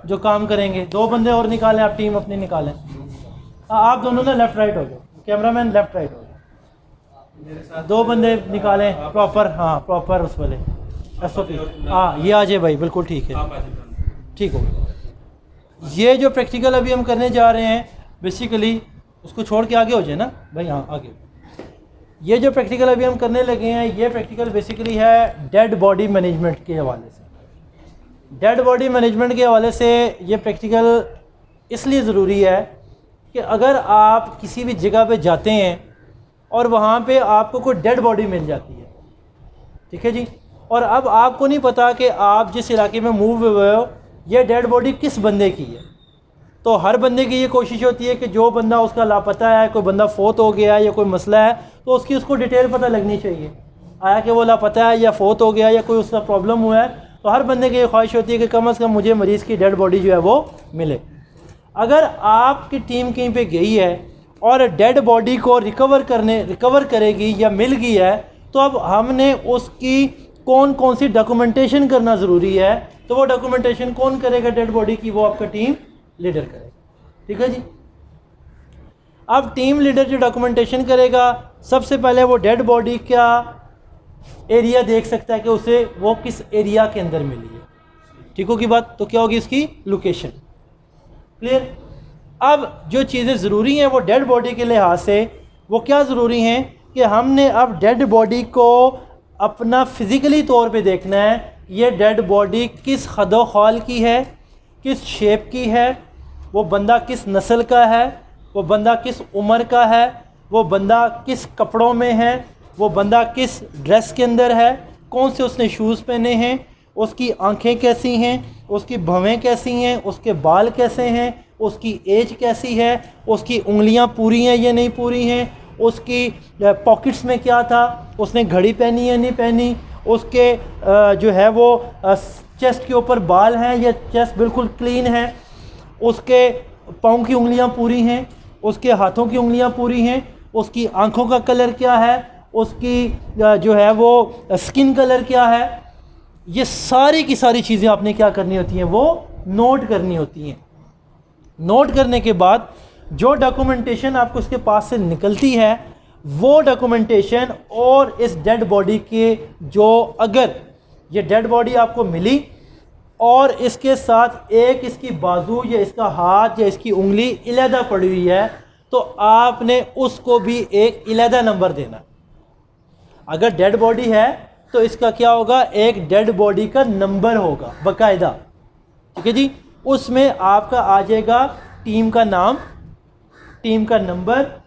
जो काम करेंगे, 2 बंदे और निकालें, आप टीम अपनी निकालें। आप दोनों ना लेफ्ट राइट हो जाओ, कैमरामैन लेफ्ट राइट हो जाओ, 2 बंदे निकालें प्रॉपर, हाँ प्रॉपर उस वाले SOP। हाँ ये आ जाए भाई, बिल्कुल ठीक है, ठीक हो। ये जो प्रैक्टिकल अभी हम करने जा रहे हैं, बेसिकली उसको छोड़ के आगे हो जाए ना भाई, हाँ आगे। ये जो प्रैक्टिकल अभी हम करने लगे हैं, ये प्रैक्टिकल बेसिकली है डेड बॉडी मैनेजमेंट के हवाले से। डेड बॉडी मैनेजमेंट के हवाले से ये प्रैक्टिकल इसलिए ज़रूरी है कि अगर आप किसी भी जगह पे जाते हैं और वहाँ पे आपको कोई डेड बॉडी मिल जाती है, ठीक है जी, और अब आपको नहीं पता कि आप जिस इलाके में मूव हुए हो ये डेड बॉडी किस बंदे की है, तो हर बंदे की ये कोशिश होती है कि जो बंदा उसका लापता है, कोई बंदा फोत हो गया या कोई मसला है, तो उसको डिटेल पता लगनी चाहिए, आया कि वो लापता है या फोत हो गया या कोई उसका प्रॉब्लम हुआ है। तो हर बंदे की ये ख्वाहिश होती है कि कम से कम मुझे मरीज़ की डेड बॉडी जो है वो मिले। अगर आपकी टीम कहीं पे गई है और डेड बॉडी को रिकवर करेगी या मिल गई है, तो अब हमने उसकी कौन कौन सी डॉक्यूमेंटेशन करना ज़रूरी है। तो वो डॉक्यूमेंटेशन कौन करेगा डेड बॉडी की? वो आपका टीम लीडर करेगा। ठीक है जी। अब टीम लीडर जो डॉक्यूमेंटेशन करेगा, सबसे पहले वो डेड बॉडी का एरिया देख सकता है कि उसे वो किस एरिया के अंदर मिली है। ठीक होगी बात? तो क्या होगी इसकी लोकेशन। क्लियर? अब जो चीज़ें ज़रूरी हैं वो डेड बॉडी के लिहाज से वो क्या ज़रूरी हैं कि हमने अब डेड बॉडी को अपना फ़िज़िकली तौर पे देखना है। ये डेड बॉडी किस खदो खाल की है, किस शेप की है, वो बंदा किस नस्ल का है, वो बंदा किस उम्र का है, वो बंदा किस कपड़ों में है, वो बंदा किस ड्रेस के अंदर है, कौन से उसने शूज़ पहने हैं, उसकी आंखें कैसी हैं, उसकी भवें कैसी हैं, उसके बाल कैसे हैं, उसकी एज कैसी है, उसकी उंगलियां पूरी हैं या नहीं पूरी हैं, उसकी पॉकेट्स में क्या था, उसने घड़ी पहनी या नहीं पहनी, उसके जो है वो चेस्ट के ऊपर बाल हैं या चेस्ट बिल्कुल क्लीन है, उसके पाँव की उंगलियां पूरी हैं, उसके हाथों की उंगलियां पूरी हैं, उसकी आंखों का कलर क्या है, उसकी जो है वो स्किन कलर क्या है। ये सारी की सारी चीज़ें आपने क्या करनी होती हैं? वो नोट करनी होती हैं। नोट करने के बाद जो डॉक्यूमेंटेशन आपको उसके पास से निकलती है, वो डॉक्यूमेंटेशन और इस डेड बॉडी के जो अगर ये डेड बॉडी आपको मिली और इसके साथ एक इसकी बाजू या इसका हाथ या इसकी उंगली इलेदा पड़ी हुई है, तो आपने उसको भी एक इलेदा नंबर देना। अगर डेड बॉडी है तो इसका क्या होगा? एक डेड बॉडी का नंबर होगा बाकायदा। ठीक है जी। उसमें आपका आ जाएगा टीम का नाम, टीम का नंबर,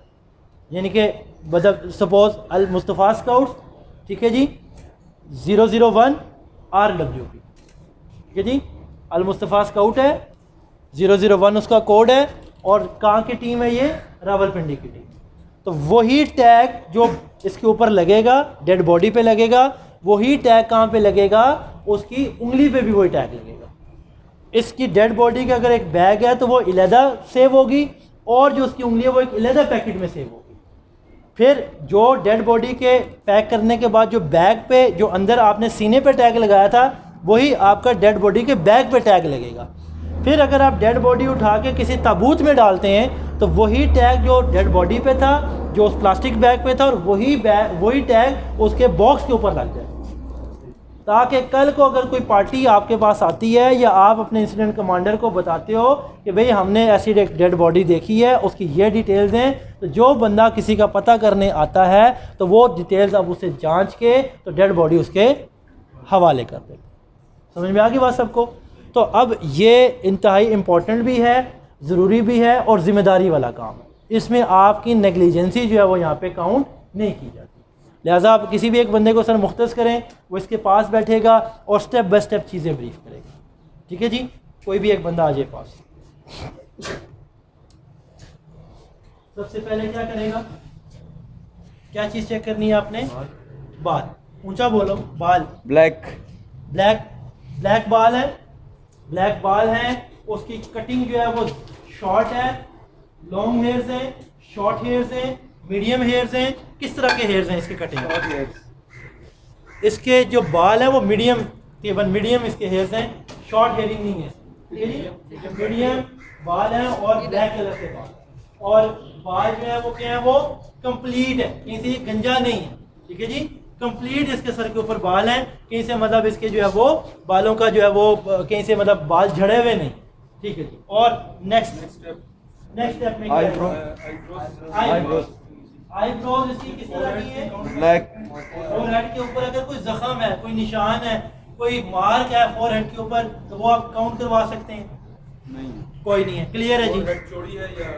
यानी कि मतलब सपोज अल मुस्तफ़ा स्काउट्स, ठीक है जी, 001 RWP। ठीक है जी। अल मुस्तफ़ा स्काउट है, 001 उसका कोड है, और कहाँ की टीम है ये? रावलपिंडी की टीम। तो वही टैग जो इसके ऊपर लगेगा, डेड बॉडी पे लगेगा, वही टैग कहाँ पे लगेगा? उसकी उंगली पे भी वही टैग लगेगा। इसकी डेड बॉडी का अगर एक बैग है तो वो इलेदा सेव होगी, और जो उसकी उंगली है वो एक इलेदा पैकेट में सेव होगी। फिर जो डेड बॉडी के पैक करने के बाद जो बैग पे जो अंदर आपने सीने पे टैग लगाया था, वही आपका डेड बॉडी के बैग पे टैग लगेगा। फिर अगर आप डेड बॉडी उठा के किसी ताबूत में डालते हैं तो वही टैग जो डेड बॉडी पे था, जो उस प्लास्टिक बैग पे था, और वही टैग उसके बॉक्स के ऊपर लग जाए, ताकि कल को अगर कोई पार्टी आपके पास आती है या आप अपने इंसिडेंट कमांडर को बताते हो कि भाई हमने ऐसी डेड बॉडी देखी है, उसकी ये डिटेल्स हैं, तो जो बंदा किसी का पता करने आता है तो वो डिटेल्स अब उसे जांच के तो डेड बॉडी उसके हवाले कर देगा। समझ में आ गई बात सबको? तो अब ये इंतहाई इम्पोर्टेंट भी है, ज़रूरी भी है, और ज़िम्मेदारी वाला काम है। इसमें आपकी नेगलिजेंसी जो है वो यहाँ पे काउंट नहीं की जाती। लिहाजा आप किसी भी एक बंदे को सर मुख्तस करें, वो इसके पास बैठेगा और स्टेप बाय स्टेप चीज़ें ब्रीफ करेगा। ठीक है जी। कोई भी एक बंदा आ जाए पास, सबसे पहले क्या करेगा? क्या चीज़ चेक करनी है आपने? बाल। ऊंचा बोलो। बाल। ब्लैक बाल है, ब्लैक बाल है। उसकी कटिंग जो है वो शॉर्ट है, लॉन्ग हेयर्स हैं, शॉर्ट हेयर्स हैं, मीडियम हेयर्स हैं। किस तरह के हेयर्स हैं इसके कटिंग? इसके जो बाल है वो मीडियम, तकरीबन मीडियम इसके हेयर्स हैं, शॉर्ट हेयरिंग नहीं है। मीडियम बाल हैं और ब्लैक कलर के बाल, और बाल जो है वो क्या है? वो कंप्लीट है, कहीं से गंजा नहीं है। ठीक है जी। कंप्लीट इसके सर के ऊपर बाल हैं, कहीं से मतलब इसके जो है वो बालों का जो है वो कहीं से मतलब बाल झड़े हुए नहीं। ठीक है जी। और नेक्स्ट स्टेप में आईब्रोज इसकी किस तरह की है? ब्लैक। फोरहेड के ऊपर अगर कोई जख्म है, कोई निशान है, कोई मार्क है फोरहेड के ऊपर, तो वो आप काउंट करवा सकते हैं? नहीं, कोई नहीं है। क्लियर है जी? चौड़ी है या?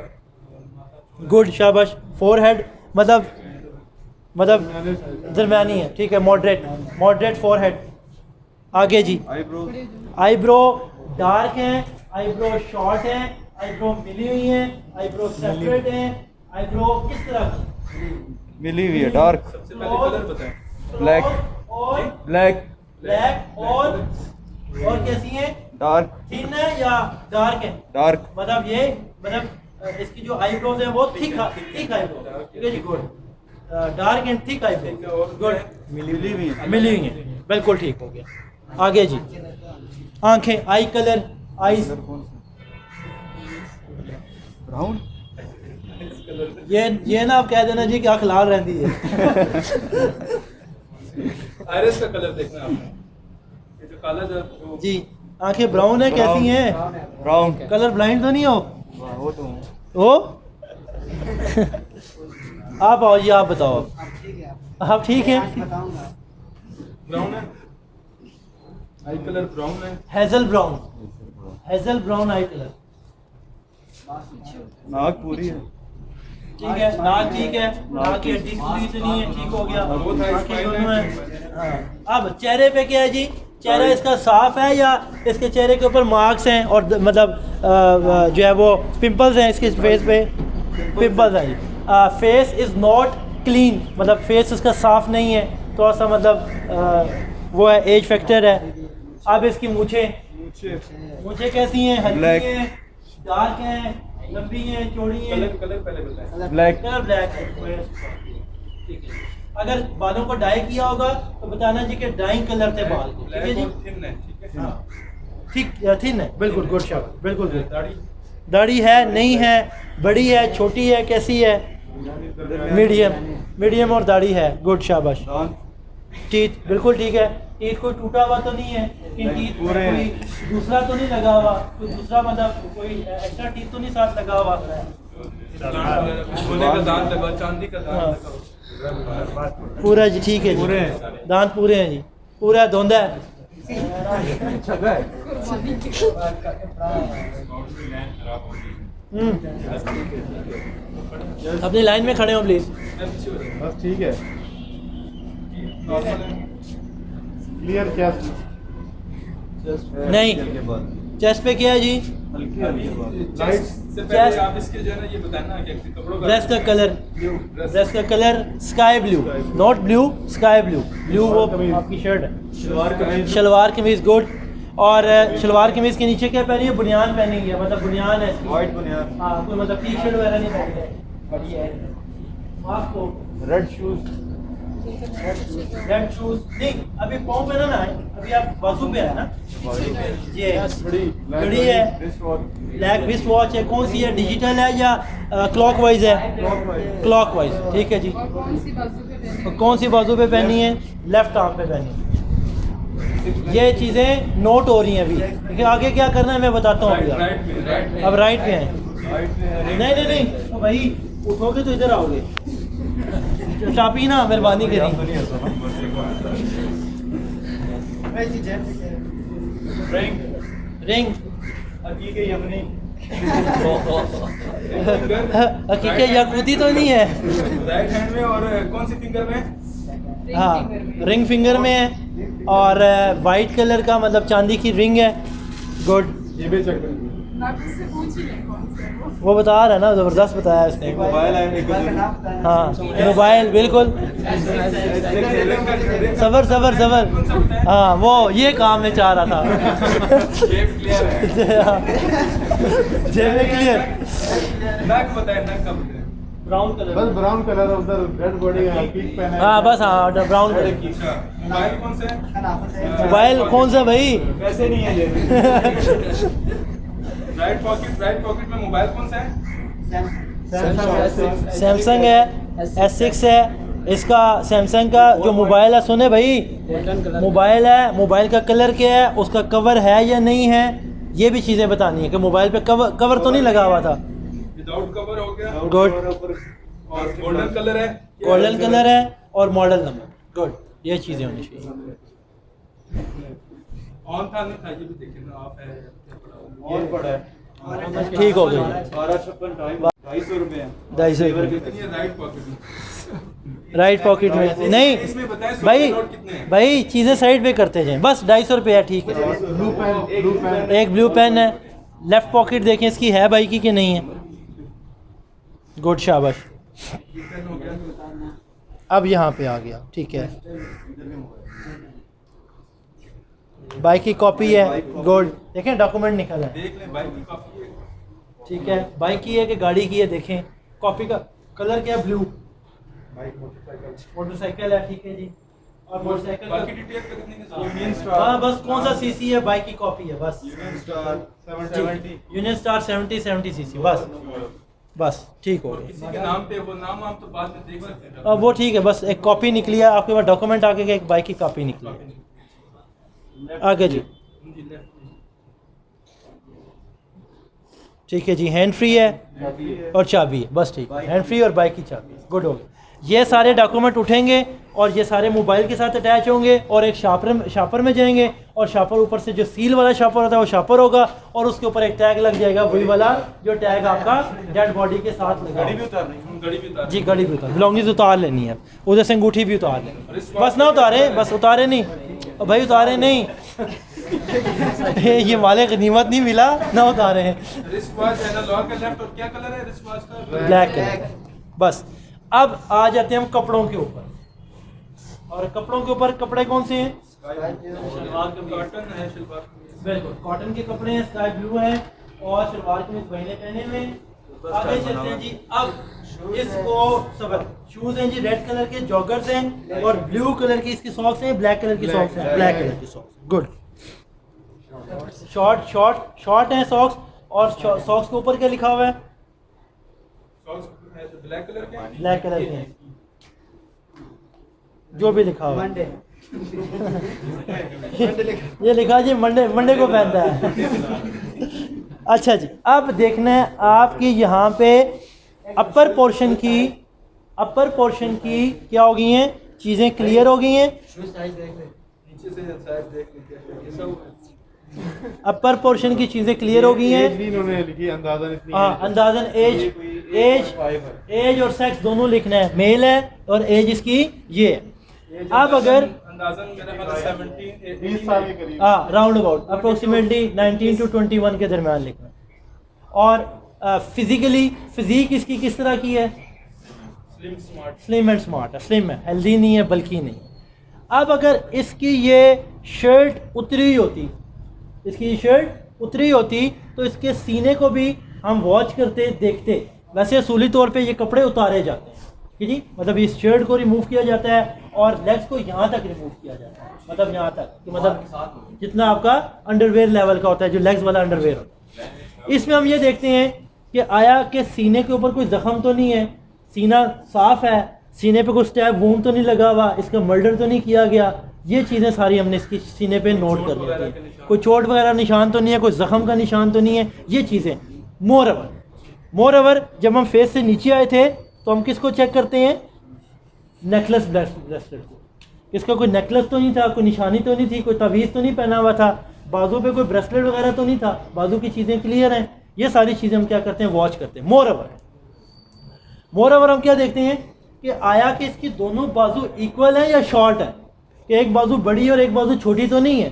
गुड, शाबाश। फोरहेड मतलब दरमियानी है। ठीक है, मॉडरेट फोरहेड। आगे जी। आईब्रो डार्क है, आईब्रो शॉर्ट है, आईब्रो मिली हुई है, आईब्रो सेपरेट है, आईब्रो किस तरह की मिली हुई है, डार्क सबसे पहले कलर बताएं। ब्लैक और ब्लैक ब्लैक और कैसी है? डार्क थिन है या डार्क है? डार्क मतलब ये मतलब इसकी जो आईब्रोज है वो थिक आईब्रो, ठीक है जी, good. Dark and thick eyebrow, good, मिली हुई है। मिली हुई है, बिल्कुल ठीक हो गया। आगे जी, आंखें, आई कलर, आईज, ब्राउन ये ना आप कह देना जी कि आँख लाल रहती है। आयरस का कलर देखना आपने, ये जो काला जो जी, आंखें ब्राउन है, कैसी हैं? ब्राउन कलर ब्लाइंड तो नहीं हो? वो तो हो? आप आओ जी, आप बताओ, आप ठीक हैं? ब्राउन है, आई कलर ब्राउन है। हेजल ब्राउन आई कलर, नाक पूरी है। ठीक है, नाक ठीक है, नाक की हड्डी पूरी तो नहीं है, ठीक हो गया, आंखें दोनों हैं। हाँ, अब चेहरे पे क्या है जी? चेहरा इसका साफ है या इसके चेहरे के ऊपर मार्क्स हैं और मतलब जो है वो पिंपल्स हैं इसके फेस पे? पिंपल्स हैं जी। फेस इज़ नॉट क्लीन, मतलब फेस इसका साफ नहीं है, थोड़ा सा मतलब वो है, एज फैक्टर है। अब इसकी मूछें कैसी हैं? हल्की हैं, डार्क हैं, लंबी हैं, चौड़ी हैं? कलर पहले बताएं। ब्लैक कलर ब्लैक है, ठीक है। अगर बालों को डाई किया होगा तो बताना जी कि डाइंग कलर थे बाल के, ठीक है जी। थिन है, ठीक है। हाँ, ठीक, थिन है, बिल्कुल गुड शॉट, बिल्कुल गुड। दाढ़ी दाढ़ी है, नहीं है, बड़ी है, छोटी है, कैसी है? मीडियम और दाढ़ी है, गुड, शाबाश। टीथ बिल्कुल ठीक है, टीथ कोई टूटा हुआ तो नहीं है, इन टीथ कोई दूसरा तो नहीं लगा हुआ, कोई दूसरा मतलब कोई एक्स्ट्रा टीथ तो नहीं साथ लगा हुआ? सोने का दांत लगा, चांदी का दांत लगा। पूरा जी, ठीक है जी, दांत पूरे हैं जी, पूरा धुंधा है। अपनी लाइन में खड़े हो प्लीज। बस ठीक है, क्लियर चेस्ट। नहीं, चेस्ट पे क्या है जी? से पहले आप इसके जो है ना ये बताना कि कपड़ों ड्रेस का colour sky blue, not blue, sky blue. Blue वो आपकी शर्ट है, शलवार कमीज, गुड। और शलवार कमीज के नीचे क्या पहनी है? बुनियान पहनी है, मतलब बुनियान है, वाइट बुनियान। हाँ, कोई मतलब टी शर्ट वगैरह नहीं पहनी है, बढ़िया है। आपको रेड शूज नहीं, अभी पाँव पे ना है, अभी आप बाजू पे है ना? ये घड़ी है, ब्लैक रिस्ट वॉच है, कौन सी है? डिजिटल है या क्लॉकवाइज है? क्लॉकवाइज, ठीक है जी। कौन सी बाजू पे पहनी है? लेफ्ट आर्म पे पहनी है। ये चीज़ें नोट हो रही हैं अभी, लेकिन आगे क्या करना है मैं बताता हूँ अभी। अब राइट पे हैं? नहीं, तो भाई उठोगे तो इधर आओगे, चापी ना, मेहरबानी करी। रिंग हकीकत याकूती तो नहीं है? राइट हैंड में और कौन सी फिंगर में? हाँ, रिंग फिंगर में है और वाइट कलर का मतलब चांदी की रिंग है, गुड। ये भी चेक करें। वो बता रहा है ना, ज़बरदस्त बताया इसने। मोबाइल है, हाँ, मोबाइल, बिल्कुल। सबर, हाँ, वो ये काम में चाह रहा था। जेब क्लियर। नक बताएं, नक का बताएं। ब्राउन कलर, बस ब्राउन कलर, उधर रेड बॉडी है, पीक पहना है। हाँ बस, हाँ ब्राउन कलर। अच्छा, मोबाइल कौन सा है? मोबाइल कौन सा भाई? वैसे नहीं है। राइट पॉकेट में मोबाइल कौन सा है? सैमसंग है, S6 है इसका। सैमसंग का जो मोबाइल है, सुने भाई, मोबाइल है, मोबाइल का कलर क्या है, उसका कवर है या नहीं है, ये भी चीज़ें बतानी है कि मोबाइल पे कवर तो नहीं लगा हुआ था। विदाउट कवर हो गया, गुड। और गोल्डन कलर है, गोल्डन कलर है और मॉडल नंबर, गुड। ये चीज़ें होनी चाहिए। ऑन था नहीं था, ये भी देखें ना, ऑफ है और बड़ा है। ठीक हो गई। 1256 250 रुपये है। 250 कितनी है राइट पॉकेट में? राइट पॉकेट में नहीं इसमें बताएं, सौ भाई, के नोट कितने हैं? भाई चीज़ें साइड पे करते जाएं, बस 250 रुपये है, ठीक है। ब्लू पेन एक ब्लू पेन है, लेफ़्ट पॉकेट देखें इसकी है बाइक की कि नहीं है। गुड, शाबाश। अब यहाँ पे आ गया, ठीक है। बाइक की कॉपी है, गुड। देखें डॉक्यूमेंट निकल है, ठीक है। बाइक की है कि गाड़ी की है, देखें। कॉपी का कलर क्या है? ब्लू। मोटरसाइकिल है, ठीक है जी। और मोटरसाइकिल बाकी डिटेल हाँ, बस कौन सा सीसी है, बाइक की कॉपी है बस। यूनियन स्टार 70 सीसी, बस ठीक हो गया। नाम पे वो नाम आप तो बाद में देख सकते हैं। अब वो ठीक है, बस एक कॉपी निकली है आपके पास, डॉक्यूमेंट आगे के एक बाइक की कॉपी निकली है। आगे जी, ठीक है जी। हैंड फ्री है और चाबी है, बस ठीक है। हैंड फ्री और बाइक की चाबी, गुड हो गया। ये सारे डॉक्यूमेंट उठेंगे और ये सारे मोबाइल के साथ अटैच होंगे और एक शापर में जाएंगे और शापर ऊपर से जो सील वाला शापर होता है वो शापर होगा और उसके ऊपर एक टैग लग जाएगा, वही वाला जो टैग आपका डेड बॉडी के साथ लगा। गाड़ी भी उतार जी, गाड़ी भी उतार, बिलोंगिंग्स उतार लेनी है, उधर से अंगूठी भी उतार लेनी, बस ना उतारे, बस उतारे नहीं भाई, उतारे नहीं। ये माले गनीमत नहीं मिला ना, उतारे हैं। ब्लैक कलर, बस। अब आ जाते हैं हम कपड़ों के ऊपर, और कपड़ों के ऊपर कपड़े कौन से हैं? कॉटन है, शलवार बिल्कुल कॉटन के कपड़े हैं, स्काई ब्लू है और शलवार कमीज पहने पहने हुए। आगे चलते हैं जी। अब इसको सब शूज हैं जी, रेड कलर के जॉगर्स हैं और ब्लू कलर की इसकी सॉक्स हैं, ब्लैक कलर की सॉक्स हैं, ब्लैक कलर की सॉक्स, गुड। शॉर्ट हैं सॉक्स, और सॉक्स के ऊपर क्या लिखा हुआ है? ब्लैक कलर के, ब्लैक कलर के हैं, जो भी लिखा हुआ है। ये लिखा जी मंडे को पहनता है। अच्छा जी, अब देखना है आपकी यहाँ पे अपर पोर्शन की क्या हो गई हैं, चीज़ें क्लियर हो गई हैं। अपर पोर्शन की चीज़ें क्लियर हो गई हैं। इन्होंने लिखी अंदाज़न इतनी, हाँ, अंदाज़न एज और सेक्स दोनों लिखना है, मेल है और एज इसकी ये है। अब अगर अंदाज़न 20 साल के करीब, हाँ, राउंड अबाउट अप्रोक्सीमेटली 19 to 21 के दरमियान लिखना है। और फिजिक इसकी किस तरह की है? स्लिम एंड स्मार्ट है, स्लिम है, हेल्दी नहीं है, बल्कि नहीं। अब अगर इसकी ये शर्ट उतरी होती तो इसके सीने को भी हम वॉच करते देखते। वैसे असूली तौर पे ये कपड़े उतारे जाते हैं कि जी, मतलब इस शर्ट को रिमूव किया जाता है और लेग्स को यहाँ तक रिमूव किया जाता है, मतलब यहाँ तक कि मतलब जितना आपका अंडरवेयर लेवल का होता है, जो लेग्स वाला अंडरवेयर होता है। इसमें हम ये देखते हैं कि आया कि सीने के ऊपर कोई जख्म तो नहीं है, सीना साफ है, सीने पे कोई स्टैब वूंड तो नहीं लगा हुआ, इसका मर्डर तो नहीं किया गया। ये चीज़ें सारी हमने इसकी सीने पे नोट कर ली थी। कोई चोट वगैरह निशान तो नहीं है, कोई जख्म का निशान तो नहीं है, ये चीज़ें। मोर ओवर जब हम फेस से नीचे आए थे तो हम किसको चेक करते हैं? नेकलेस ब्रेसलेट को। इसका कोई नेकलेस तो नहीं था, कोई निशानी तो नहीं थी, कोई तवीज़ तो नहीं पहना हुआ था, बाजू पे कोई ब्रेसलेट वगैरह तो नहीं था, बाजू की चीज़ें क्लियर हैं। ये सारी चीज़ें हम क्या करते हैं? वॉच करते हैं। मोर ओवर हम क्या देखते हैं कि आया कि इसकी दोनों बाजू इक्वल है या शॉर्ट है, कि एक बाजू बड़ी और एक बाजू छोटी तो नहीं है।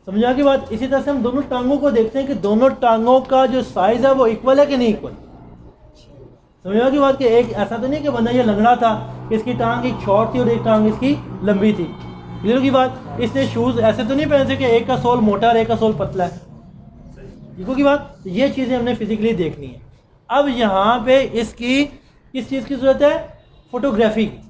समझा की बात? इसी तरह से हम दोनों टांगों को देखते हैं कि दोनों टांगों का जो साइज़ है वो इक्वल है कि नहीं इक्वल। समझा की बात? कि एक ऐसा तो नहीं कि बंदा ये लंगड़ा था कि इसकी टांग एक शॉर्ट थी और एक टांग इसकी लंबी थी। क्लियर की बात? इसने शूज़ ऐसे तो नहीं पहने कि एक का सोल मोटा और एक का सोल पतला है। ठीक की बात? ये चीज़ें हमने फिजिकली देखनी है। अब यहाँ पे इसकी किस चीज़ की ज़रूरत है? फोटोग्राफी की।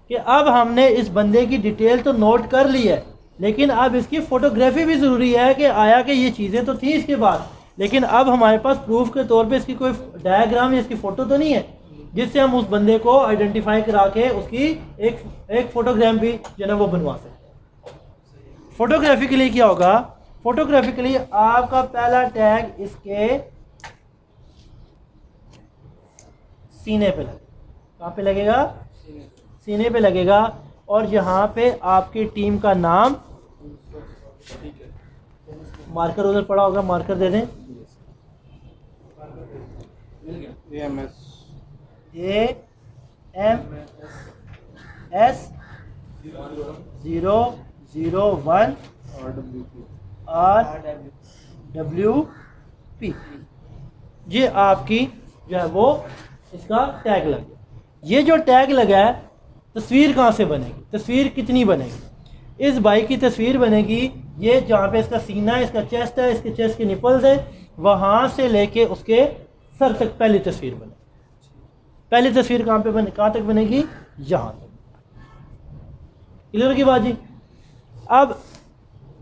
कि अब हमने इस बंदे की डिटेल तो नोट कर ली है, लेकिन अब इसकी फ़ोटोग्राफी भी ज़रूरी है कि आया कि ये चीज़ें तो थी इसके बाद, लेकिन अब हमारे पास प्रूफ के तौर पे इसकी कोई डायग्राम या इसकी फ़ोटो तो नहीं है जिससे हम उस बंदे को आइडेंटिफाई करा के उसकी एक फ़ोटोग्राम भी जो है वो बनवा सकते। फ़ोटोग्राफी के लिए क्या होगा? फ़ोटोग्राफी के लिए आपका पहला टैग इसके सीने पे लगेगा। कहाँ पे लगेगा? सीने पे लगेगा। और यहाँ पे आपकी टीम का नाम, मार्कर उधर पड़ा होगा, मार्कर दे दें। AMS 001 WP, ये आपकी जो है वो इसका टैग लग गया। ये जो टैग लगा है, तस्वीर कहाँ से बनेगी, तस्वीर कितनी बनेगी? इस बाइक की तस्वीर बनेगी ये जहाँ पे इसका सीना है, इसका चेस्ट है, इसके चेस्ट के निपल्स है, वहाँ से लेके उसके सर तक पहली तस्वीर बने। पहली तस्वीर कहाँ पे बने, कहाँ तक बनेगी? यहाँ तक। क्लियर की बात जी? अब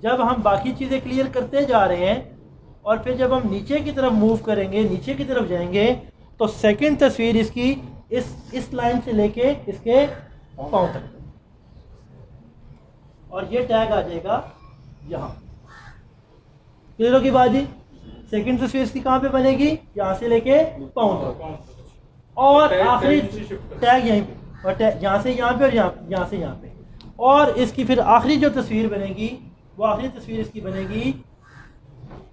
जब हम बाकी चीज़ें क्लियर करते जा रहे हैं और फिर जब हम नीचे की तरफ मूव करेंगे, नीचे की तरफ जाएंगे, तो सेकंड तस्वीर इसकी इस लाइन से लेके इसके पाँव तक, और ये टैग आ जाएगा यहाँ। क्लियर की बात जी? सेकंड तस्वीर इसकी कहाँ पे बनेगी? यहाँ से लेके पाँव तक, और आखिरी टैग यहीं पे, और यहाँ से यहाँ पे, और यहाँ से यहाँ पे। और इसकी फिर आखिरी जो तस्वीर बनेगी, वो आखिरी तस्वीर इसकी बनेगी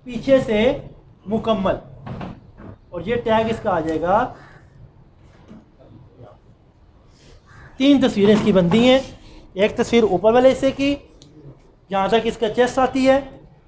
पीछे से मुकम्मल, और ये टैग इसका आ जाएगा। 3 तस्वीरें इसकी बनती हैं। एक तस्वीर ऊपर वाले हिस्से की, जहाँ तक इसका चेस्ट आती है।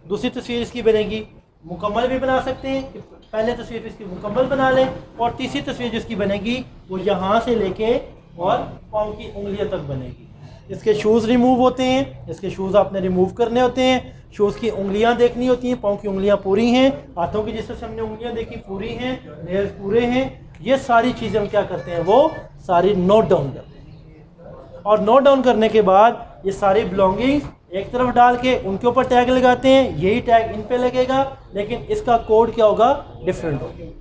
दूसरी तस्वीर इसकी बनेगी, मुकम्मल भी बना सकते हैं कि पहले तस्वीर इसकी मुकम्मल बना लें, और तीसरी तस्वीर जिसकी बनेगी वो यहाँ से लेके और पाँव की उंगलियों तक बनेगी। इसके शूज़ रिमूव होते हैं, इसके शूज़ आपने रिमूव करने होते हैं, शूज़ की उंगलियां देखनी होती हैं, पाँव की उंगलियां पूरी हैं, हाथों की जिस तरह से हमने उंगलियां देखी पूरी हैं, नेल्स पूरे हैं। ये सारी चीज़ें हम क्या करते हैं, वो सारी नोट डाउन करते हैं, और नोट डाउन करने के बाद ये सारी बिलोंगिंग्स एक तरफ डाल के उनके ऊपर टैग लगाते हैं। यही टैग इन पे लगेगा, लेकिन इसका कोड क्या होगा, डिफरेंट होगा।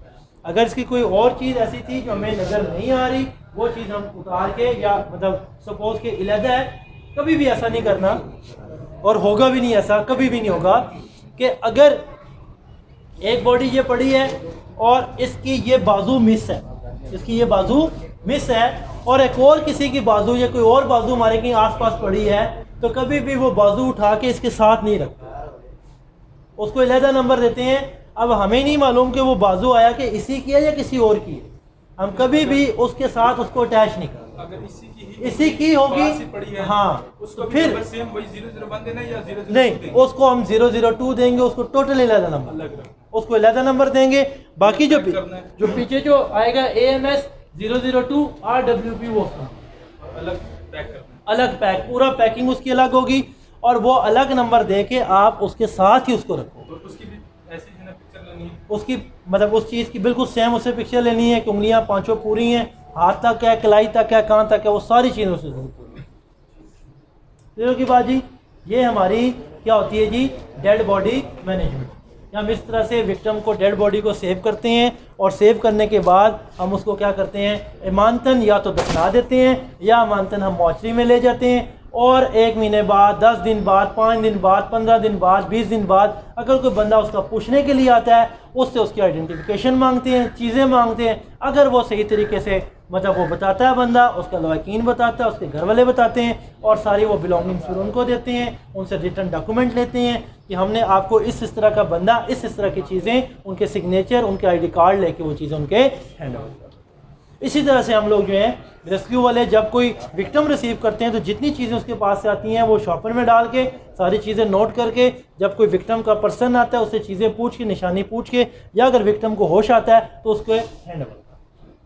अगर इसकी कोई और चीज़ ऐसी थी जो हमें नज़र नहीं आ रही, वो चीज़ हम उतार के, या मतलब सपोज के इलादा है, कभी भी ऐसा नहीं करना, और होगा भी नहीं ऐसा, कभी भी नहीं होगा कि अगर एक बॉडी ये पड़ी है और इसकी ये बाजू मिस है, इसकी ये बाजू मिस है, और एक और किसी की बाजू या कोई और बाजू हमारे कहीं आसपास पड़ी है, तो कभी भी वो बाजू उठा के इसके साथ नहीं रखते, उसको अलहदा नंबर देते हैं। अब हमें नहीं मालूम कि वो बाजू आया कि इसी की है या किसी और की है, हम कभी भी उसके साथ उसको अटैच नहीं करते। अगर इसी की होगी, हाँ, उसको फिर सेम वही 00 बन देना या 00 नहीं, उसको हम 002 देंगे, उसको टोटली अलग नंबर, उसको अलग नंबर देंगे। बाकी जो पीछे जो आएगा AMS 002 RWP, वो अलग पैक करना, अलग पैक, पूरा पैकिंग उसकी अलग होगी, और वो अलग नंबर दे के आप उसके साथ ही उसको रखो। और उसकी भी ऐसी है ना पिक्चर लेनी है, उसकी मतलब उस चीज़ की बिल्कुल सेम उससे पिक्चर लेनी है कि उंगलियां पांचों पूरी हैं, हाथ तक है, कलाई तक है, कान तक है, वो सारी चीज़ें उससे पूरी। की बात जी, ये हमारी क्या होती है जी, डेड बॉडी मैनेजमेंट। हम इस तरह से विक्टिम को, डेड बॉडी को सेव करते हैं, और सेव करने के बाद हम उसको क्या करते हैं, ईमानतन या तो दफना देते हैं, या ईमानतन हम मॉर्चरी में ले जाते हैं, और 1 महीने बाद, 10 दिन बाद, 5 दिन बाद, 15 दिन बाद, 20 दिन बाद अगर कोई बंदा उसका पूछने के लिए आता है, उससे उसकी आइडेंटिफिकेशन मांगते हैं, चीज़ें मांगते हैं। अगर वो सही तरीके से मतलब वो बताता है बंदा, उसका लवाकिन बताता है, उसके घर वाले बताते हैं, और सारी वो बिलोंगिंग्स फिर उनको देते हैं, उनसे रिटर्न डॉक्यूमेंट लेते हैं कि हमने आपको इस तरह का बंदा, इस तरह की चीज़ें, उनके सिग्नेचर, उनके ID कार्ड लेके वो चीज़ें उनके हैंड ओवर। इसी तरह से हम लोग जो हैं रेस्क्यू वाले, जब कोई विक्टिम रिसीव करते हैं तो जितनी चीज़ें उसके पास से आती हैं वो शॉपर में डाल के सारी चीज़ें नोट करके, जब कोई विक्टिम का पर्सन आता है उससे चीज़ें पूछ के, निशानी पूछ के, या अगर विक्टिम को होश आता है तो उसको हैंड ओवर।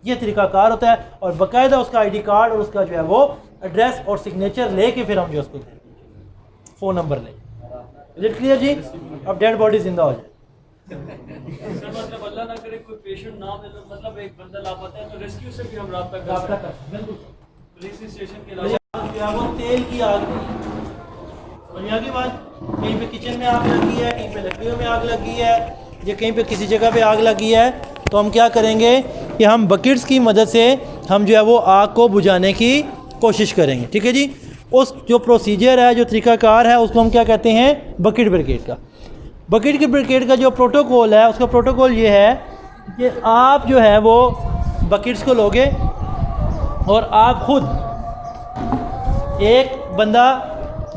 ये तरीकाकार होता है, और बाकायदा उसका ID कार्ड और उसका जो है वो एड्रेस और सिग्नेचर ले के फिर हम जो उसको फ़ोन नंबर लें। इज इट क्लियर जी? अब डेड बॉडी जिंदा हो जाए। मतलब अल्लाह ना करे कोई पेशेंट ना मिले, मतलब एक बंदा लापता है, तो रेस्क्यू से भी हम राब्ता कर राब्ता सकते कर, बिल्कुल। पुलिस स्टेशन के अलावा वो तेल की आग दुनिया की बात, कहीं पे किचन में आग लगी है, कहीं पे लकड़ियों में आग लगी है, या कहीं पे किसी जगह पे आग लगी है, तो हम क्या करेंगे कि हम बकेट्स की मदद से हम जो है वो आग को बुझाने की कोशिश करेंगे। ठीक है जी? उस जो प्रोसीजर है, जो तरीकाकार है, उसको हम क्या कहते हैं, बकेट ब्रिगेड का। बकेट की ब्रिगेड का जो प्रोटोकॉल है, उसका प्रोटोकॉल ये है कि आप जो है वो बकेट्स को लोगे, और आप खुद एक बंदा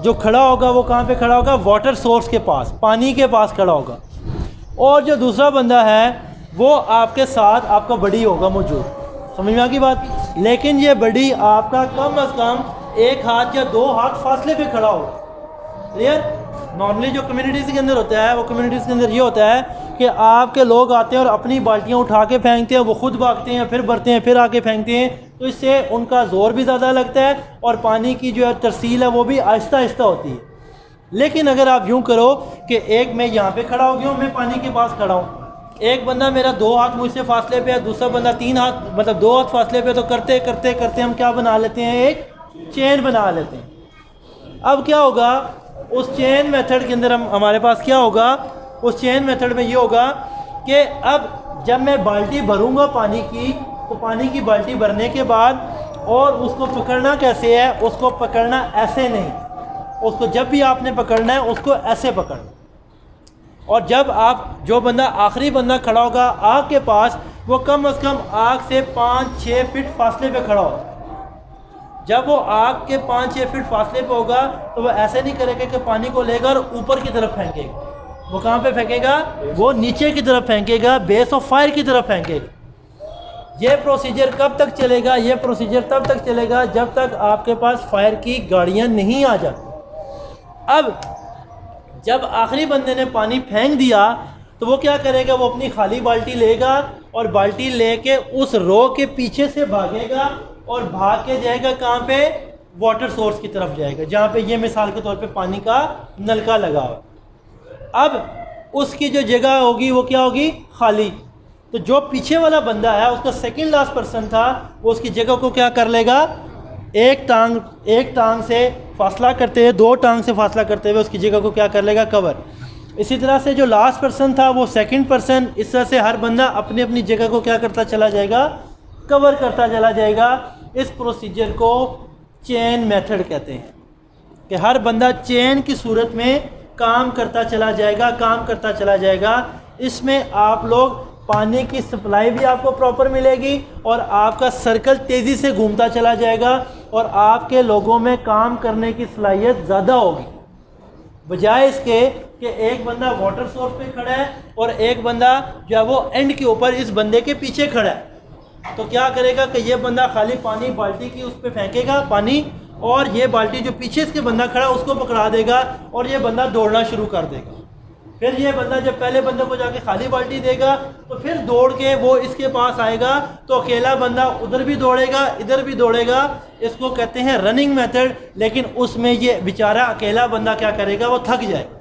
जो खड़ा होगा वो कहाँ पे खड़ा होगा, वाटर सोर्स के पास, पानी के पास खड़ा होगा, और जो दूसरा बंदा है वो आपके साथ आपका बड़ी होगा मौजूद। समझ में आ गई बात? लेकिन ये बड़ी आपका कम अज़ कम 1 हाथ या 2 हाथ फासले पे खड़ा होगा। क्लियर? नॉर्मली जो कम्युनिटीज़ के अंदर होता है वो कम्युनिटीज़ के अंदर ये होता है कि आपके लोग आते हैं और अपनी बाल्टियाँ उठा के फेंकते हैं, वो खुद भागते हैं, फिर भरते हैं, फिर आके फेंकते हैं, तो इससे उनका ज़ोर भी ज़्यादा लगता है और पानी की जो है तरसील है वो भी आहिस्ता आहिस्ता होती है। लेकिन अगर आप यूँ करो कि एक मैं यहाँ पे खड़ा हो गया हूँ, मैं पानी के पास खड़ा हूँ, एक बंदा मेरा 2 हाथ मुझसे फासले पे है, दूसरा बंदा 3 हाथ मतलब 2 हाथ फासले पे, तो करते करते करते हम क्या बना लेते हैं, एक चेन बना लेते हैं। अब क्या होगा उस चेन मेथड के अंदर हमारे पास क्या होगा, उस चेन मेथड में ये होगा कि अब जब मैं बाल्टी भरूँगा पानी की, तो पानी की बाल्टी भरने के बाद और उसको पकड़ना कैसे है, उसको पकड़ना ऐसे नहीं, उसको जब भी आपने पकड़ना है उसको ऐसे पकड़ना। और जब आप जो बंदा आखिरी बंदा खड़ा होगा आग के पास, वो कम से कम आग से 5-6 फीट फासले पे खड़ा होगा। जब वो आग के 5-6 फीट फासले पे होगा तो वो ऐसे नहीं करेगा कि पानी को लेगा और ऊपर की तरफ फेंकेगा। वो कहाँ पे फेंकेगा, वो नीचे की तरफ फेंकेगा, बेस ऑफ फायर की तरफ फेंकेगा। ये प्रोसीजर कब तक चलेगा, ये प्रोसीजर तब तक चलेगा जब तक आपके पास फायर की गाड़ियाँ नहीं आ जाती। अब जब आखिरी बंदे ने पानी फेंक दिया तो वो क्या करेगा, वो अपनी खाली बाल्टी लेगा और बाल्टी लेके उस रो के पीछे से भागेगा और भाग के जाएगा कहाँ पे, वाटर सोर्स की तरफ जाएगा, जहाँ पे ये मिसाल के तौर पे पानी का नलका लगा हुआ। अब उसकी जो जगह होगी वो क्या होगी, खाली। तो जो पीछे वाला बंदा है, उसका सेकंड लास्ट पर्सन था, वो उसकी जगह को क्या कर लेगा, एक टांग से फासला करते हुए, 2 टांग से फासला करते हुए उसकी जगह को क्या कर लेगा, कवर। इसी तरह से जो लास्ट पर्सन था वो सेकंड पर्सन, इस तरह से हर बंदा अपनी अपनी जगह को क्या करता चला जाएगा, कवर करता चला जाएगा। इस प्रोसीजर को चेन मेथड कहते हैं कि हर बंदा चेन की सूरत में काम करता चला जाएगा, काम करता चला जाएगा। इसमें आप लोग पानी की सप्लाई भी आपको प्रॉपर मिलेगी और आपका सर्कल तेज़ी से घूमता चला जाएगा और आपके लोगों में काम करने की सलाहियत ज़्यादा होगी, बजाय इसके कि एक बंदा वाटर सोर्स पे खड़ा है और एक बंदा जो है वो एंड के ऊपर इस बंदे के पीछे खड़ा है। तो क्या करेगा कि ये बंदा खाली पानी बाल्टी की उस पर फेंकेगा पानी, और ये बाल्टी जो पीछे इसके बंदा खड़ा है उसको पकड़ा देगा और ये बंदा दौड़ना शुरू कर देगा। फिर ये बंदा जब पहले बंदे को जाके खाली बाल्टी देगा तो फिर दौड़ के वो इसके पास आएगा, तो अकेला बंदा उधर भी दौड़ेगा इधर भी दौड़ेगा। इसको कहते हैं रनिंग मेथड। लेकिन उसमें ये बेचारा अकेला बंदा क्या करेगा, वो थक जाएगा।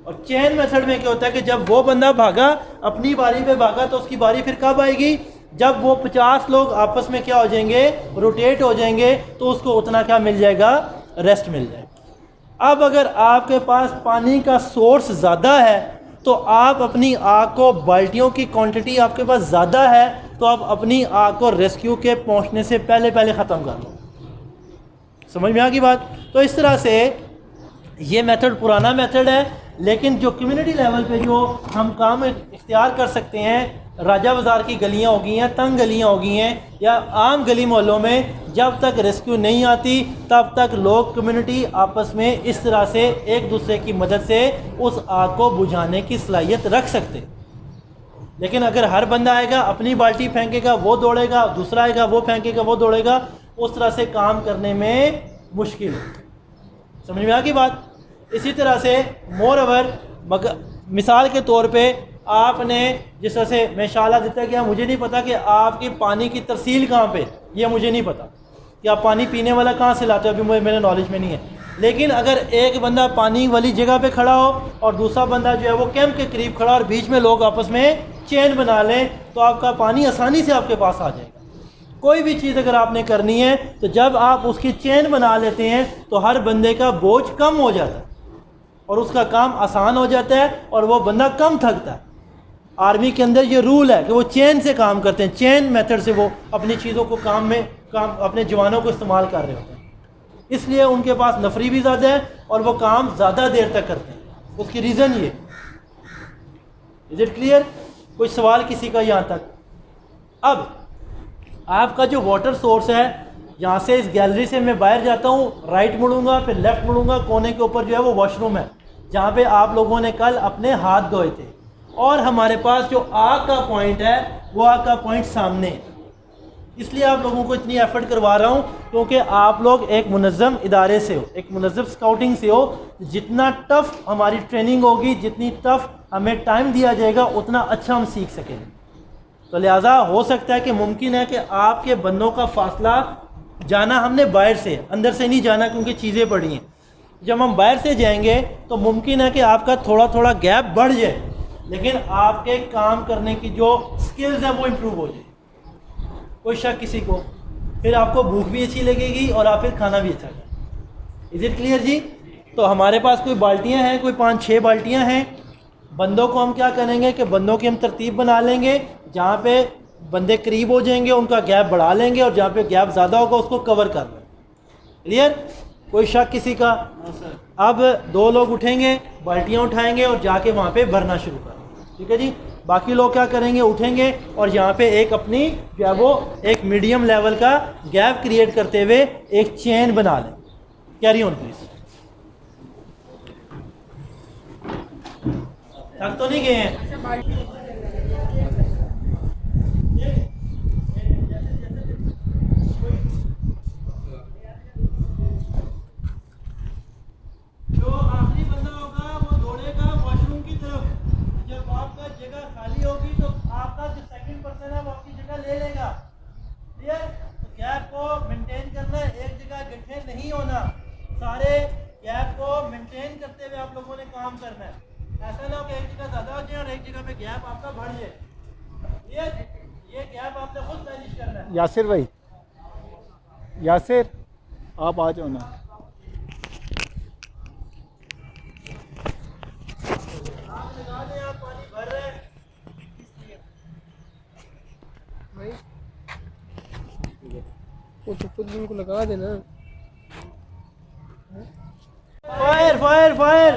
और चेन मेथड में क्या होता है कि जब वो बंदा भागा, अपनी बारी पे भागा, तो उसकी बारी फिर कब आएगी, जब वो 50 लोग आपस में क्या हो जाएंगे, रोटेट हो जाएंगे, तो उसको उतना क्या मिल जाएगा, रेस्ट मिल जाएगा। अब अगर आपके पास पानी का सोर्स ज़्यादा है तो आप अपनी आग को, बाल्टियों की क्वांटिटी आपके पास ज़्यादा है तो आप अपनी आग को रेस्क्यू के पहुंचने से पहले पहले ख़त्म कर लो। समझ में आ गई बात। तो इस तरह से ये मेथड पुराना मेथड है, लेकिन जो कम्युनिटी लेवल पे जो हम काम इख्तियार कर सकते हैं, राजा बाज़ार की गलियां हो गई हैं, तंग गलियां हो गई हैं, या आम गली मोहल्लों में जब तक रेस्क्यू नहीं आती तब तक लोग कम्युनिटी आपस में इस तरह से एक दूसरे की मदद से उस आग को बुझाने की सलाहियत रख सकते। लेकिन अगर हर बंदा आएगा, अपनी बाल्टी फेंकेगा, वो दौड़ेगा, दूसरा आएगा, वो फेंकेगा, वो दौड़ेगा, उस तरह से काम करने में मुश्किल है। समझ में आ गई बात। इसी तरह से मोर ओवर मिसाल के तौर पे आपने जिस तरह से मैं शाला देता गया, मुझे नहीं पता कि आपकी पानी की तरसील कहाँ पे, ये मुझे नहीं पता कि आप पानी पीने वाला कहाँ से लाते हो, अभी मेरे नॉलेज में नहीं है। लेकिन अगर एक बंदा पानी वाली जगह पे खड़ा हो और दूसरा बंदा जो है वो कैंप के करीब खड़ा और बीच में लोग आपस में चेन बना लें, तो आपका पानी आसानी से आपके पास आ जाएगा। कोई भी चीज़ अगर आपने करनी है तो जब आप उसकी चेन बना लेते हैं तो हर बंदे का बोझ कम हो जाता है और उसका काम आसान हो जाता है और वो बंदा कम थकता है। आर्मी के अंदर ये रूल है कि वो चेन से काम करते हैं, चेन मेथड से वो अपनी चीज़ों को काम अपने जवानों को इस्तेमाल कर रहे होते हैं। इसलिए उनके पास नफरी भी ज़्यादा है और वो काम ज़्यादा देर तक करते हैं। उसकी रीज़न ये। Is it clear? कोई सवाल किसी का यहाँ तक? अब आपका जो वाटर सोर्स है, यहाँ से इस गैलरी से मैं बाहर जाता हूँ, राइट मुड़ूंगा, फिर लेफ़्ट मुड़ूंगा, कोने के ऊपर जो है वो वॉशरूम है जहाँ पे आप लोगों ने कल अपने हाथ धोए थे। और हमारे पास जो आग का पॉइंट है वो आग का पॉइंट सामने है। इसलिए आप लोगों को इतनी एफर्ट करवा रहा हूँ, क्योंकि आप लोग एक मुनज़्ज़म इदारे से हो, एक मुनज़्ज़म स्काउटिंग से हो। जितना टफ़ हमारी ट्रेनिंग होगी, जितनी टफ़ हमें टाइम दिया जाएगा, उतना अच्छा हम सीख सकेंगे। तो लिहाजा हो सकता है कि मुमकिन है कि आपके बंदों का फासला जाना हमने बाहर से, अंदर से नहीं जाना, क्योंकि चीज़ें पड़ी हैं। जब हम बाहर से जाएंगे तो मुमकिन है कि आपका थोड़ा थोड़ा गैप बढ़ जाए, लेकिन आपके काम करने की जो स्किल्स हैं वो इम्प्रूव हो जाए। कोई शक किसी को, फिर आपको भूख भी अच्छी लगेगी और आप फिर खाना भी अच्छा खाएं। इज़ इट क्लियर जी? तो हमारे पास कोई बाल्टियाँ हैं, कोई 5-6 बाल्टियाँ हैं। बंदों को हम क्या करेंगे कि बंदों की हम तरतीब बना लेंगे, जहाँ पे बंदे करीब हो जाएंगे उनका गैप बढ़ा लेंगे, और जहाँ पे गैप ज़्यादा होगा उसको कवर कर लेंगे। क्लियर? कोई शक किसी का? अब 2 लोग उठेंगे, बाल्टियाँ उठाएंगे और जाके वहाँ पे भरना शुरू करेंगे। ठीक है जी? बाकी लोग क्या करेंगे, उठेंगे और यहाँ पे एक अपनी जो है वो एक मीडियम लेवल का गैप क्रिएट करते हुए एक चेन बना लें। Carry on please. थक तो नहीं गए हैं? जो आखिरी बंदा होगा वो दौड़ेगा वॉशरूम की तरफ। जब आपका जगह खाली होगी तो आपका जो सेकंड पर्सन है वो आपकी जगह ले लेगा। क्लियर? तो गैप को मेंटेन करना है, एक जगह इकट्ठे नहीं होना, सारे गैप को मेंटेन करते हुए आप लोगों ने काम करना है। ऐसा ना हो कि एक जगह ज़्यादा हो जाए और एक जगह पे गैप आपका बढ़ जाए। क्लियर? ये गैप आपने खुद मैनेज करना है। यासिर भाई, यासिर आप आ जाओ ना। आप पानी भर रहे हैं। वो तो खुद उनको लगा देना। Fire fire fire!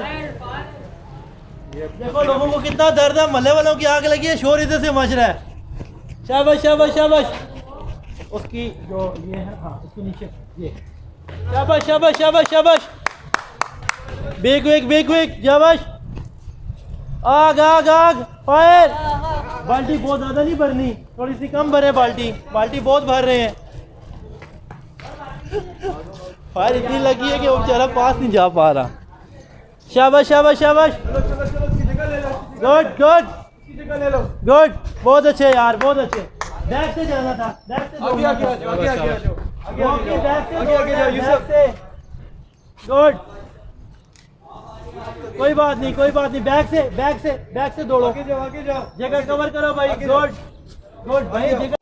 देखो लोगों को कितना दर्द है, मल्ले वालों की आग लगी है, शोर इधर से मच रहा है। शाबाश शाबाश शाबाश। उसकी जो ये है, हाँ उसके नीचे ये। शाबाश शाबाश शाबाश शाबाश। बेक वेक बेक वेक, शाबाश। आग आग आग, फायर! बाल्टी बहुत ज़्यादा नहीं भरनी, थोड़ी सी कम भरे बाल्टी, बाल्टी बहुत भर रहे हैं। फायर इतनी लगी है कि वो बेचारा पास नहीं जा पा रहा। शाबाश शाबाश शाबाश। गुड गुड गुड, बहुत अच्छे यार, बहुत अच्छे। बैक से जाना था, बैक से आगे आगे आ जाओ, आगे आगे आ जाओ, आगे आगे जाओ यूसुफ। गुड, कोई बात नहीं कोई बात नहीं, बैक से दौड़ो, आगे जाओ, जगह कवर करो भाई। गुड गुड भाई, जगह